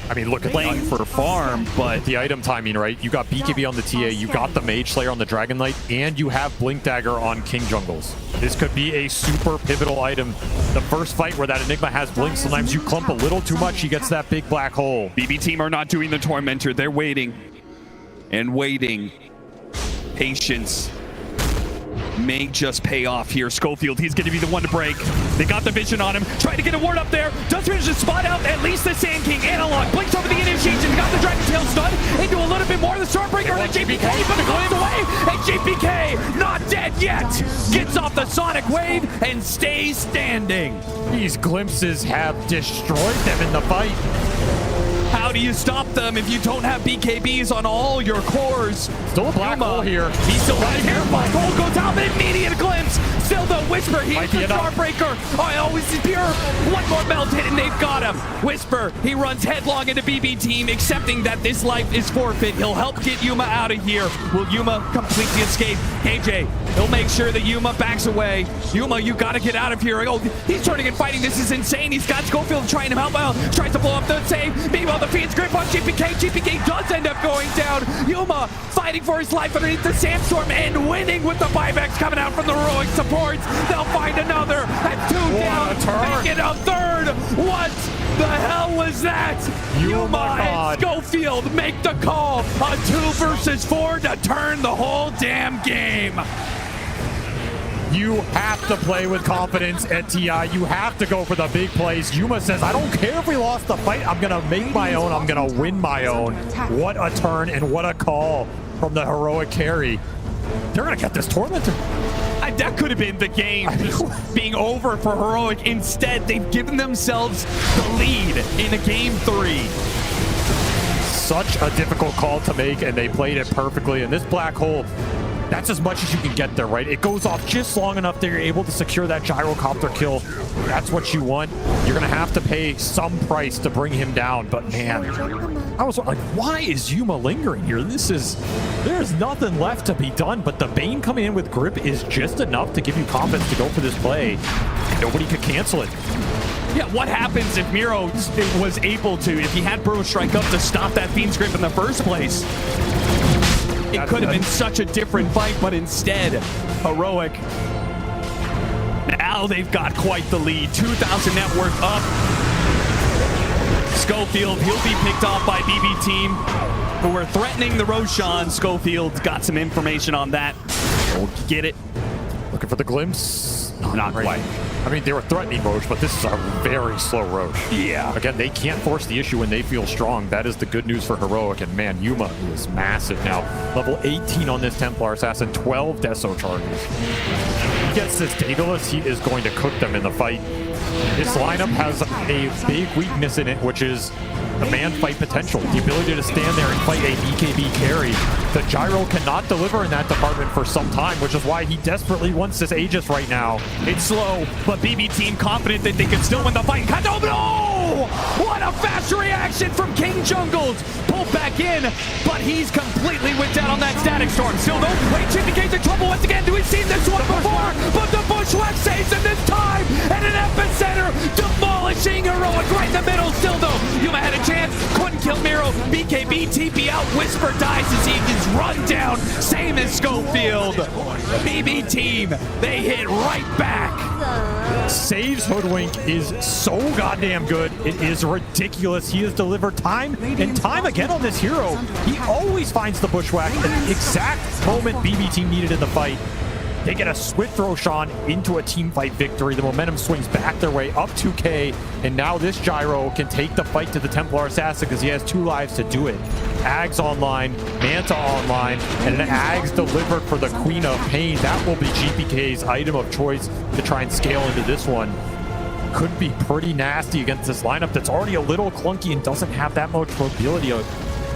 I mean, look at playing for farm, but the item timing, right? You got BKB on the TA, you got the Mage Slayer on the Dragon Knight, and you have Blink Dagger on King Jungles. This could be a super pivotal item. The first fight where that Enigma has Blink, sometimes you clump a little too much, he gets that big black hole. BB team are not doing the Tormentor. They're waiting and waiting. Patience may just pay off here. Schofield, he's going to be the one to break. They got the vision on him. Trying to get a ward up there. Does manage to spot out at least the Sand King. Analog blinks over the initiation. Got the Dragon Tail stun into a little bit more of the Stormbreaker and the JPK, but it goes away. And JPK, not dead yet, gets off the Sonic Wave and stays standing. These glimpses have destroyed them in the fight. How do you stop them if you don't have BKBs on all your cores? Still a black hole here. He's still right here. Black hole goes out, but immediate glimpse. Still the Whisper. He hits the Starbreaker. Oh, he's pure. One more melt hit and they've got him. Whisper, he runs headlong into BB team, accepting that this life is forfeit. He'll help get Yuma out of here. Will Yuma completely escape? KJ, he'll make sure that Yuma backs away. Yuma, you gotta get out of here. Oh, he's turning and fighting. This is insane. He's got Schofield trying him out. Well, tries to blow up the save. Meanwhile, the Fiend's grip on GPK. GPK does end up going down. Yuma fighting for his life underneath the Sandstorm and winning with the buybacks coming out from the Heroic supports. They'll find another. And two down. Make it a third. What the hell was that? Yuma and Schofield make the call. A 2 versus 4 to turn the whole damn game. You have to play with confidence at TI. You have to go for the big plays. Yuma says, I don't care if we lost the fight. I'm going to make my own. I'm going to win my own. What a turn and what a call from the Heroic carry. They're going to get this Tormentor. That could have been the game just being over for Heroic. Instead, they've given themselves the lead in a game 3. Such a difficult call to make, and they played it perfectly. And this black hole, that's as much as you can get there, right? It goes off just long enough that you're able to secure that gyrocopter kill. That's what you want. You're going to have to pay some price to bring him down. But man, I was like, why is Yuma lingering here? There's nothing left to be done. But the Bane coming in with grip is just enough to give you confidence to go for this play. Nobody could cancel it. Yeah, what happens if Miro was able to, if he had Burrow Strike up to stop that Fiend's Grip in the first place? It could have been such a different fight, but instead, Heroic. Now they've got quite the lead. 2,000 net worth up. Schofield, he'll be picked off by BB Team, who are threatening the Roshan. Schofield's got some information on that. We'll get it. Looking for the glimpse. Not quite. I mean, they were threatening Roche, but this is a very slow Roche. Yeah. Again, they can't force the issue when they feel strong. That is the good news for Heroic. And man, Yuma is massive now. Level 18 on this Templar Assassin, 12 Deso charges. He gets this Daedalus, he is going to cook them in the fight. This lineup has a big weakness in it, which is the man fight potential. The ability to stand there and fight a BKB carry. The Gyro cannot deliver in that department for some time, which is why he desperately wants this Aegis right now. It's slow, but BB Team confident that they can still win the fight. Oh no! What a fast reaction from King Jungles. Pulled back in, but he's completely went down on that Static Storm. Still though, wait, indicates the trouble once again. We've seen this one before, but the Bushwhack saves him this time. And an epicenter demolishing Heroic right in the middle. Still though, Yuma had a chance, couldn't kill Miro. BKB TP out, Whisper dies as he gets run down. Same as Schofield. BB Team, they hit right back. Saves Hoodwink is so goddamn good. It is ridiculous. He has delivered time and time again on this hero. He always finds the Bushwhack at the exact moment BB Team needed in the fight. They get a swift Roshan into a team fight victory. The momentum swings back their way up 2K, and now this Gyro can take the fight to the Templar Assassin because he has 2 lives to do it. Ags online, Manta online, and an Ags delivered for the Queen of Pain. That will be GPK's item of choice to try and scale into this one. Could be pretty nasty against this lineup that's already a little clunky and doesn't have that much mobility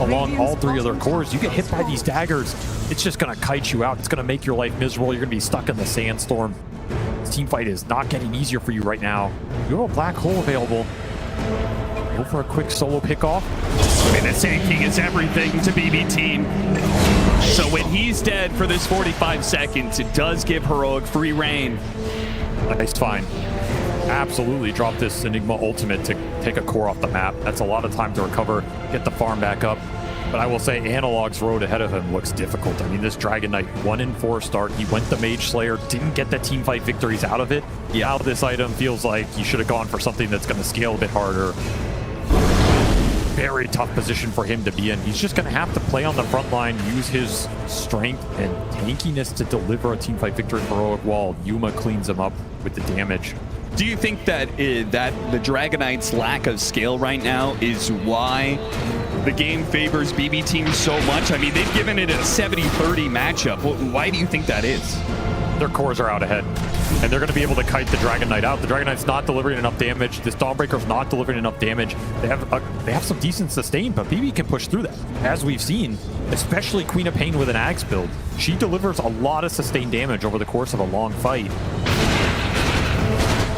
along all 3 of their cores. You get hit by these daggers, it's just going to kite you out. It's going to make your life miserable. You're going to be stuck in the sandstorm. This team fight is not getting easier for you right now. You have a black hole available. Go for a quick solo pickoff. I mean, the Sand King is everything to BB Team. So when he's dead for this 45 seconds, it does give Heroic free reign. Nice find. Absolutely drop this Enigma ultimate to take a core off the map. That's a lot of time to recover, get the farm back up. But I will say Analog's road ahead of him looks difficult. I mean, this Dragon Knight 1-4 start. He went the Mage Slayer, didn't get the team fight victories out of it. Now this item feels like you should have gone for something that's going to scale a bit harder. Very tough position for him to be in. He's just going to have to play on the front line, use his strength and tankiness to deliver a team fight victory for Heroic while Yuma cleans him up with the damage. Do you think that that the Dragon Knight's lack of scale right now is why the game favors BB Team so much? I mean, they've given it a 70-30 matchup. Why do you think that is? Their cores are out ahead, and they're going to be able to kite the Dragon Knight out. The Dragon Knight's not delivering enough damage. This Dawnbreaker's not delivering enough damage. They have some decent sustain, but BB can push through that. As we've seen, especially Queen of Pain with an Axe build, she delivers a lot of sustained damage over the course of a long fight.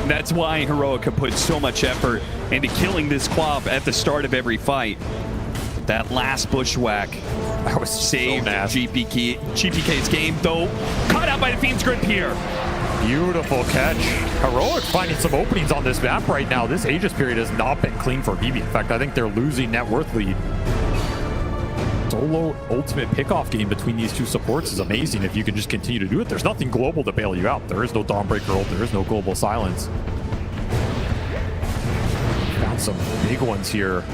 That's why Heroic can put so much effort into killing this Quap at the start of every fight. That last Bushwhack that was saved so GPK's game, though caught out by the Fiend's Grip here. Beautiful catch. Heroic finding some openings on this map right now. This Aegis period has not been clean for BB. In fact, I think they're losing net worth lead. Solo ultimate pickoff game between these 2 supports is amazing if you can just continue to do it. There's nothing global to bail you out. There is no Dawnbreaker ult. There is no global silence. Found some big ones here.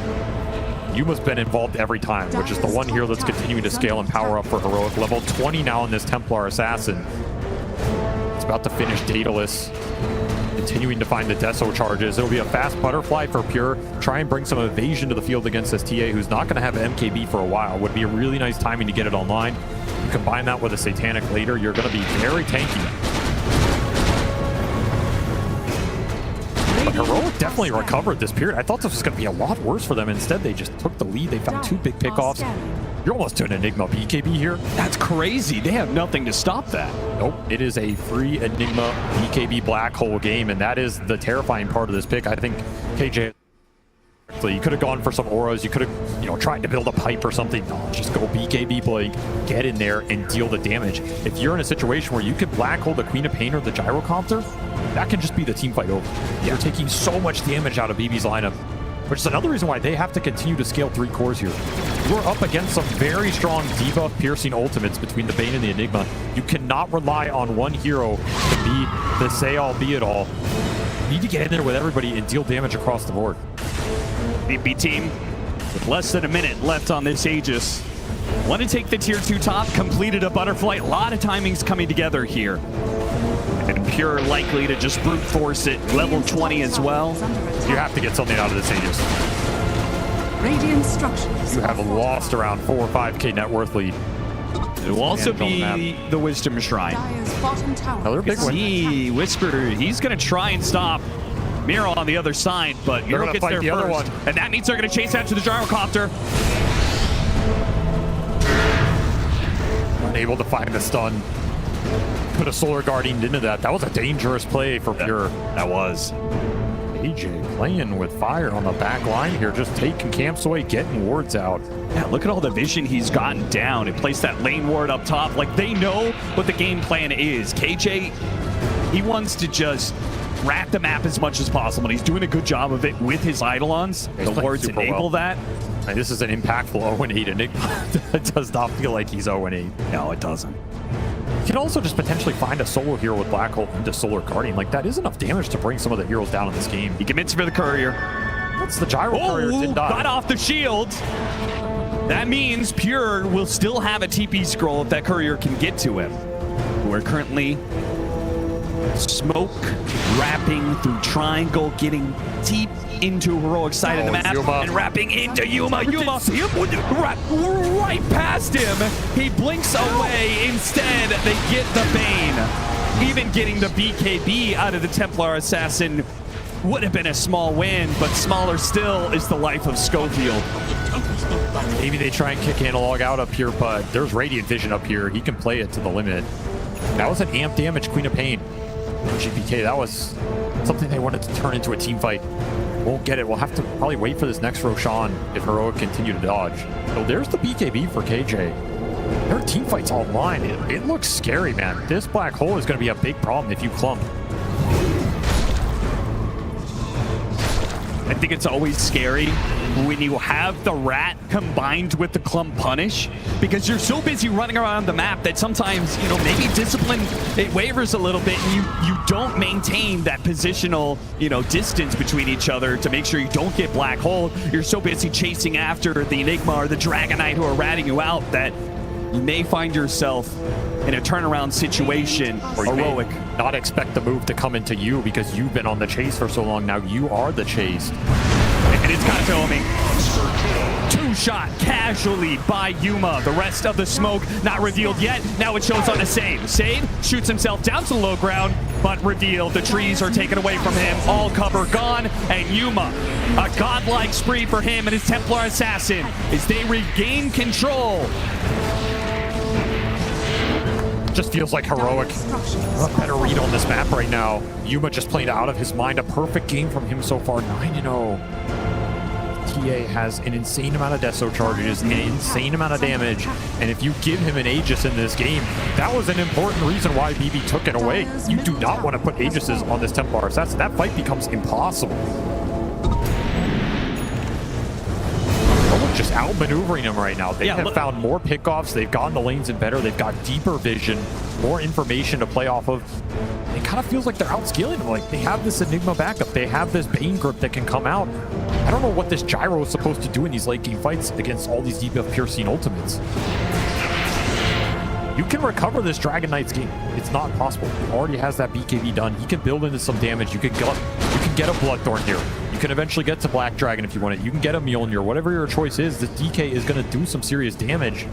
Yuma's been involved every time, which is the one here that's continuing to scale and power up for Heroic. Level 20 now in this Templar Assassin. It's about to finish Daedalus. Continuing to find the Deso charges. It'll be a fast butterfly for Pure. Try and bring some evasion to the field against this TA, who's not going to have MKB for a while. Would be a really nice timing to get it online. You combine that with a Satanic later, you're going to be very tanky. But Heroic definitely recovered this period. I thought this was going to be a lot worse for them. Instead, they just took the lead. They found 2 big pickoffs. You're almost doing Enigma BKB here. That's crazy. They have nothing to stop that. Nope. It is a free Enigma BKB black hole game, and that is the terrifying part of this pick. I think KJ, so you could have gone for some auras. You could have, tried to build a pipe or something. No, just go BKB Blink, get in there and deal the damage. If you're in a situation where you can black hole the Queen of Pain or the Gyrocopter, that can just be the team fight over. You're taking so much damage out of BB's lineup, which is another reason why they have to continue to scale 3 cores here. You're up against some very strong debuff piercing ultimates between the Bane and the Enigma. You cannot rely on one hero to be the say-all, be-it-all. You need to get in there with everybody and deal damage across the board. BB team with less than a minute left on this Aegis. Want to take the tier 2 top, completed a butterfly. A lot of timings coming together here. And Pure likely to just brute force it. Level 20 as well. You have to get something out of this Aegis. Radiant structures. You have lost around 4 or 5k net worth lead. It will also be the Wisdom Shrine. Dire's bottom tower. Another big one. See, Whisper, he's going to try and stop Miro on the other side, but Miro gets there the first. other one. And that means they're going to chase after the gyrocopter. Unable to find the stun. Put a Solar Guardian into that. That was a dangerous play for Pure. That was. AJ playing with fire on the back line here, just taking camps away, getting wards out. Yeah, look at all the vision he's gotten down. It placed that lane ward up top. Like, they know what the game plan is. KJ, he wants to just rat the map as much as possible, and he's doing a good job of it with his Eidolons. The wards enable that. And this is an impactful 0-8 Enigma. It does not feel like he's 0-8. No, it doesn't. You can also just potentially find a solo hero with Black Hole into Solar Guardian. Like, that is enough damage to bring some of the heroes down in this game. He commits for the courier. That's the Gyro Courier did die. Got off the shield. That means Pure will still have a TP scroll if that courier can get to him. We're currently smoke wrapping through triangle, getting deep into Heroic side of the map, Yuma. and wrapping into Yuma. Yuma right past him. He blinks away. Instead, they get the Bane. Even getting the BKB out of the Templar Assassin would have been a small win, but smaller still is the life of Schofield. Maybe they try and kick Analog out up here, but there's Radiant Vision up here. He can play it to the limit. That was an amp damage Queen of Pain. GPK, that was something they wanted to turn into a team fight. Won't get it. We'll have to probably wait for this next Roshan if Heroic continue to dodge. So there's the BKB for KJ. Their team fight's online. It looks scary, man. This black hole is going to be a big problem if you clump. I think it's always scary when you have the rat combined with the clump punish, because you're so busy running around the map that sometimes, you know, maybe discipline, it wavers a little bit, and you don't maintain that positional, you know, distance between each other to make sure you don't get black hole. You're so busy chasing after the Enigma or the Dragon Knight who are ratting you out that you may find yourself in a turnaround situation. Or you Heroic. may not expect the move to come into you because you've been on the chase for so long. Now you are the chase. And it's got filming. 2-shot casually by Yuma. The rest of the smoke not revealed yet. Now it shows on the Save. Save shoots himself down to the low ground, but revealed. The trees are taken away from him. All cover gone. And Yuma, a godlike spree for him and his Templar Assassin as they regain control. Just feels like Heroic. A better read on this map right now. Yuma just playing out of his mind. A perfect game from him so far. 9-0. TA has an insane amount of Deso charges, an insane amount of damage, and if you give him an Aegis in this game, that was an important reason why BB took it away. You do not want to put Aegises on this Templar Assassin. That fight becomes impossible. Just outmaneuvering him right now. They have found more pickoffs. They've gotten the lanes in better. They've got deeper vision, more information to play off of. It kind of feels like they're outscaling him. Like, they have this Enigma backup. They have this Bane grip that can come out. I don't know what this Gyro is supposed to do in these late game fights against all these debuff piercing ultimates. You can recover this Dragon Knight's game. It's not possible. He already has that BKB done. He can build into some damage. You can get a Bloodthorn here. You can eventually get to Black Dragon if you want it. You can get a Mjolnir. Whatever your choice is, the DK is going to do some serious damage.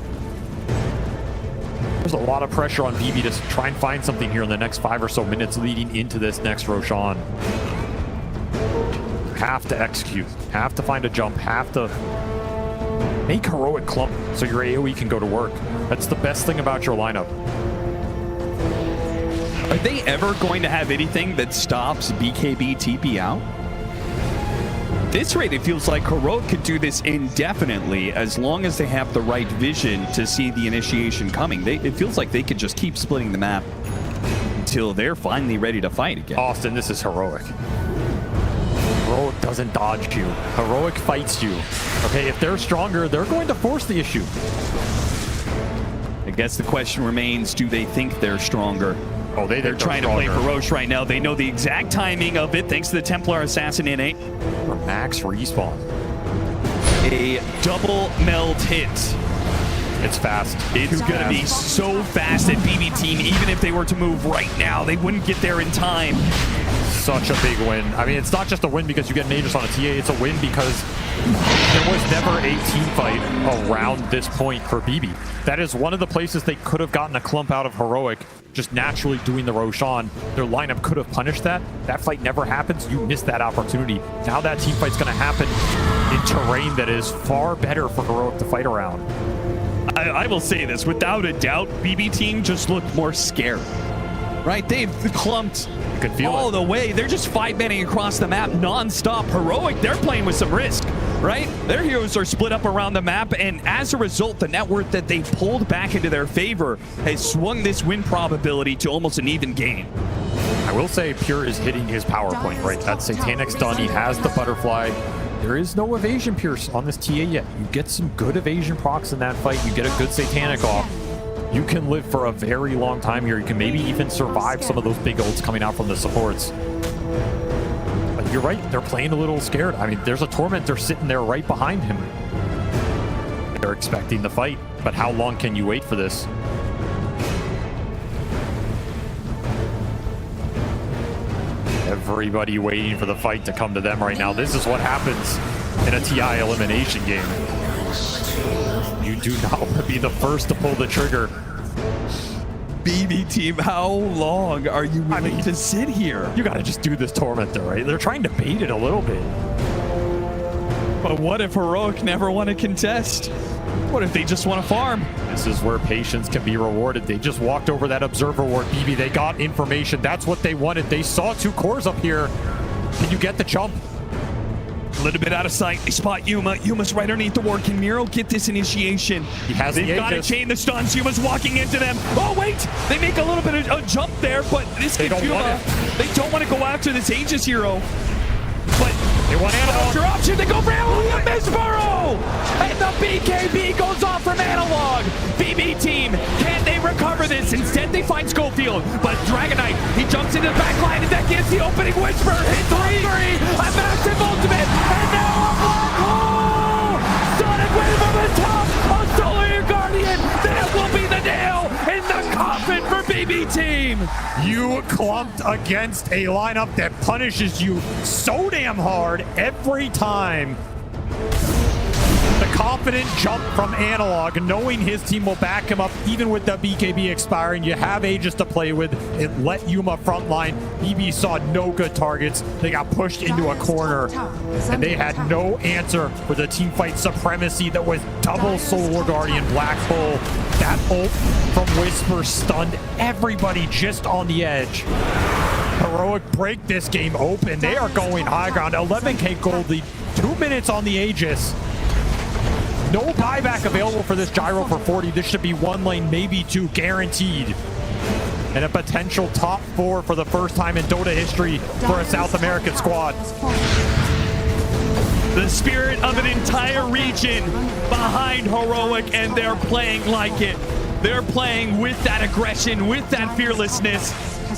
There's a lot of pressure on BB to try and find something here in the next 5 or so minutes leading into this next Roshan. Have to execute. Have to find a jump. Have to make Heroic clump so your AoE can go to work. That's the best thing about your lineup. Are they ever going to have anything that stops BKB TP out? At this rate, it feels like Heroic could do this indefinitely as long as they have the right vision to see the initiation coming. It feels like they could just keep splitting the map. until they're finally ready to fight again. Austin, this is Heroic. Heroic doesn't dodge you. Heroic fights you. Okay, if they're stronger, they're going to force the issue. I guess the question remains, do they think they're stronger? Oh, they're trying to play Feroce right now. They know the exact timing of it thanks to the Templar Assassin innate. For max respawn. A double meld hit. It's fast. It's going to be so fast that BB Team, even if they were to move right now, they wouldn't get there in time. Such a big win. I mean, it's not just a win because you get an Aegis on a TA. It's a win because there was never a team fight around this point for BB. That is one of the places they could have gotten a clump out of Heroic, just naturally doing the Roshan. Their lineup could have punished that. That fight never happens. You missed that opportunity. Now that team fight's going to happen in terrain that is far better for Heroic to fight around. I will say this, without a doubt, BB Team just looked more scared. Right? They've clumped all the way. They're just 5-manning across the map non-stop. Heroic, they're playing with some risk, right? Their heroes are split up around the map, and as a result, the net worth that they pulled back into their favor has swung this win probability to almost an even game. I will say Pure is hitting his power point, right? That Satanic's done. He has the butterfly. There is no evasion Pierce on this TA yet. You get some good evasion procs in that fight. You get a good Satanic off. You can live for a very long time here. You can maybe even survive some of those big ults coming out from the supports. But you're right, they're playing a little scared. I mean, there's a Tormentor sitting there right behind him. They're expecting the fight, but how long can you wait for this? Everybody waiting for the fight to come to them right now. This is what happens in a TI elimination game. You do not want to be the first to pull the trigger. BB Team, how long are you willing to sit here? You got to just do this Tormentor, right? They're trying to bait it a little bit. But what if Heroic never want to contest? What if they just want to farm? This is where patience can be rewarded. They just walked over that observer ward, BB. They got information. That's what they wanted. They saw 2 cores up here. Can you get the jump? A little bit out of sight. They spot Yuma. Yuma's right underneath the ward. Can Miro get this initiation? He has They've got to chain the stuns. Yuma's walking into them. Oh, wait! They make a little bit of a jump there, but this gives Yuma. They don't want to go after this Aegis hero. But they want Analog. After option, they go for Analog. Miss Burrow! And the BKB goes off from Analog. BB Team, can they recover this? Instead, they find Schofield. But Dragonite, he jumps into the back line, and that gives the opening Whisper. Hit 3. A massive ultimate. And now a black hole! Sonic wave from the top. A Solar Guardian. That will be the nail in the coffin for BB Team. You clumped against a lineup that punishes you so damn hard every time. The confident jump from Analog, knowing his team will back him up even with the BKB expiring. You have Aegis to play with. It let Yuma frontline. BB saw no good targets. They got pushed into a corner, and they had no answer for the team fight supremacy that was double Solar Guardian Black Hole. That ult from Whisper stunned everybody just on the edge. Heroic break this game open. They are going high ground. 11k gold lead, 2 minutes on the Aegis. No buyback available for this gyro for 40. This should be 1 lane, maybe 2, guaranteed. And a potential top 4 for the first time in Dota history for a South American squad. The spirit of an entire region behind Heroic, and they're playing like it. They're playing with that aggression, with that fearlessness.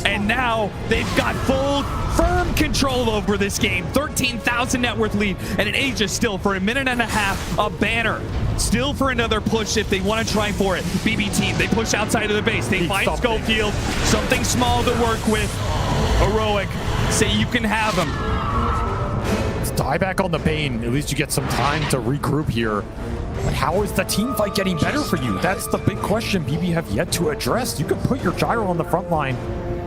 And now they've got full, firm control over this game. 13,000 net worth lead, and an Aegis still for a minute and a half. A banner still for another push if they want to try for it. BB Team, they push outside of the base. They find Schofield, something small to work with. Heroic, say you can have him. Let's die back on the Bane. At least you get some time to regroup here. But how is the team fight getting better for you? That's the big question BB have yet to address. You can put your gyro on the front line.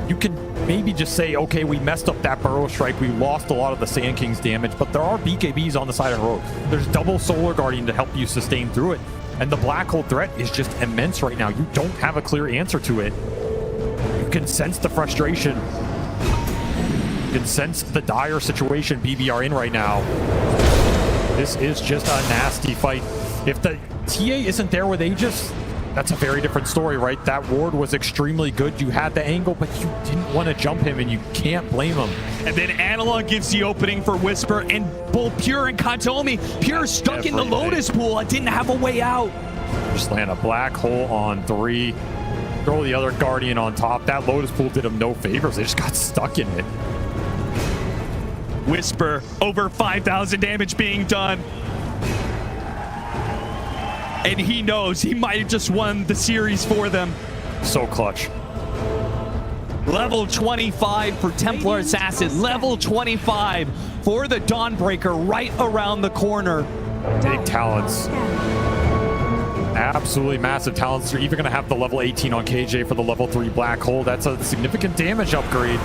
You can maybe just say, okay, we messed up that burrow strike. We lost a lot of the Sand King's damage, but there are BKBs on the side of the road. There's double Solar Guardian to help you sustain through it. And the black hole threat is just immense right now. You don't have a clear answer to it. You can sense the frustration. You can sense the dire situation BB are in right now. This is just a nasty fight. If the TA isn't there with Aegis, that's a very different story, right? That ward was extremely good. You had the angle, but you didn't want to jump him, and you can't blame him. And then Analog gives the opening for Whisper, and both Pure and Katomi. Pure stuck in the Lotus pool. I didn't have a way out. Just land a black hole on 3. Throw the other Guardian on top. That Lotus pool did him no favors. They just got stuck in it. Whisper, over 5,000 damage being done. And he knows he might have just won the series for them. So clutch. Level 25 for Templar Assassin. Level 25 for the Dawnbreaker right around the corner. Big talents. Absolutely massive talents. You're even going to have the level 18 on KJ for the level 3 black hole. That's a significant damage upgrade.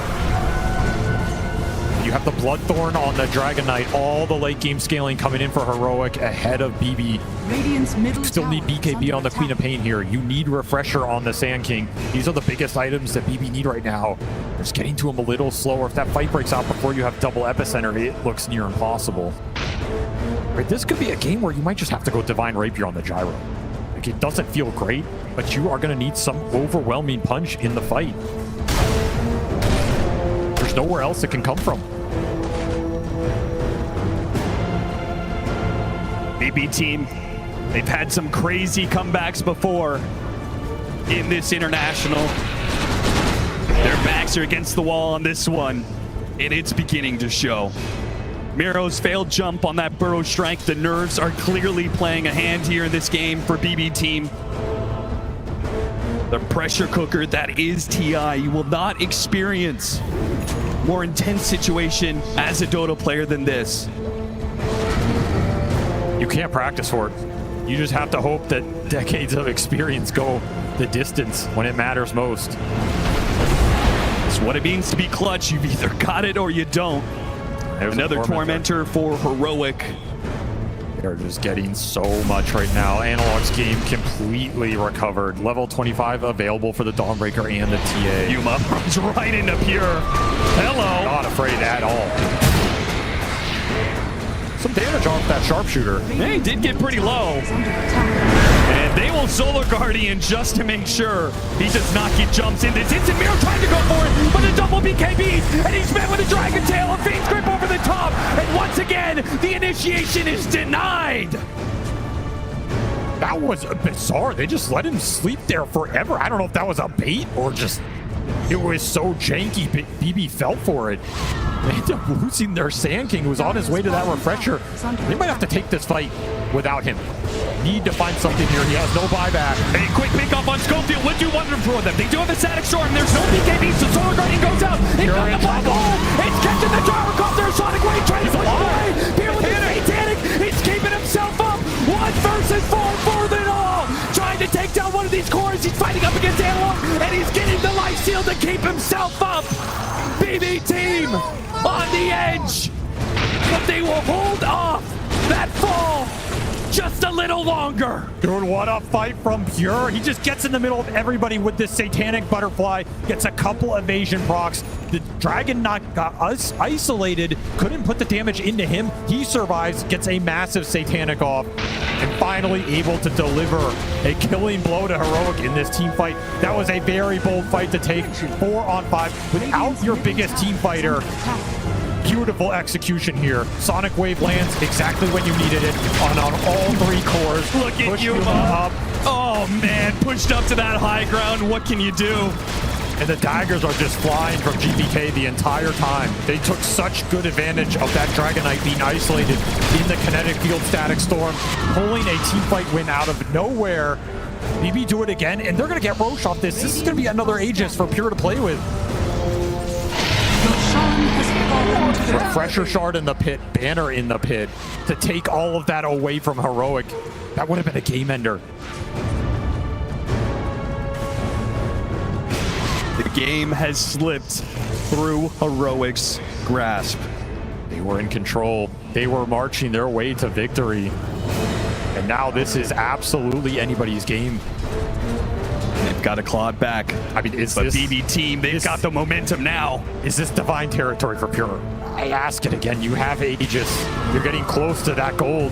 You have the Bloodthorn on the Dragon Knight. All the late game scaling coming in for Heroic ahead of BB. Still need BKB on the Queen of Pain here. You need Refresher on the Sand King. These are the biggest items that BB need right now. Just getting to him a little slower. If that fight breaks out before you have double Epicenter, it looks near impossible. Right, this could be a game where you might just have to go Divine Rapier on the Gyro. Like, it doesn't feel great, but you are going to need some overwhelming punch in the fight. There's nowhere else it can come from. BB team, they've had some crazy comebacks before in this international. Their backs are against the wall on this one, and it's beginning to show. Miro's failed jump on that Burrow Strike. The nerves are clearly playing a hand here in this game for BB team. The pressure cooker that is TI. You will not experience more intense situation as a Dota player than this. You can't practice for it. You just have to hope that decades of experience go the distance when it matters most. It's what it means to be clutch. You've either got it or you don't. Another Tormentor for Heroic. They're just getting so much right now. Analog's game completely recovered. Level 25 available for the Dawnbreaker and the TA. Yuma runs right into Pure. Hello. Not afraid at all. Some damage off that sharpshooter. They did get pretty low. And they will Solar Guardian just to make sure he does not get jumps in this instant. Miro trying to go for it, but a double BKB, and he's met with a Dragon Tail, a Fiend's Grip over the top, and once again, the initiation is denied. That was bizarre. They just let him sleep there forever. I don't know if that was a bait or just, it was so janky, but BB fell for it. They ended up losing their Sand King, who was on his way to that Refresher. They might have to take this fight without him. Need to find something here. He has no buyback. A quick pick up on Schofield would do wonder for them. They do have a Static Storm. There's no BKB, so Solar Guardian goes out. It's got the black hole. It's catching the Gyrocopter. Sonic Wave trying to push away. Here with his Satanic. He's keeping himself up. 1 versus 4 for them all. Trying to take down one of these cores. He's fighting up against Analog, and he's getting the life shield to keep himself up. BB team on the edge, but they will hold off that fall just a little longer. Dude, what a fight from Pure. He just gets in the middle of everybody with this Satanic Butterfly, gets a couple evasion procs. The Dragon Knight got us isolated, couldn't put the damage into him. He survives, gets a massive Satanic off, and finally able to deliver a killing blow to Heroic in this team fight. That was a very bold fight to take. 4 on 5 without your biggest team fighter. Beautiful execution here. Sonic Wave lands exactly when you needed it on all 3 cores. Look at Yuma up. Oh man, pushed up to that high ground. What can you do? And the daggers are just flying from GPK the entire time. They took such good advantage of that Dragon Knight being isolated in the kinetic field Static Storm, pulling a team fight win out of nowhere. BB do it again, and they're going to get Roche off this. This is going to be another Aegis for Pure to play with. Refresher Shard in the pit, Banner in the pit to take all of that away from Heroic. That would have been a game ender. The game has slipped through Heroic's grasp. They were in control. They were marching their way to victory. And now this is absolutely anybody's game. They've got to claw it back. I mean, is But this... BB team, they've got the momentum now. Is this divine territory for Pure? I ask it again. You have Aegis. You're getting close to that gold.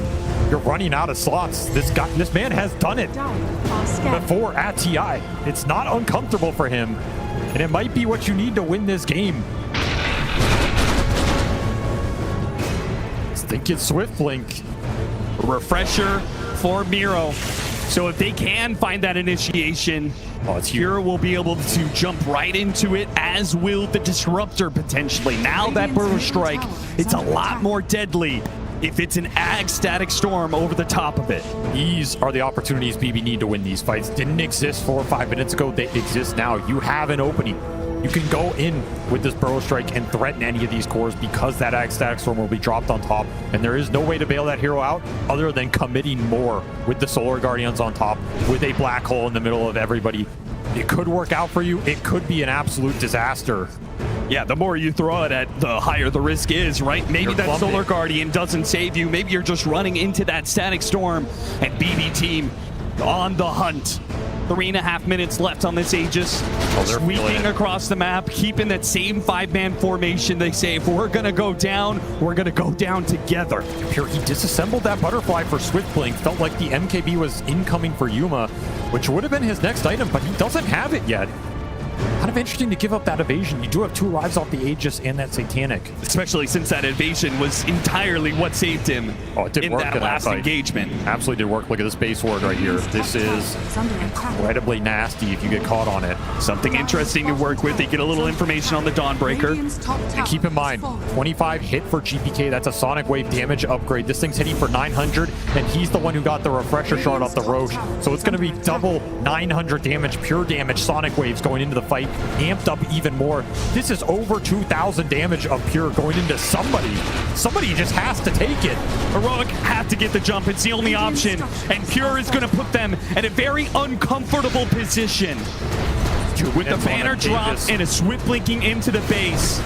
You're running out of slots. This man has done it before at TI. It's not uncomfortable for him, and it might be what you need to win this game. Think it's Swift Blink. Refresher for Miro. So if they can find that initiation, Pure will be able to jump right into it, as will the Disruptor potentially. Now that Burrow Strike, it's a lot more deadly if it's an Ag Static Storm over the top of it. These are the opportunities BB need to win these fights. Didn't exist 4 or 5 minutes ago. They exist now. You have an opening. You can go in with this Burrow Strike and threaten any of these cores because that Ag Static Storm will be dropped on top. And there is no way to bail that hero out other than committing more with the Solar Guardians on top, with a black hole in the middle of everybody. It could work out for you. It could be an absolute disaster. Yeah, the more you throw it at, the higher the risk is, right? Maybe that Solar Guardian doesn't save you. Maybe you're just running into that Static Storm, and BB team on the hunt. 3.5 minutes left on this Aegis. Sweeping across the map, keeping that same 5-man formation. They say, if we're gonna go down, we're gonna go down together. Pure, he disassembled that butterfly for Swift Blink. Felt like the MKB was incoming for Yuma, which would have been his next item, but he doesn't have it yet. Kind of interesting to give up that evasion. You do have 2 lives off the Aegis and that Satanic. Especially since that evasion was entirely what saved him in that last engagement. Absolutely did work. Look at the Space Ward right here. This is incredibly nasty if you get caught on it. Something interesting to work with. They get a little information on the Dawnbreaker. And keep in mind, 25 hit for GPK. That's a Sonic Wave damage upgrade. This thing's hitting for 900, and he's the one who got the Refresher Shard off the Roche. So it's going to be double 900 damage, pure damage, Sonic Waves going into the fight, amped up even more. This is over 2,000 damage of Pure going into somebody. Somebody just has to take it. Heroic have to get the jump. It's the only option. And Pure is going to put them in a very uncomfortable position. With the banner drop and a Swift blinking into the base.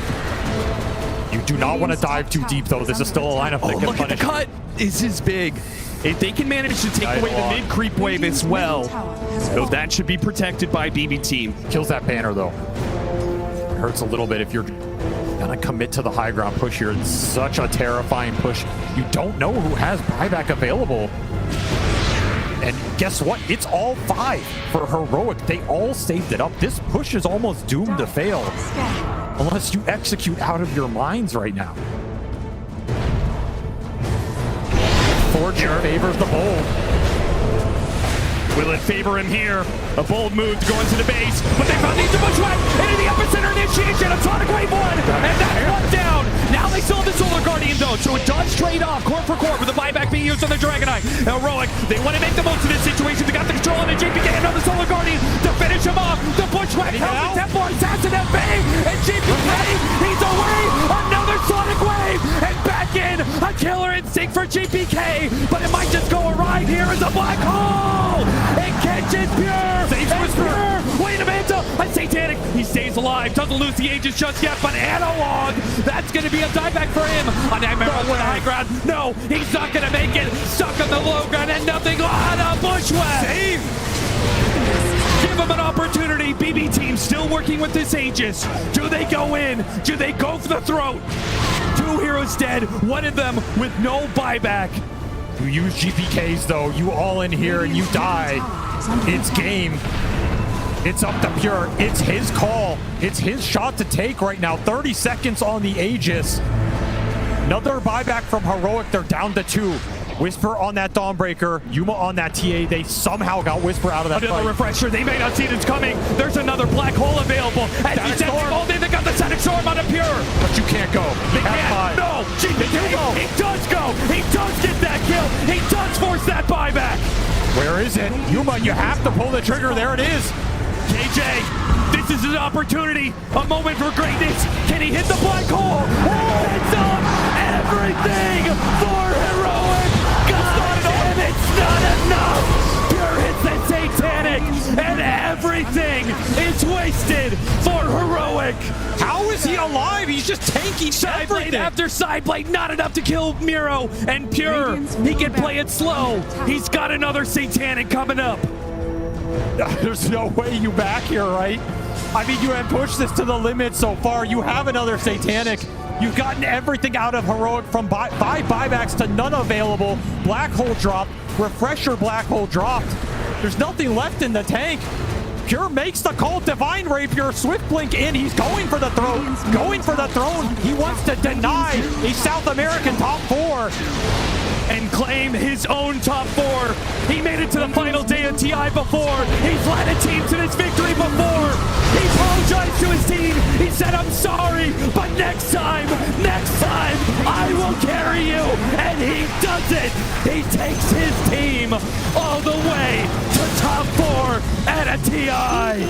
You do not want to dive too deep, though. This is still a lineup that can look punish. At the cut. This is big. If they can manage to take away the mid-creep wave as well, so that should be protected by BB team. Kills that banner, though. It hurts a little bit if you're gonna commit to the high ground push here. It's such a terrifying push. You don't know who has buyback available. And guess what? It's all 5 for Heroic. They all saved it up. This push is almost doomed to fail unless you execute out of your minds right now. Fortune favors the bold. Will it favor him here? A bold move to go into the base, but they found the bushwhack into the epicenter initiation of Sonic Wave 1, and that's one down. Now they still have the Solar Guardian though, so it does trade off core for core with the buyback being used on the Dragonite. Heroic, they want to make the most of this situation. They got the control on the JPK, another Solar Guardian to finish him off. The bushwhack comes the Templar assassin FA, and JPK, he's away. Another Sonic Wave, and back in. A killer instinct for JPK, but it might just go awry. Here is a black hole. It catches Pure. Saves Whisper. Wait a minute. A Satanic. He stays alive. Doesn't lose the Aegis just yet, but Analog. That's going to be a dieback for him. A Nightmare on the high ground. No, he's not going to make it. Stuck on the low ground and nothing on a bushwhack. Save. Give him an opportunity. BB team still working with this Aegis. Do they go in? Do they go for the throat? 2 heroes dead. One of them with no buyback. You use GPKs though. You all in here and you die. It's game. It's up to Pure. It's his call. It's his shot to take right now. 30 seconds on the Aegis. Another buyback from Heroic. They're down to 2. Whisper on that Dawnbreaker, Yuma on that TA. They somehow got Whisper out of that Another fight. Refresher. They may not see this coming. There's another black hole available. As he sets it all in, they got the Static Storm on a Pure. But you can't go. They can't. No. He does go. He does get that kill. He does force that buyback. Where is it? Yuma, you have to pull the trigger. There it is. KJ, this is an opportunity. A moment for greatness. Can he hit the black hole? Oh, it's up. Everything for Heroic. God damn, it's not enough. Pure hits that Satanic, and everything is wasted for Heroic. How is he alive? He's just tanking Sideblade after sideblade, not enough to kill Miro. And Pure, he can play it slow. He's got another Satanic coming up. There's no way you back here, right? I mean, you have pushed this to the limit so far. You have another Satanic. You've gotten everything out of Heroic from 5 buybacks to none available. Black Hole dropped. Refresher Black Hole dropped. There's nothing left in the tank. Pure makes the call. Divine Rapier, Swift Blink in. He's going for the throne. Going for the throne. He wants to deny a South American top 4. And claim his own top 4. He made it to the final day of TI before. He's led a team to this victory before. He apologized to his team. He said, I'm sorry, but next time, I will carry you. And he does it. He takes his team all the way to top 4 at a TI.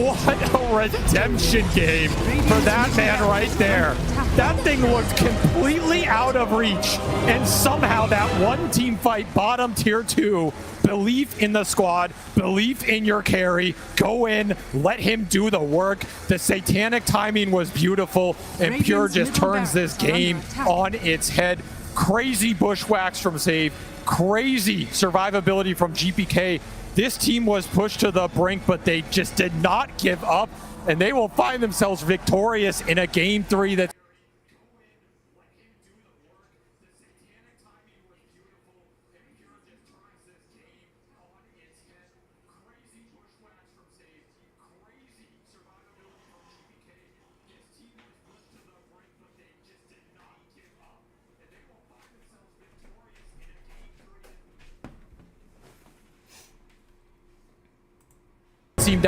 What a redemption game for that man right there. That thing looked completely out of reach, and somehow that one team fight bottom tier 2, belief in the squad, belief in your carry, go in, let him do the work. The Satanic timing was beautiful, and Pure just turns this game on its head. Crazy bushwhacks from Save, crazy survivability from GPK. This team was pushed to the brink, but they just did not give up, and they will find themselves victorious in a game 3 that's seemed